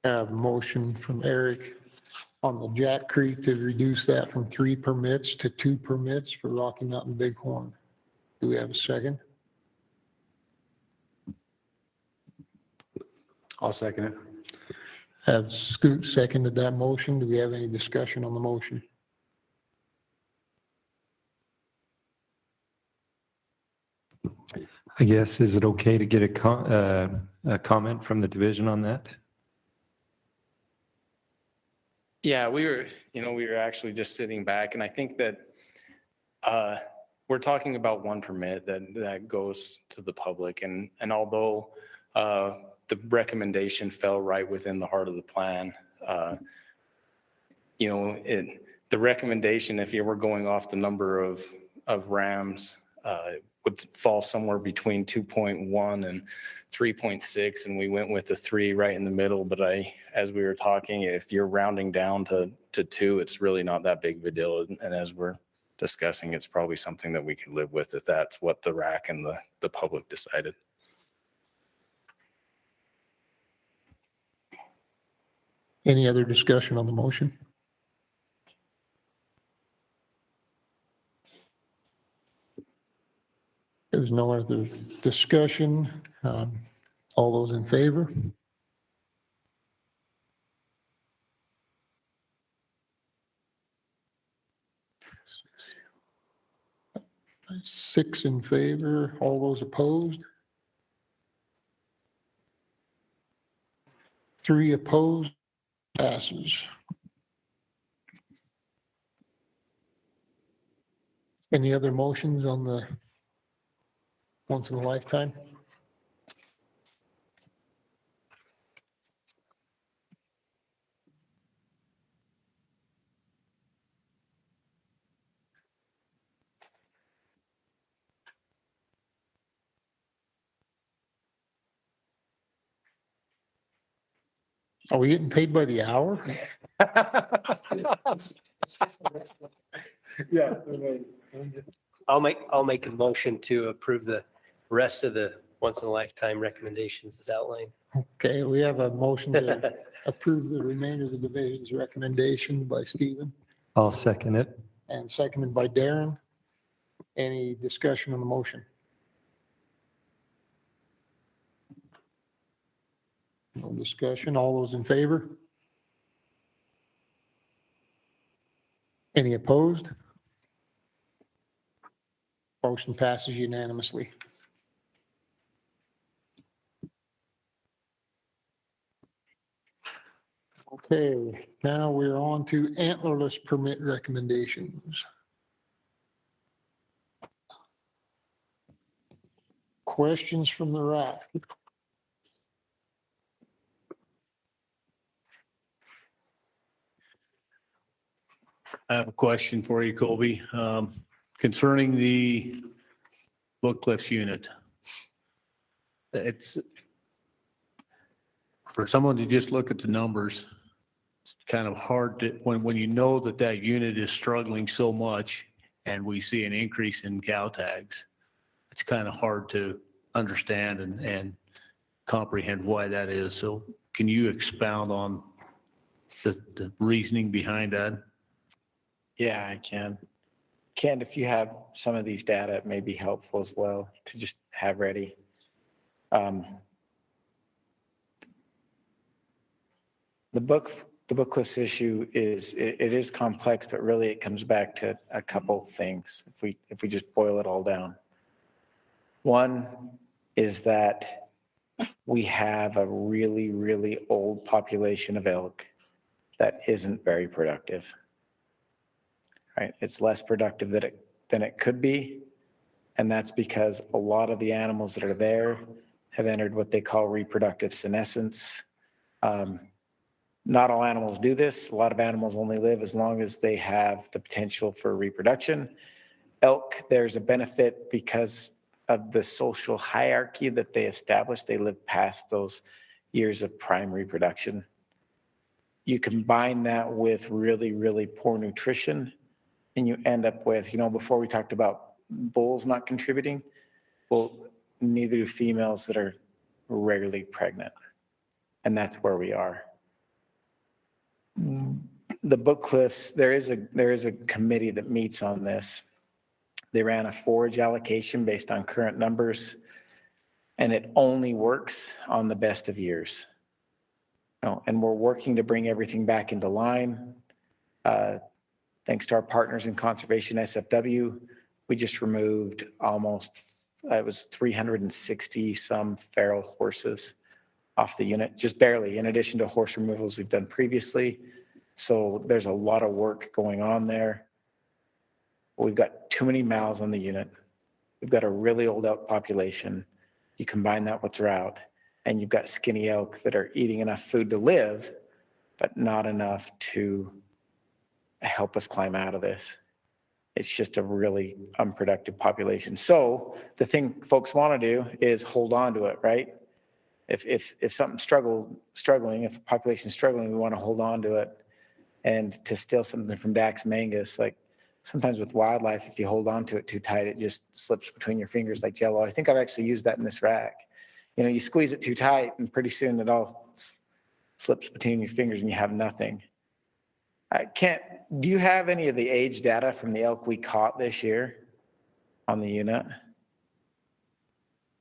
I have a motion from Eric on the Jack Creek to reduce that from 3 permits to 2 permits for Rocky Mountain Bighorn. Do we have a second? I'll second it. Have Scoot seconded that motion. Do we have any discussion on the motion? I guess, is it okay to get a comment from the division on that? Yeah, we were actually just sitting back, and I think that we're talking about 1 permit that goes to the public, and although the recommendation fell right within the heart of the plan, the recommendation, if you were going off the number of rams, would fall somewhere between 2.1 and 3.6, and we went with the 3 right in the middle. But as we were talking, if you're rounding down to 2, it's really not that big of a deal. And as we're discussing, it's probably something that we can live with if that's what the RAC and the public decided. Any other discussion on the motion? There's no other discussion. All those in favor? Six in favor. All those opposed? 3 opposed. Passes. Any other motions on the once in a lifetime? Are we getting paid by the hour? Yeah. I'll make a motion to approve the rest of the once in a lifetime recommendations as outlined. Okay, we have a motion to approve the remainder of the division's recommendation by Stephen I'll second it. and seconded by Darren. Any discussion on the motion? No discussion. All those in favor? Any opposed? Motion passes unanimously. Okay, now we're on to antlerless permit recommendations. Questions from the RAC? I have a question for you, Colby, concerning the Bookcliffs unit. It's for someone to just look at the numbers, it's kind of hard to, when you know that that unit is struggling so much and we see an increase in cow tags, it's kind of hard to understand and comprehend why that is. So can you expound on the reasoning behind that? Yeah, I can. Ken, if you have some of these data, it may be helpful as well to just have ready. The Bookcliffs issue is, it is complex, but really it comes back to a couple things if we just boil it all down. One is that we have a really, really old population of elk that isn't very productive. Right? It's less productive than it could be. And that's because a lot of the animals that are there have entered what they call reproductive senescence. Not all animals do this. A lot of animals only live as long as they have the potential for reproduction. Elk, there's a benefit because of the social hierarchy that they establish. They live past those years of prime reproduction. You combine that with really, really poor nutrition, and you end up with, before we talked about bulls not contributing, well, neither do females that are regularly pregnant. And that's where we are. The Bookcliffs, there is a committee that meets on this. They ran a forage allocation based on current numbers, and it only works on the best of years. And we're working to bring everything back into line. Thanks to our partners in conservation, SFW, we just removed it was 360 some feral horses off the unit, just barely, in addition to horse removals we've done previously. So there's a lot of work going on there. We've got too many mouths on the unit. We've got a really old elk population. You combine that with drought, and you've got skinny elk that are eating enough food to live, but not enough to help us climb out of this. It's just a really unproductive population. So the thing folks want to do is hold on to it, right? If something's struggling, if a population's struggling, we want to hold on to it. And to steal something from Dax Mangus, like sometimes with wildlife, if you hold on to it too tight, it just slips between your fingers like Jello. I think I've actually used that in this rack. You squeeze it too tight and pretty soon it all slips between your fingers and you have nothing. Do you have any of the age data from the elk we caught this year on the unit?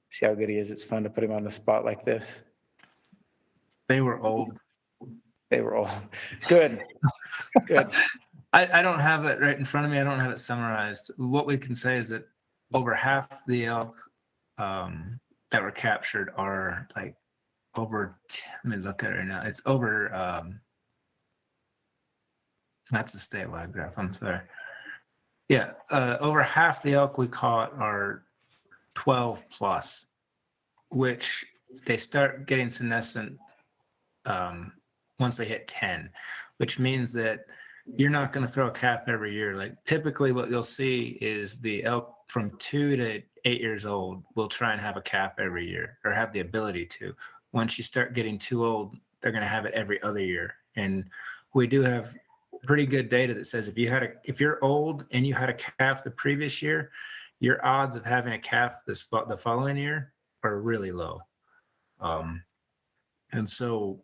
See how good he is? It's fun to put him on the spot like this. They were old. They were old. Good. Good. I don't have it right in front of me. I don't have it summarized. What we can say is that over half the elk that were captured are like over, let me look at it right now. It's over, that's a statewide graph, I'm sorry. Yeah, over half the elk we caught are 12 plus, which they start getting senescent once they hit 10, which means that you're not going to throw a calf every year. Like typically what you'll see is the elk from 2 to 8 years old will try and have a calf every year or have the ability to. Once you start getting too old, they're going to have it every other year. And we do have pretty good data that says if you're old and you had a calf the previous year, your odds of having a calf the following year are really low. And so,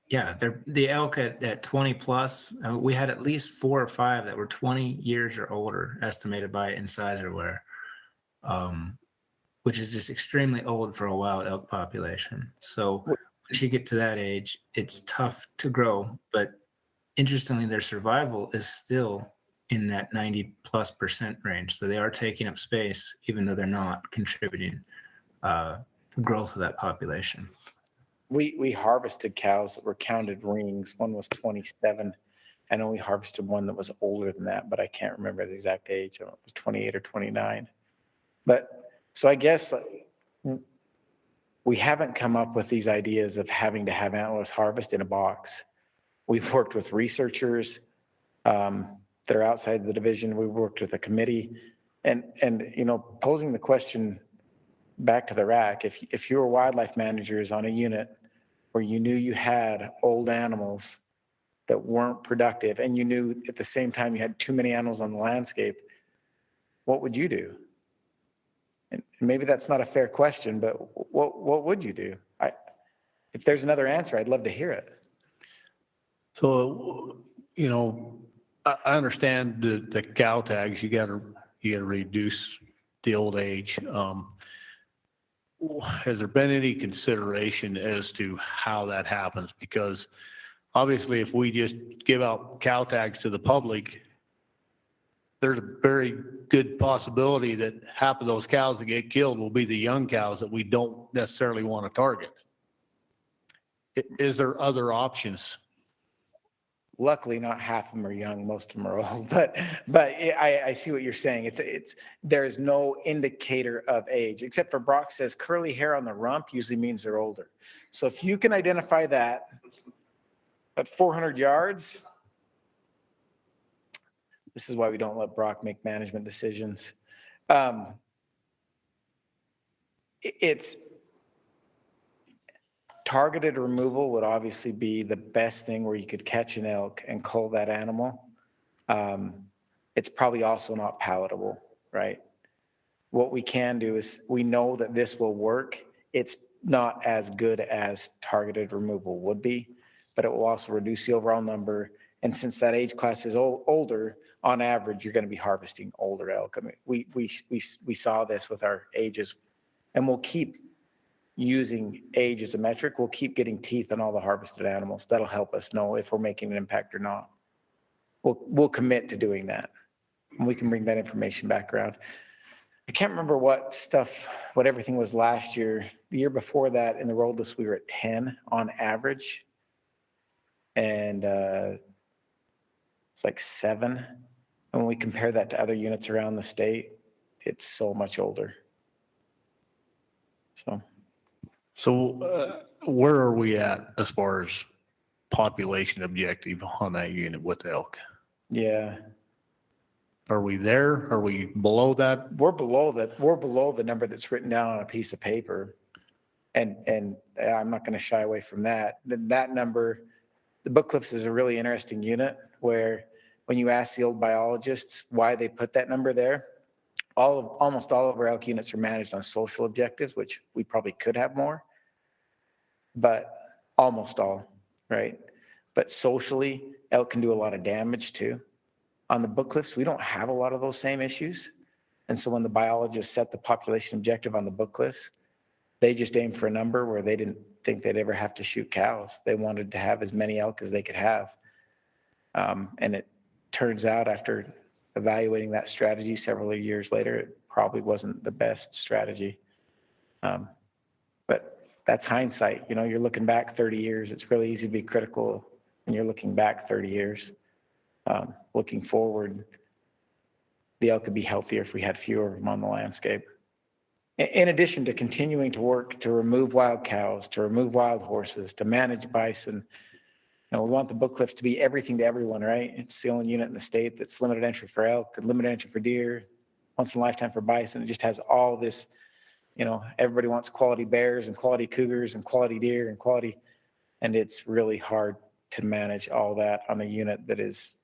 yeah, the elk at 20 plus, we had at least 4 or 5 that were 20 years or older estimated by Insider Wear, which is just extremely old for a wild elk population. So once you get to that age, it's tough to grow, but interestingly, their survival is still in that 90+% range. So they are taking up space, even though they're not contributing to growth of that population. We harvested cows that were counted rings. One was 27. I know we harvested one that was older than that, but I can't remember the exact age. It was 28 or 29. But so I guess we haven't come up with these ideas of having to have antlerless harvest in a box. We've worked with researchers that are outside the division. We've worked with a committee, and posing the question back to the RAC, if you were wildlife managers on a unit where you knew you had old animals that weren't productive, and you knew at the same time you had too many animals on the landscape, what would you do? And maybe that's not a fair question, but what would you do? If there's another answer, I'd love to hear it. So, I understand the cow tags, you gotta reduce the old age. Has there been any consideration as to how that happens? Because obviously if we just give out cow tags to the public, there's a very good possibility that half of those cows that get killed will be the young cows that we don't necessarily want to target. Is there other options? Luckily, not half of them are young. Most of them are old. But I see what you're saying. There is no indicator of age, except for Brock says curly hair on the rump usually means they're older. So if you can identify that at 400 yards, this is why we don't let Brock make management decisions. It's targeted removal would obviously be the best thing where you could catch an elk and cull that animal. It's probably also not palatable, right? What we can do is we know that this will work. It's not as good as targeted removal would be, but it will also reduce the overall number. And since that age class is older, on average, you're going to be harvesting older elk. I mean, we saw this with our ages, and we'll keep using age as a metric. We'll keep getting teeth on all the harvested animals. That'll help us know if we're making an impact or not. We'll commit to doing that. And we can bring that information back around. I can't remember what everything was last year. The year before that in the road list, we were at 10 on average. And it's like 7. And when we compare that to other units around the state, it's so much older. So where are we at as far as population objective on that unit with elk? Yeah. Are we there? Are we below that? We're below that. We're below the number that's written down on a piece of paper. And I'm not going to shy away from that. That number, the Book Cliffs is a really interesting unit where when you ask the old biologists why they put that number there, almost all of our elk units are managed on social objectives, which we probably could have more, but almost all, right? But socially, elk can do a lot of damage too. On the Book Cliffs, we don't have a lot of those same issues. And so when the biologists set the population objective on the Book Cliffs, they just aimed for a number where they didn't think they'd ever have to shoot cows. They wanted to have as many elk as they could have. And it turns out after evaluating that strategy several years later, it probably wasn't the best strategy. But that's hindsight. You're looking back 30 years. It's really easy to be critical when you're looking back 30 years. Looking forward, the elk could be healthier if we had fewer of them on the landscape. In addition to continuing to work to remove wild cows, to remove wild horses, to manage bison, we want the Book Cliffs to be everything to everyone, right? It's the only unit in the state that's limited entry for elk, limited entry for deer, once in a lifetime for bison. It just has all this, you know, everybody wants quality bears and quality cougars and quality deer and quality, and it's really hard to manage all that on a unit that is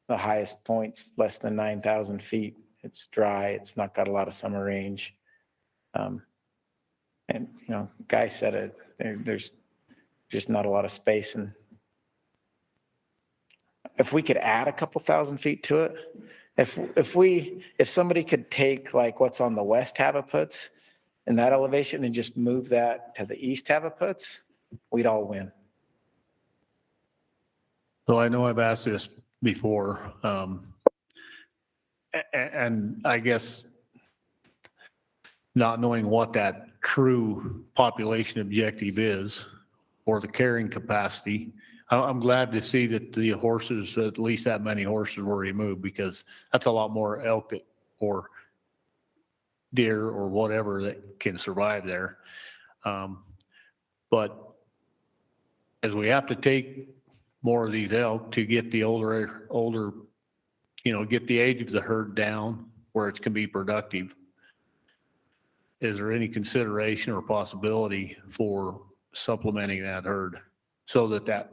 the highest points less than 9,000 feet. It's dry. It's not got a lot of summer range. And, you know, Guy said it, there's just not a lot of space. And if we could add a couple thousand feet to it, if somebody could take like what's on the west Havaputs in that elevation and just move that to the east Havaputs, we'd all win. So I know I've asked this before, and I guess not knowing what that true population objective is or the carrying capacity, I'm glad to see that the horses, at least that many horses were removed, because that's a lot more elk or deer or whatever that can survive there. But as we have to take more of these elk to get the older, you know, get the age of the herd down where it can be productive, is there any consideration or possibility for supplementing that herd so that that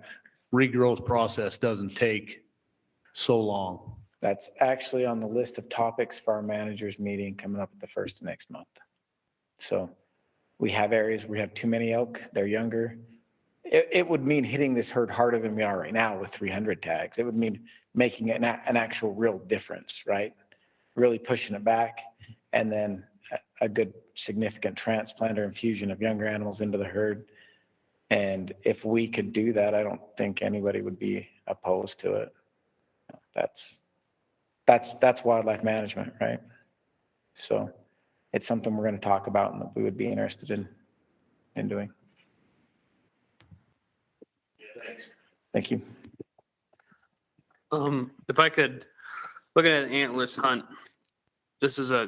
regrowth process doesn't take so long? That's actually on the list of topics for our managers meeting coming up at the first of next month. So we have areas where we have too many elk, they're younger. It would mean hitting this herd harder than we are right now with 300 tags. It would mean making an actual real difference, right? Really pushing it back, and then a good significant transplant or infusion of younger animals into the herd. And if we could do that, I don't think anybody would be opposed to it. That's wildlife management, right? So it's something we're going to talk about and that we would be interested in doing. Thank you. If I could, looking at an antlerless hunt, this is a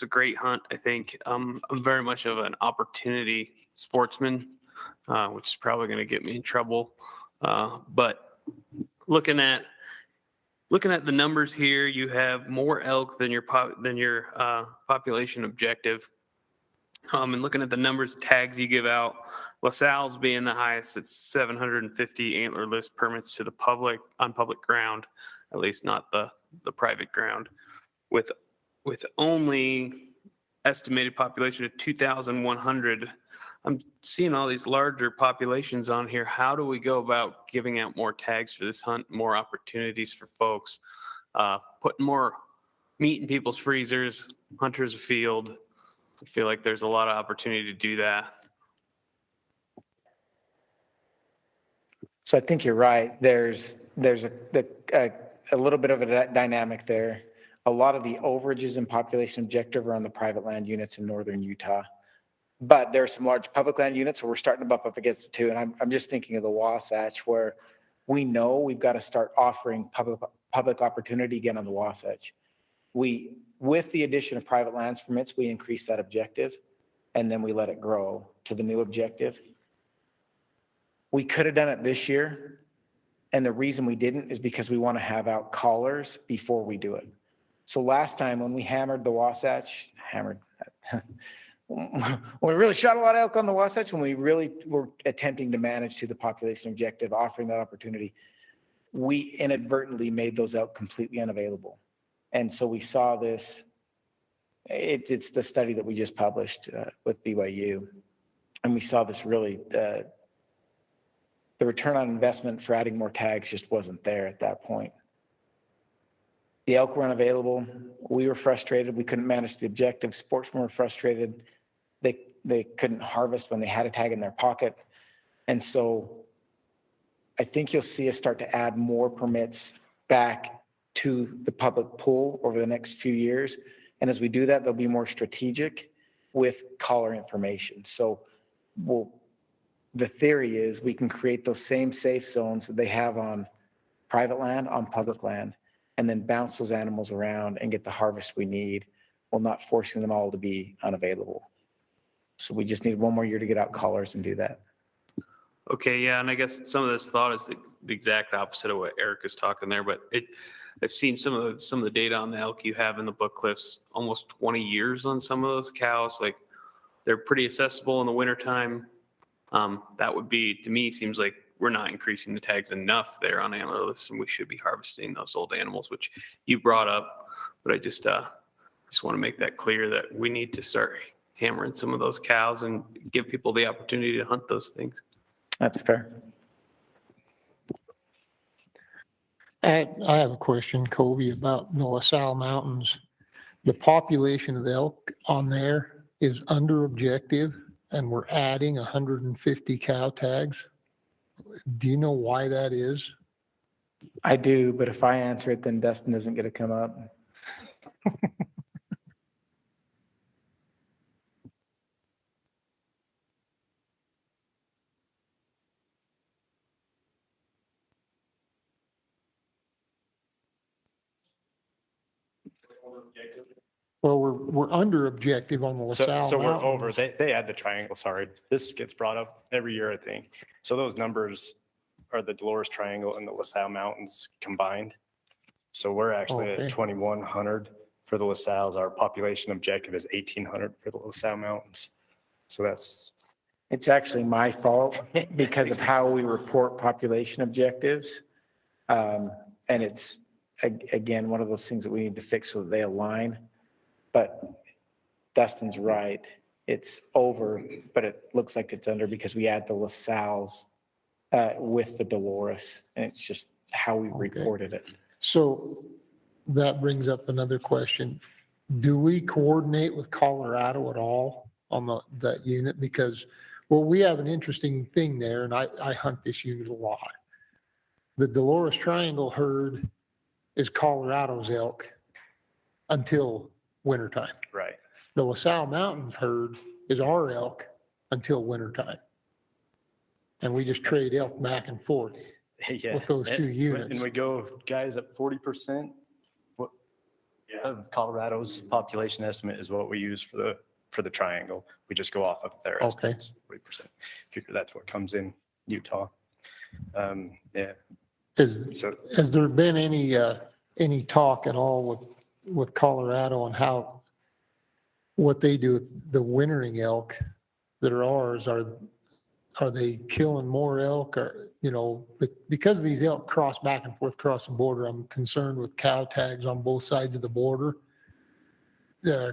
great hunt, I think. I'm very much of an opportunity sportsman, which is probably going to get me in trouble. But looking at the numbers here, you have more elk than your population objective. And looking at the numbers of tags you give out, LaSalle's being the highest, it's 750 antlerless permits to the public on public ground, at least not the private ground, with only estimated population of 2,100. I'm seeing all these larger populations on here. How do we go about giving out more tags for this hunt, more opportunities for folks, putting more meat in people's freezers, hunters afield? I feel like there's a lot of opportunity to do that. So I think you're right. There's a little bit of a dynamic there. A lot of the overages in population objective are on the private land units in northern Utah. But there are some large public land units where we're starting to bump up against it too. And I'm just thinking of the Wasatch, where we know we've got to start offering public opportunity again on the Wasatch. With the addition of private lands permits, we increase that objective, and then we let it grow to the new objective. We could have done it this year, and the reason we didn't is because we want to have out callers before we do it. So last time when we hammered the Wasatch, when we really shot a lot of elk on the Wasatch, when we really were attempting to manage to the population objective, offering that opportunity, we inadvertently made those elk completely unavailable. And so we saw this, it's the study that we just published with BYU. And we saw this really, the return on investment for adding more tags just wasn't there at that point. The elk were unavailable. We were frustrated. We couldn't manage the objective. Sportsmen were frustrated. They couldn't harvest when they had a tag in their pocket. And so I think you'll see us start to add more permits back to the public pool over the next few years. And as we do that, they'll be more strategic with caller information. So the theory is we can create those same safe zones that they have on private land, on public land, and then bounce those animals around and get the harvest we need while not forcing them all to be unavailable. So we just need one more year to get out callers and do that. Okay, yeah, and I guess some of this thought is the exact opposite of what Eric is talking there, but I've seen some of the data on the elk you have in the book cliffs, almost 20 years on some of those cows. Like they're pretty accessible in the wintertime. That would be, to me, seems like we're not increasing the tags enough there on antlerless, and we should be harvesting those old animals, which you brought up. But I just want to make that clear that we need to start hammering some of those cows and give people the opportunity to hunt those things. That's fair. I have a question, Kobe, about the LaSalle Mountains. The population of elk on there is under objective, and we're adding 150 cow tags. Do you know why that is? I do, but if I answer it, then Dustin isn't going to come up. Well, we're under objective on the LaSalle So we're over, Mountains. they add the triangle, sorry. This gets brought up every year, I think. So those numbers are the Dolores Triangle and the LaSalle Mountains combined. So we're actually Okay. at 2,100 for the LaSalle's. Our population objective is 1,800 for the LaSalle Mountains. So that's, It's actually my fault because of how we report population objectives. And it's, again, one of those things that we need to fix so that they align. But Dustin's right. It's over, but it looks like it's under because we add the LaSalle's with the Dolores. And it's just how we reported it. So that brings up another question. Do we coordinate with Colorado at all on that unit? Because, well, we have an interesting thing there, and I hunt this unit a lot. The Dolores Triangle herd is Colorado's elk until wintertime. right. The LaSalle Mountains herd is our elk until wintertime. And we just trade elk back and forth Yeah. with those two And units. we go, guys, at 40%. What of Colorado's population estimate is what we use for the triangle. We just go off of their Okay. estimates, 40%. Figure that's what comes in Utah. Yeah. Has there been any talk at all with Colorado on what they do with the wintering elk that are ours? Are they killing more elk, or, because these elk cross back and forth across the border, I'm concerned with cow tags on both sides of the border,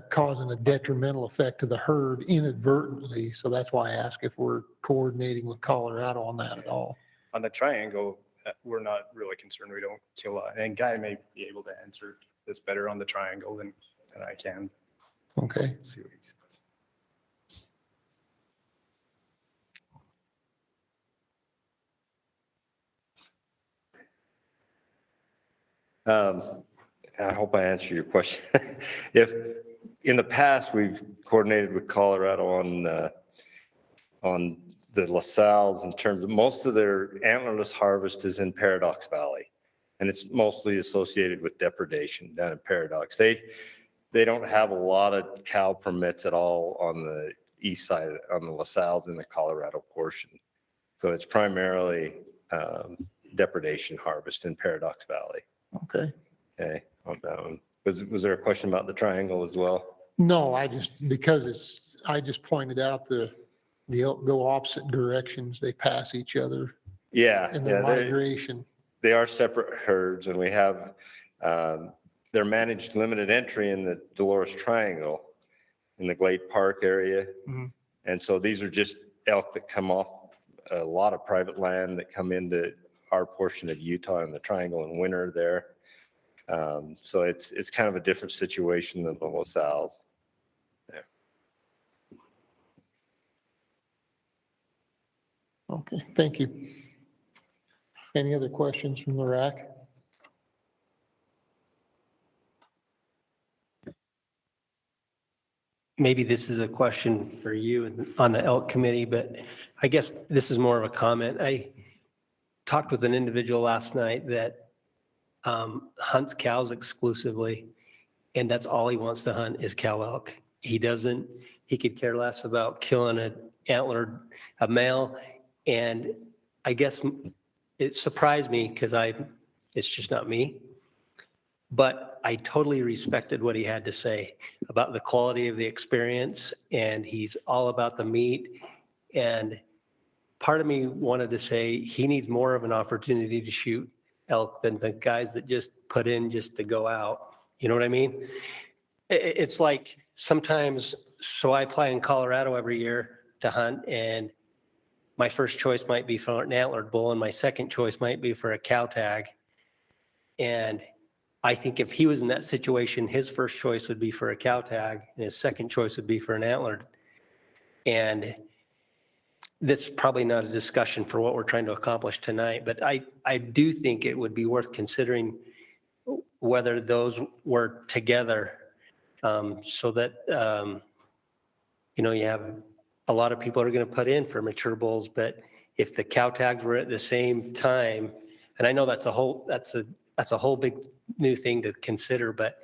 causing a detrimental effect to the herd inadvertently. So that's why I ask if we're coordinating with Colorado on that at all. On the triangle, we're not really concerned. We don't kill, and Guy may be able to answer this better on the triangle than I can. Okay. See what he says. I hope I answered your question. If in the past, we've coordinated with Colorado on the LaSalle's in terms of most of their antlerless harvest is in Paradox Valley. And it's mostly associated with depredation down in Paradox. They don't have a lot of cow permits at all on the east side, on the LaSalle's in the Colorado portion. So it's primarily depredation harvest in Paradox Valley. Okay. Okay, on that one. Was there a question about the triangle as well? No, I just pointed out the elk go opposite directions. They pass each other Yeah. in their migration. They are separate herds, and we have, they're managed limited entry in the Dolores Triangle in the Glade Park area. Mhm. And so these are just elk that come off a lot of private land that come into our portion of Utah in the Triangle in winter there. So it's kind of a different situation than the LaSalle's. Yeah. Okay, thank you. Any other questions from the RAC? Maybe this is a question for you on the elk committee, but I guess this is more of a comment. I talked with an individual last night that hunts cows exclusively, and that's all he wants to hunt is cow elk. He could care less about killing a male, And I guess it surprised me because it's just not me. But I totally respected what he had to say about the quality of the experience, and he's all about the meat. And part of me wanted to say he needs more of an opportunity to shoot elk than the guys that just put in just to go out. You know what I mean? It's like sometimes, so I apply in Colorado every year to hunt, and my first choice might be for an antlered bull, and my second choice might be for a cow tag. And I think if he was in that situation, his first choice would be for a cow tag, and his second choice would be for an antlered. And this is probably not a discussion for what we're trying to accomplish tonight, but I do think it would be worth considering whether those were together, so that, you have a lot of people are going to put in for mature bulls, but if the cow tags were at the same time, and I know that's a whole big new thing to consider, but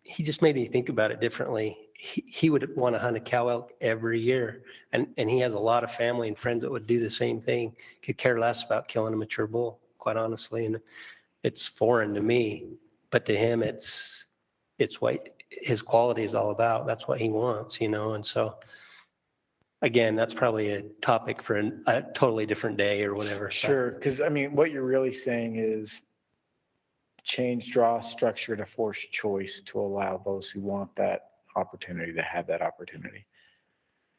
he just made me think about it differently. He would want to hunt a cow elk every year, and he has a lot of family and friends that would do the same thing. Could care less about killing a mature bull, quite honestly, and it's foreign to me, but to him, it's what his quality is all about. That's what he wants, and so. Again, that's probably a topic for a totally different day or whatever. Sure, because I mean, what you're really saying is change draw structure to force choice to allow those who want that opportunity to have that opportunity.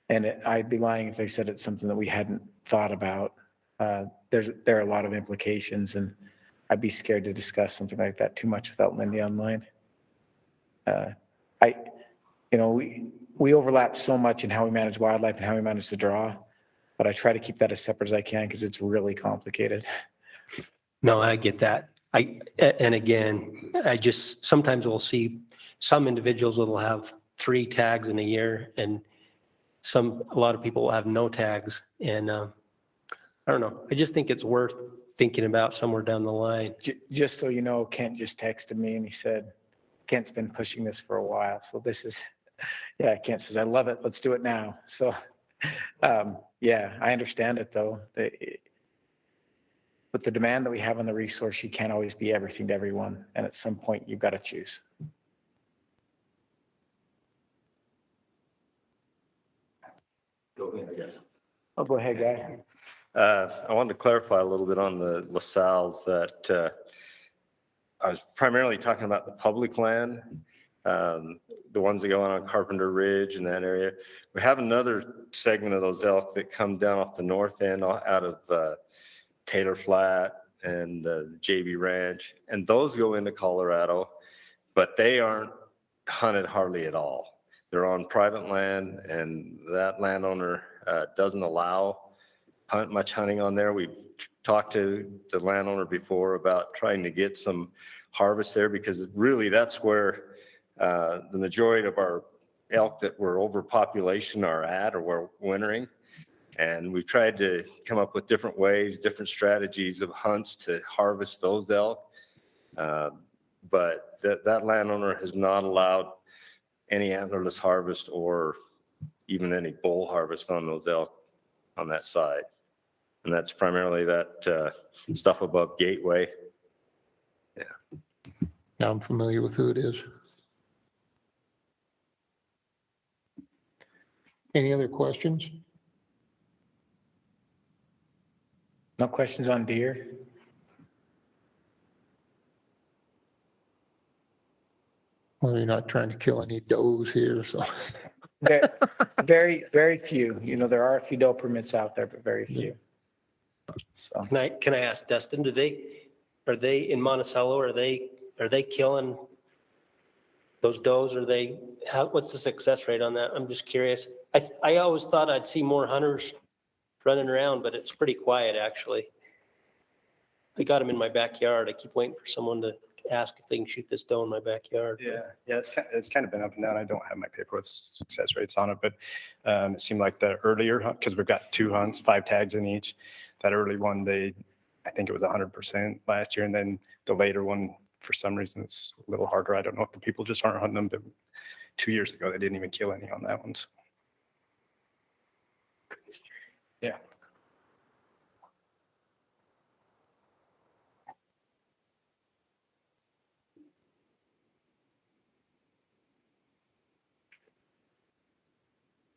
And I'd be lying if I said it's something that we hadn't thought about. There are a lot of implications, and I'd be scared to discuss something like that too much without Lindy online. We overlap so much in how we manage wildlife and how we manage the draw, but I try to keep that as separate as I can because it's really complicated. No, I get that. And again, sometimes we'll see some individuals will have 3 tags in a year, and a lot of people will have no tags. And I don't know. I just think it's worth thinking about somewhere down the line. Just so you know, Kent just texted me and he said, Kent's been pushing this for a while. So this is, yeah, Kent says, I love it. Let's do it now. So, yeah, I understand it though. With the demand that we have on the resource, you can't always be everything to everyone. And at some point you've got to choose. Go ahead, I guess. Oh, go ahead, Guy. I wanted to clarify a little bit on the LaSalle's that I was primarily talking about the public land, the ones that go on Carpenter Ridge and that area. We have another segment of those elk that come down off the north end out of Taylor Flat and the JB Ranch, and those go into Colorado, but they aren't hunted hardly at all. They're on private land, and that landowner doesn't allow much hunting on there. We've talked to the landowner before about trying to get some harvest there, because really that's where the majority of our elk that were overpopulation are at, or we're wintering. And we've tried to come up with different ways, different strategies of hunts to harvest those elk. But that landowner has not allowed any antlerless harvest or even any bull harvest on those elk on that side. And that's primarily that stuff above Gateway. Yeah. Now I'm familiar with who it is. Any other questions? No questions on deer? Well, you're not trying to kill any does here, so. Very, very few. There are a few doe permits out there, but very few. So Can I ask Dustin, are they in Monticello? Are they killing those does? What's the success rate on that? I'm just curious. I always thought I'd see more hunters running around, but it's pretty quiet actually. I got them in my backyard. I keep waiting for someone to ask if they can shoot this doe in my backyard. Yeah, it's kind of been up and down. I don't have my paper with success rates on it, but it seemed like the earlier hunt, because we've got 2 hunts, 5 tags in each. That early one, I think it was 100% last year, and then the later one, for some reason, it's a little harder. I don't know if the people just aren't hunting them, but 2 years ago, they didn't even kill any on that one. So. Yeah.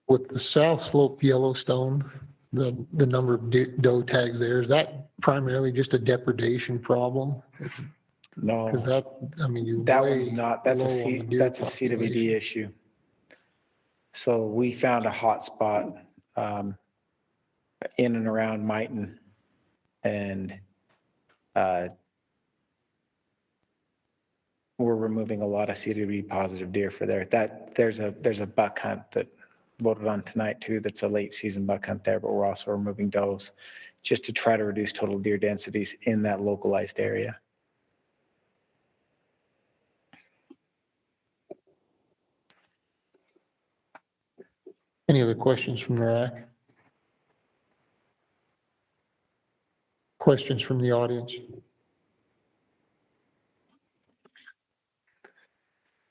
With the South Slope Yellowstone, the number of doe tags there, is that primarily just a depredation problem? No, Because that, I mean, you're that way one's not, that's a low on the deer that's a CWD population. issue. So we found a hot spot in and around Mighton, and we're removing a lot of CWD positive deer for there. There's a buck hunt that voted on tonight too. That's a late season buck hunt there, but we're also removing does just to try to reduce total deer densities in that localized area. Any other questions from the RAC? Questions from the audience? Do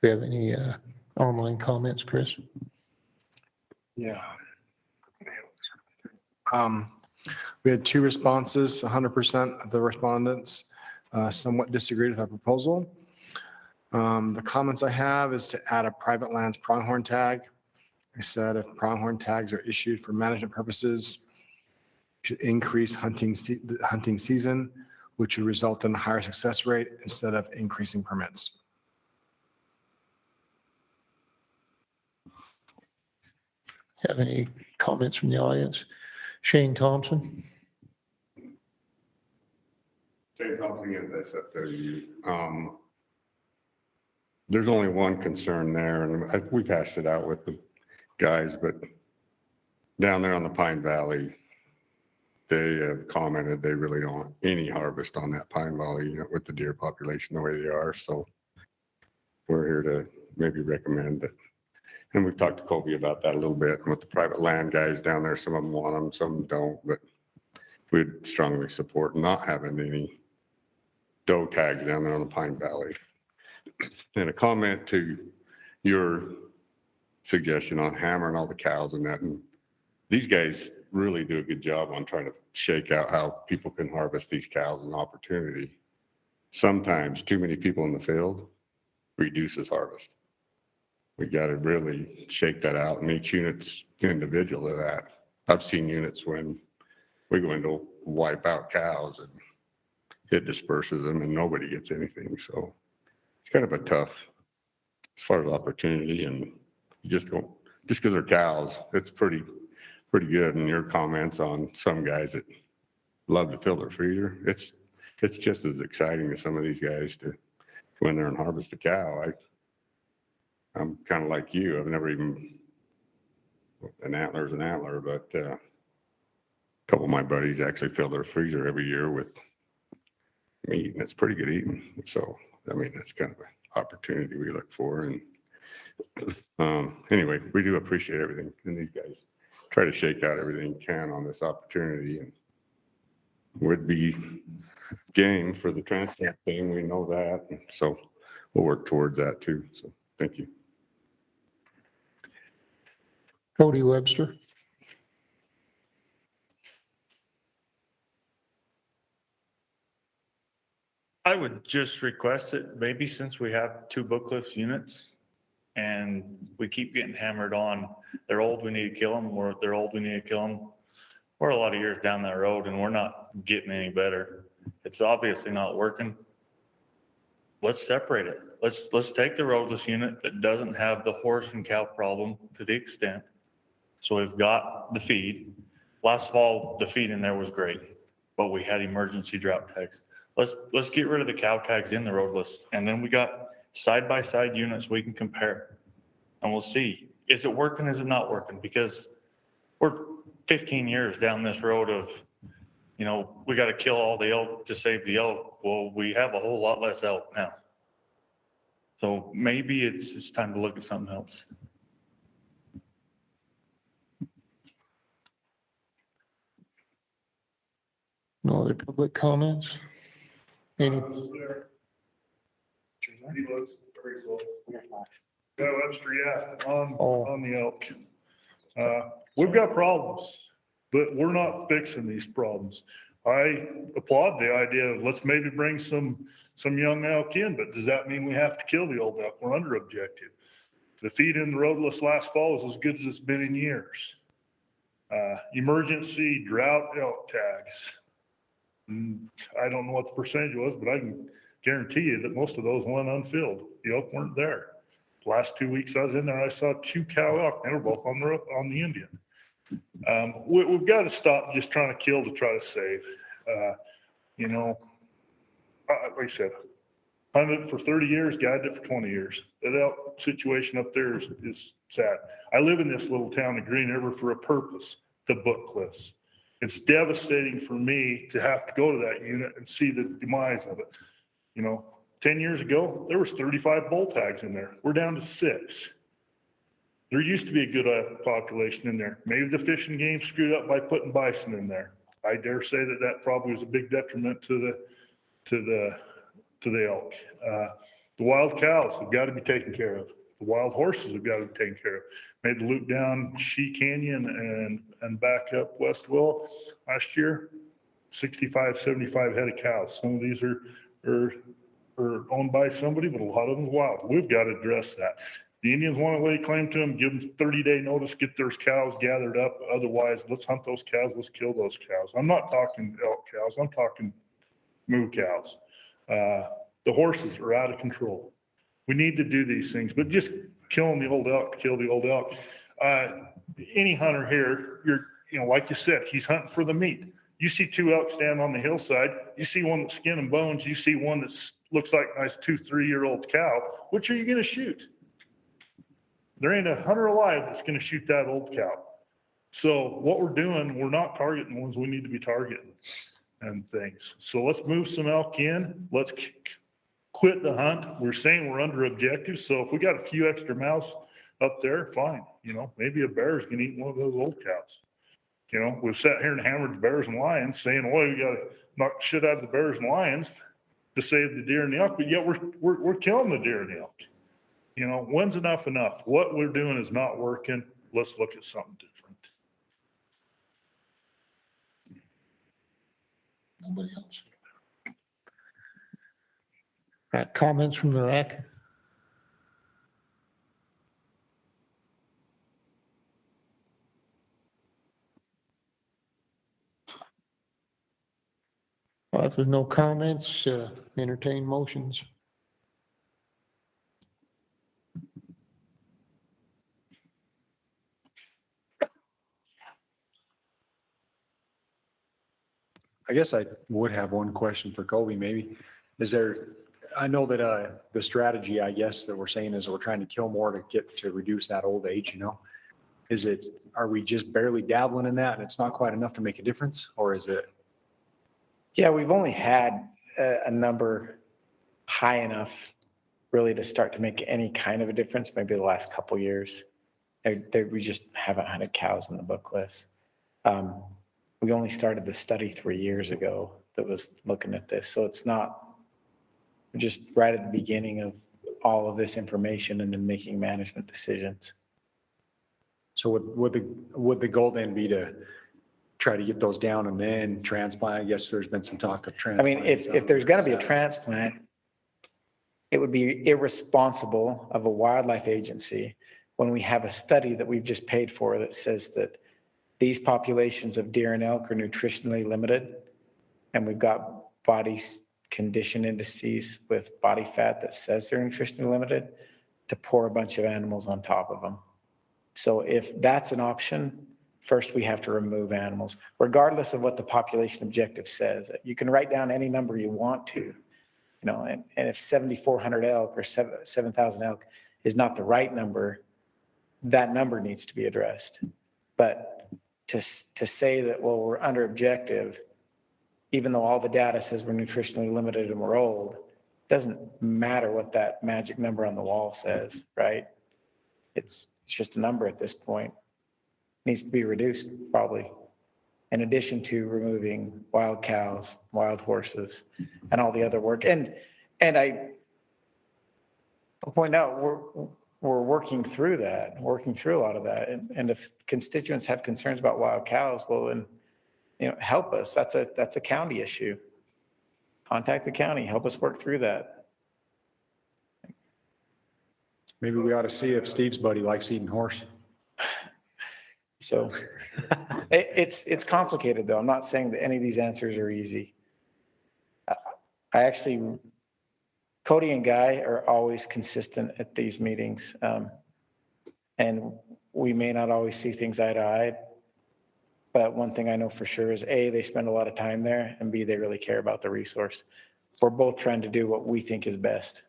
we have any online comments, Chris? Yeah. We had 2 responses, 100% of the respondents somewhat disagreed with our proposal. The comments I have is to add a private lands pronghorn tag. I said if pronghorn tags are issued for management purposes, should increase the hunting season, which would result in a higher success rate instead of increasing permits. Have any comments from the audience? Shane Thompson? Shane Thompson, again, SFW. There's only one concern there, and we hashed it out with the guys, but down there on the Pine Valley, they have commented they really don't want any harvest on that Pine Valley, you know, with the deer population the way they are. So we're here to maybe recommend it. And we've talked to Colby about that a little bit. And with the private land guys down there, some of them want them, some don't, but we'd strongly support not having any doe tags down there on the Pine Valley. And a comment to your suggestion on hammering all the cows and that. And these guys really do a good job on trying to shake out how people can harvest these cows and opportunity. Sometimes too many people in the field reduces harvest. We got to really shake that out, and each unit's individual to that. I've seen units when we go in to wipe out cows and it disperses them and nobody gets anything. So it's kind of a tough as far as opportunity, and you just don't, just because they're cows, it's pretty good. And your comments on some guys that love to fill their freezer, it's just as exciting as some of these guys to go in there and harvest a cow. I'm kind of like you. I've never even, an antler's an antler, but a couple of my buddies actually fill their freezer every year with meat, and it's pretty good eating. So, I mean, that's kind of an opportunity we look for. And anyway, we do appreciate everything. And these guys try to shake out everything you can on this opportunity, and would be game for the transplant thing. We know that. And so we'll work towards that too. So thank you. Cody Webster? I would just request it, maybe since we have 2 Book Cliffs units and we keep getting hammered on, they're old, we need to kill them, or if they're old, we need to kill them. We're a lot of years down that road and we're not getting any better. It's obviously not working. Let's separate it. Let's take the roadless unit that doesn't have the horse and cow problem to the extent. So we've got the feed. Last fall, the feed in there was great, but we had emergency drought tags. Let's get rid of the cow tags in the roadless. And then we got side-by-side units we can compare. And we'll see, is it working, is it not working? Because we're 15 years down this road of, you know, we got to kill all the elk to save the elk. Well, we have a whole lot less elk now. So maybe it's time to look at something else. No other public comments? Any? Yeah, Webster, yeah, on the elk. We've got problems, but we're not fixing these problems. I applaud the idea of let's maybe bring some young elk in, but does that mean we have to kill the old elk? We're under objective. The feed in the roadless last fall was as good as it's been in years. Emergency drought elk tags. I don't know what the percentage was, but I can guarantee you that most of those went unfilled. The elk weren't there. The last 2 weeks I was in there, I saw 2 cow elk. They were both on the Indian. We've got to stop just trying to kill to try to save. You know, like I said, hunted it for 30 years, guided it for 20 years. That elk situation up there is sad. I live in this little town of Green River for a purpose, the book cliffs. It's devastating for me to have to go to that unit and see the demise of it. You know, 10 years ago, there was 35 bull tags in there. We're down to 6. There used to be a good population in there. Maybe the Fish and Game screwed up by putting bison in there. I dare say that probably was a big detriment to the elk. The wild cows have got to be taken care of. The wild horses have got to be taken care of. Made the loop down Shea Canyon and back up West Will last year. 65, 75 head of cows. Some of these are owned by somebody, but a lot of them are wild. We've got to address that. The Indians want to lay claim to them, give them 30-day notice, get their cows gathered up. Otherwise, let's hunt those cows, let's kill those cows. I'm not talking elk cows, I'm talking moo cows. The horses are out of control. We need to do these things, but just killing the old elk to kill the old elk. Any hunter here, like you said, he's hunting for the meat. You see 2 elk stand on the hillside, you see one that's skin and bones, you see one that looks like a nice 2-3-year-old cow. Which are you going to shoot? There ain't a hunter alive that's going to shoot that old cow. So what we're doing, we're not targeting the ones we need to be targeting and things. So let's move some elk in. Let's quit the hunt. We're saying we're under objective. So if we got a few extra mouths up there, fine. You know, maybe a bear is going to eat one of those old cows. You know, we've sat here and hammered the bears and lions saying, well, we got to knock shit out of the bears and lions to save the deer and the elk, but yet we're killing the deer and the elk. You know, when's enough? What we're doing is not working. Let's look at something different. Nobody else? Got comments from the RAC? Well, if there's no comments, entertain motions. I guess I would have one question for Kobe, maybe. I know that the strategy, I guess, that we're saying is that we're trying to kill more to reduce that old age, you know? Are we just barely dabbling in that and it's not quite enough to make a difference, or is it? Yeah, we've only had a number high enough really to start to make any kind of a difference, maybe the last couple years. We just haven't hunted cows in the book cliffs. We only started the study 3 years ago that was looking at this. So we're just right at the beginning of all of this information and then making management decisions. So would the goal then be to try to get those down and then transplant? I guess there's been some talk of transplant. I mean, if there's going to be a transplant, it would be irresponsible of a wildlife agency when we have a study that we've just paid for that says that these populations of deer and elk are nutritionally limited, and we've got body condition indices with body fat that says they're nutritionally limited, to pour a bunch of animals on top of them. So if that's an option, first we have to remove animals, regardless of what the population objective says. You can write down any number you want to, and if 7,400 elk or 7,000 elk is not the right number, that number needs to be addressed. But to say that, well, we're under objective, even though all the data says we're nutritionally limited and we're old, doesn't matter what that magic number on the wall says, right? It's just a number at this point. It needs to be reduced, probably, in addition to removing wild cows, wild horses, and all the other work. And I'll point out, we're working through that, working through a lot of that. And if constituents have concerns about wild cows, well, then, help us. That's a county issue. Contact the county, help us work through that. Maybe we ought to see if Steve's buddy likes eating horse. So it's complicated though. I'm not saying that any of these answers are easy. I actually, Cody and Guy are always consistent at these meetings. And we may not always see things eye to eye. But one thing I know for sure is A, they spend a lot of time there, and B, they really care about the resource. We're both trying to do what we think is best.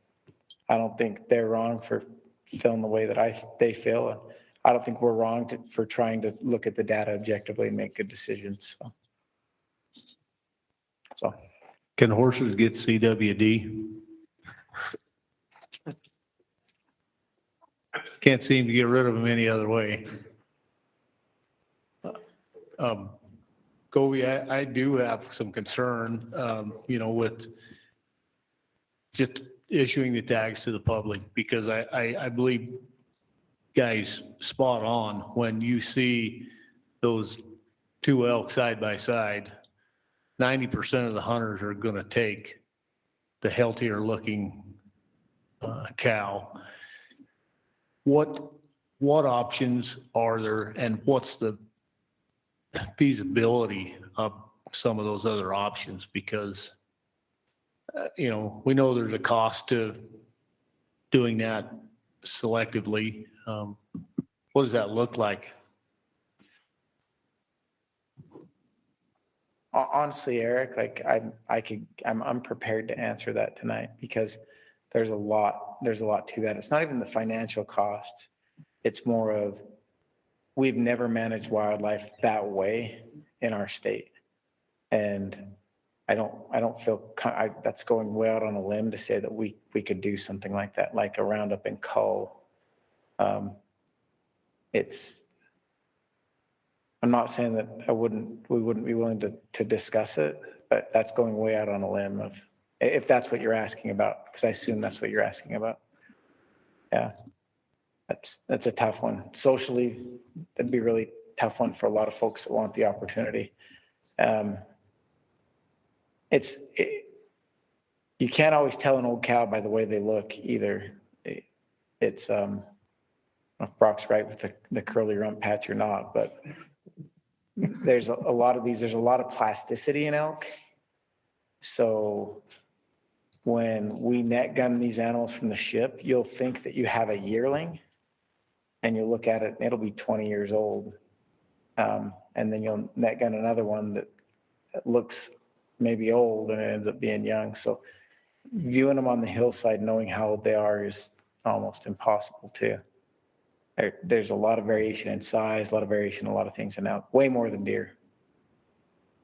I don't think they're wrong for feeling the way that they feel. And I don't think we're wrong for trying to look at the data objectively and make good decisions. So. Can horses get CWD? Can't seem to get rid of them any other way. Gobi, I do have some concern, with just issuing the tags to the public, because I believe Guy's spot on. When you see those two elk side by side, 90% of the hunters are going to take the healthier looking cow. What options are there, and what's the feasibility of some of those other options? Because, we know there's a cost to doing that selectively. What does that look like? Honestly, Eric, I'm unprepared to answer that tonight, because there's a lot to that. It's not even the financial cost. It's more of, we've never managed wildlife that way in our state. And I don't feel, that's going way out on a limb to say that we could do something like that, like a roundup and cull. I'm not saying that we wouldn't be willing to discuss it, but that's going way out on a limb of, if that's what you're asking about, because I assume that's what you're asking about. Yeah, that's a tough one. Socially, that'd be a really tough one for a lot of folks that want the opportunity. You can't always tell an old cow by the way they look either. If Brock's right with the curly rump patch or not, but there's a lot of these, there's a lot of plasticity in elk. So when we net gun these animals from the ship, you'll think that you have a yearling, and you'll look at it and it'll be 20 years old. And then you'll net gun another one that looks maybe old and it ends up being young. So viewing them on the hillside, knowing how old they are, is almost impossible too. There's a lot of variation in size, a lot of variation in a lot of things in elk, way more than deer.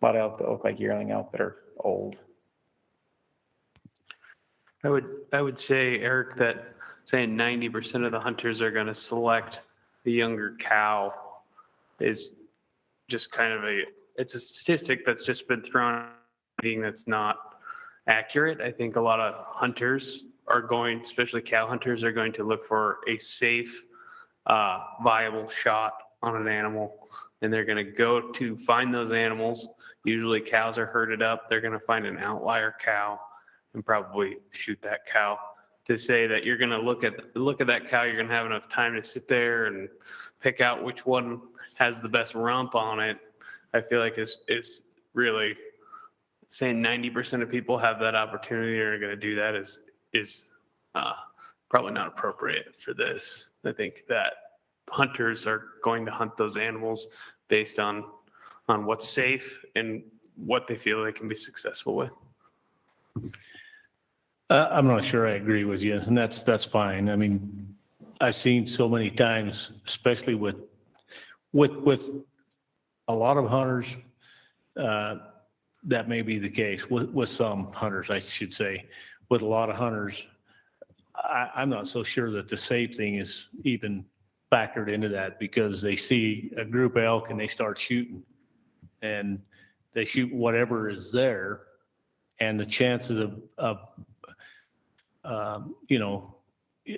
A lot of elk that look like yearling elk that are old. I would say, Eric, that saying 90% of the hunters are going to select the younger cow is just kind of it's a statistic that's just been thrown, that's not accurate. I think a lot of hunters are going, especially cow hunters, are going to look for a safe, viable shot on an animal, and they're going to go to find those animals. Usually cows are herded up. They're going to find an outlier cow and probably shoot that cow. To say that you're going to look at that cow, you're going to have enough time to sit there and pick out which one has the best rump on it, I feel like is really saying 90% of people have that opportunity or are going to do that is probably not appropriate for this. I think that hunters are going to hunt those animals based on what's safe and what they feel they can be successful with. I'm not sure I agree with you, and that's fine. I mean, I've seen so many times, especially with a lot of hunters, that may be the case. With some hunters, I should say. With a lot of hunters, I'm not so sure that the safe thing is even factored into that, because they see a group of elk and they start shooting, and they shoot whatever is there, and the chances of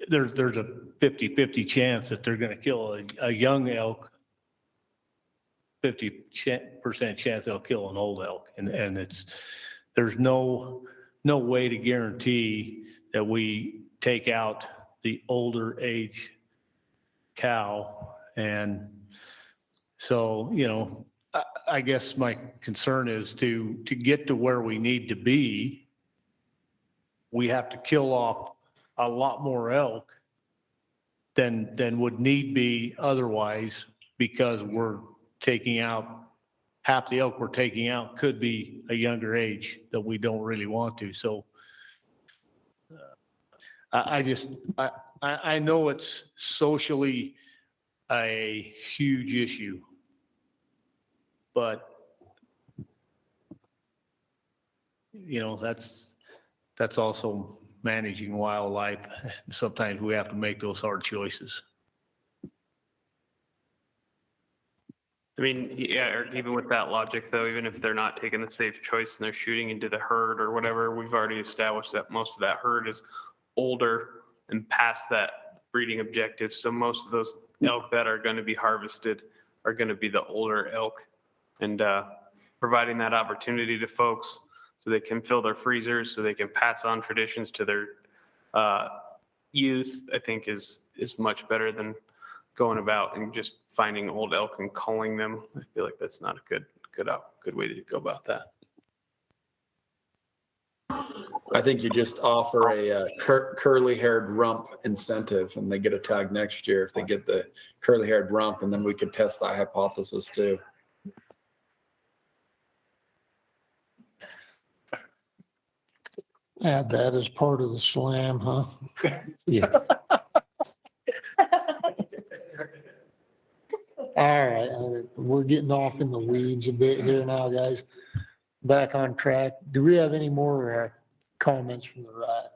there's a 50-50 chance that they're going to kill a young elk, 50% chance they'll kill an old elk. And there's no way to guarantee that we take out the older age cow. And so, I guess my concern is to get to where we need to be, we have to kill off a lot more elk than would need be otherwise, because we're taking out, half the elk we're taking out could be a younger age that we don't really want to. So I know it's socially a huge issue, but that's also managing wildlife. Sometimes we have to make those hard choices. I mean, yeah, or even with that logic though, even if they're not taking the safe choice and they're shooting into the herd or whatever, we've already established that most of that herd is older and past that breeding objective. So most of those elk that are going to be harvested are going to be the older elk, and providing that opportunity to folks so they can fill their freezers, so they can pass on traditions to their youth, I think is much better than going about and just finding old elk and culling them. I feel like that's not a good way to go about that. I think you just offer a curly-haired rump incentive, and they get a tag next year if they get the curly-haired rump, and then we could test that hypothesis too. Add that as part of the slam, huh? Yeah. All right, we're getting off in the weeds a bit here now, guys. Back on track. Do we have any more comments from the RAC?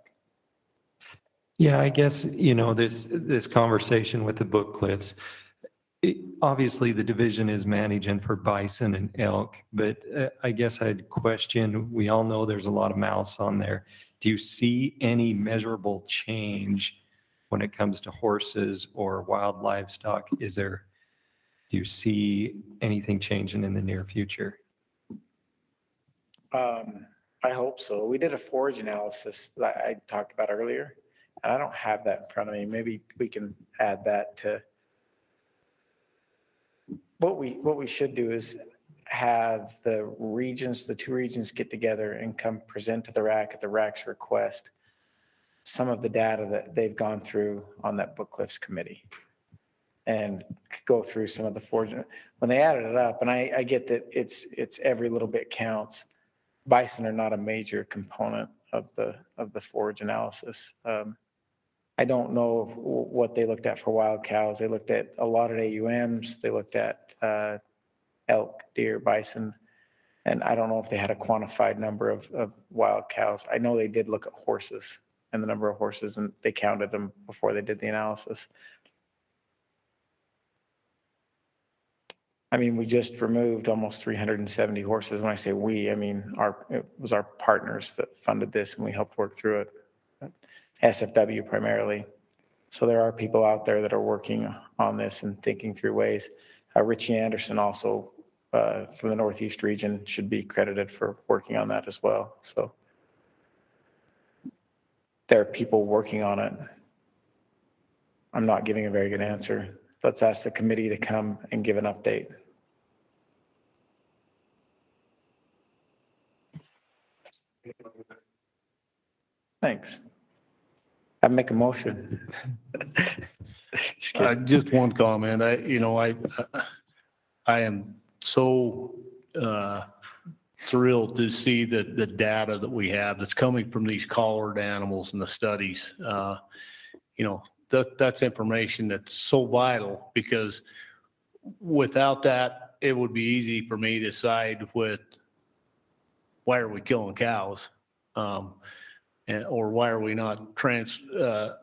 Yeah, I guess, this conversation with the book cliffs, obviously the division is managing for bison and elk, but I guess I'd question, we all know there's a lot of mouse on there. Do you see any measurable change when it comes to horses or wild livestock? Do you see anything changing in the near future? I hope so. We did a forage analysis that I talked about earlier, and I don't have that in front of me. Maybe we can add that to what we should do is have the two regions get together and come present to the RAC at the RAC's request some of the data that they've gone through on that book cliffs committee, and go through some of the forage. When they added it up, and I get that it's every little bit counts. Bison are not a major component of the forage analysis. I don't know what they looked at for wild cows. They looked at allotted AUMs. They looked at elk, deer, bison, and I don't know if they had a quantified number of wild cows. I know they did look at horses and the number of horses, and they counted them before they did the analysis. I mean, we just removed almost 370 horses. When I say we, I mean, it was our partners that funded this, and we helped work through it. SFW primarily. So there are people out there that are working on this and thinking through ways. Richie Anderson also from the Northeast region should be credited for working on that as well. So there are people working on it. I'm not giving a very good answer. Let's ask the committee to come and give an update. Thanks. I make a motion. Just one comment. I am so thrilled to see the data that we have that's coming from these collared animals and the studies. That's information that's so vital, because without that, it would be easy for me to side with, why are we killing cows? Or why are we not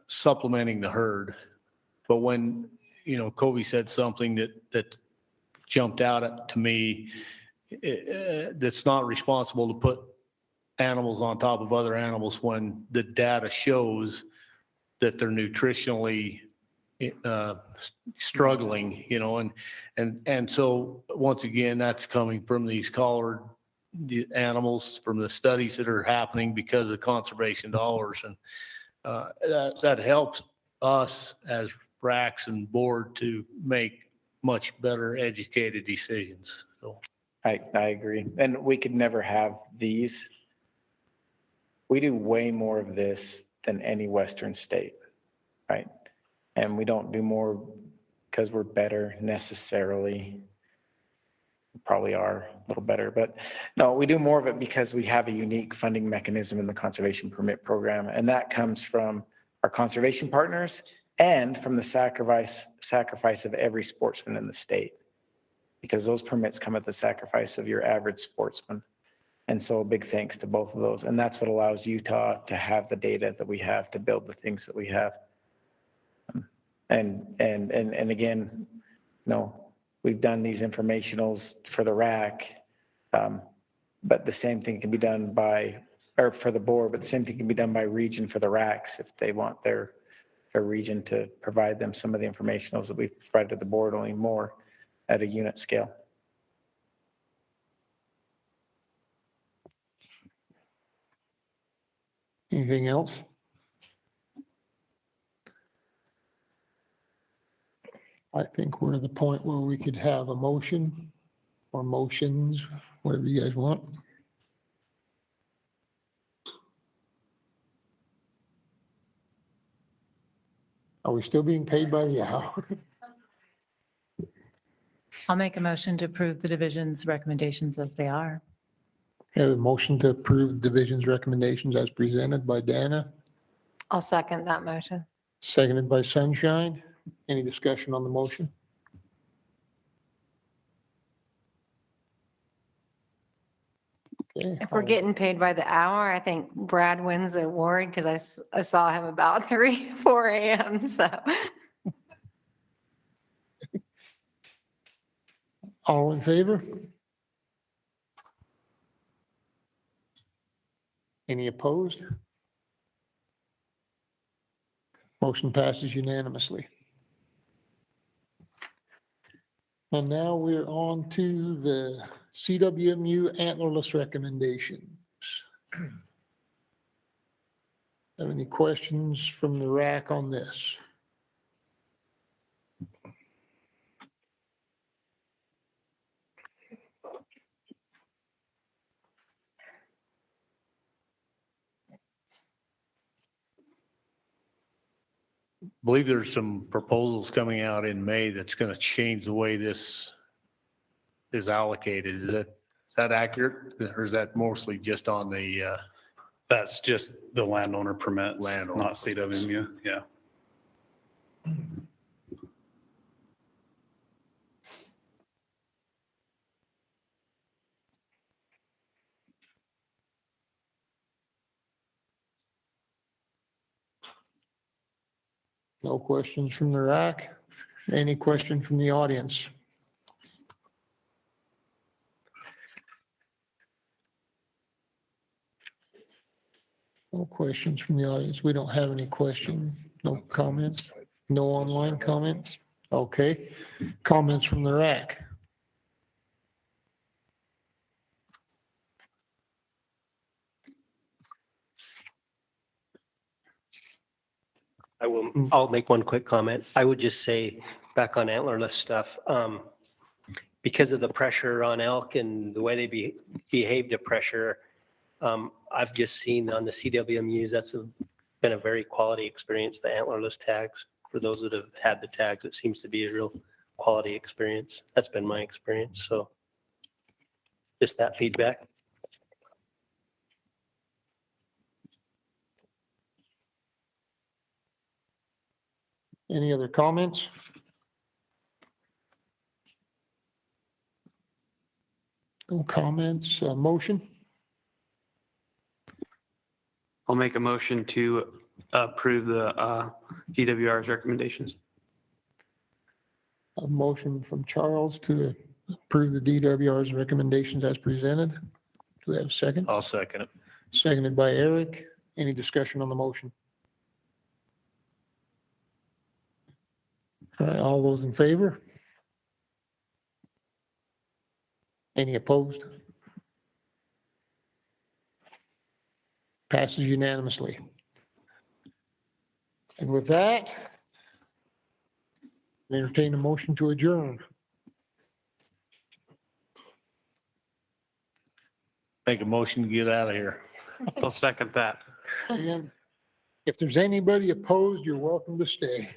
supplementing the herd? But when, Kobe said something that jumped out to me, that's not responsible to put animals on top of other animals when the data shows that they're nutritionally struggling, and so once again, that's coming from these collared animals, from the studies that are happening because of conservation dollars, and that helps us as RACs and board to make much better educated decisions. So I agree. And we could never have these. We do way more of this than any Western state, right? And we don't do more because we're better necessarily. We probably are a little better, but no, we do more of it because we have a unique funding mechanism in the conservation permit program. And that comes from our conservation partners and from the sacrifice of every sportsman in the state. Because those permits come at the sacrifice of your average sportsman. And so a big thanks to both of those. And that's what allows Utah to have the data that we have to build the things that we have. And again, we've done these informationals for the RAC, but the same thing can be done for the board, but the same thing can be done by region for the RACs if they want their region to provide them some of the informationals that we've provided to the board, only more at a unit scale. Anything else? I think we're to the point where we could have a motion or motions, whatever you guys want. Are we still being paid by the hour? I'll make a motion to approve the division's recommendations as they are. Have a motion to approve the division's recommendations as presented by Dana, I'll second that motion. seconded by Sunshine. Any discussion on the motion? Okay, If we're getting paid by the hour, I think Brad wins the award because I saw him about 4 a.m. So all in favor? Any opposed? Motion passes unanimously. And now we're on to the CWMU antlerless recommendations. Have any questions from the RAC on this? believe there's some proposals coming out in May that's going to change the way this is allocated. Is that accurate? Or is that mostly just on the That's just the landowner permits, Landowner not CWMU, yeah. No questions from the RAC? Any question from the audience? No questions from the audience. We don't have any questions. No comments? No online comments? Okay. Comments from the RAC? I'll make one quick comment. I would just say, back on antlerless stuff, because of the pressure on elk and the way they behave to pressure, I've just seen on the CWMUs, that's been a very quality experience, the antlerless tags. For those that have had the tags, it seems to be a real quality experience. That's been my experience. So just that feedback. Any other comments? No comments. Motion? I'll make a motion to approve the DWR's recommendations. A motion from Charles to approve the DWR's recommendations as presented. Do we have a second? I'll second it. Seconded by Eric. Any discussion on the motion? All right, all those in favor? Any opposed? Passes unanimously. And with that, entertain a motion to adjourn. Make a motion to get out of here. I'll second that. And if there's anybody opposed, you're welcome to stay.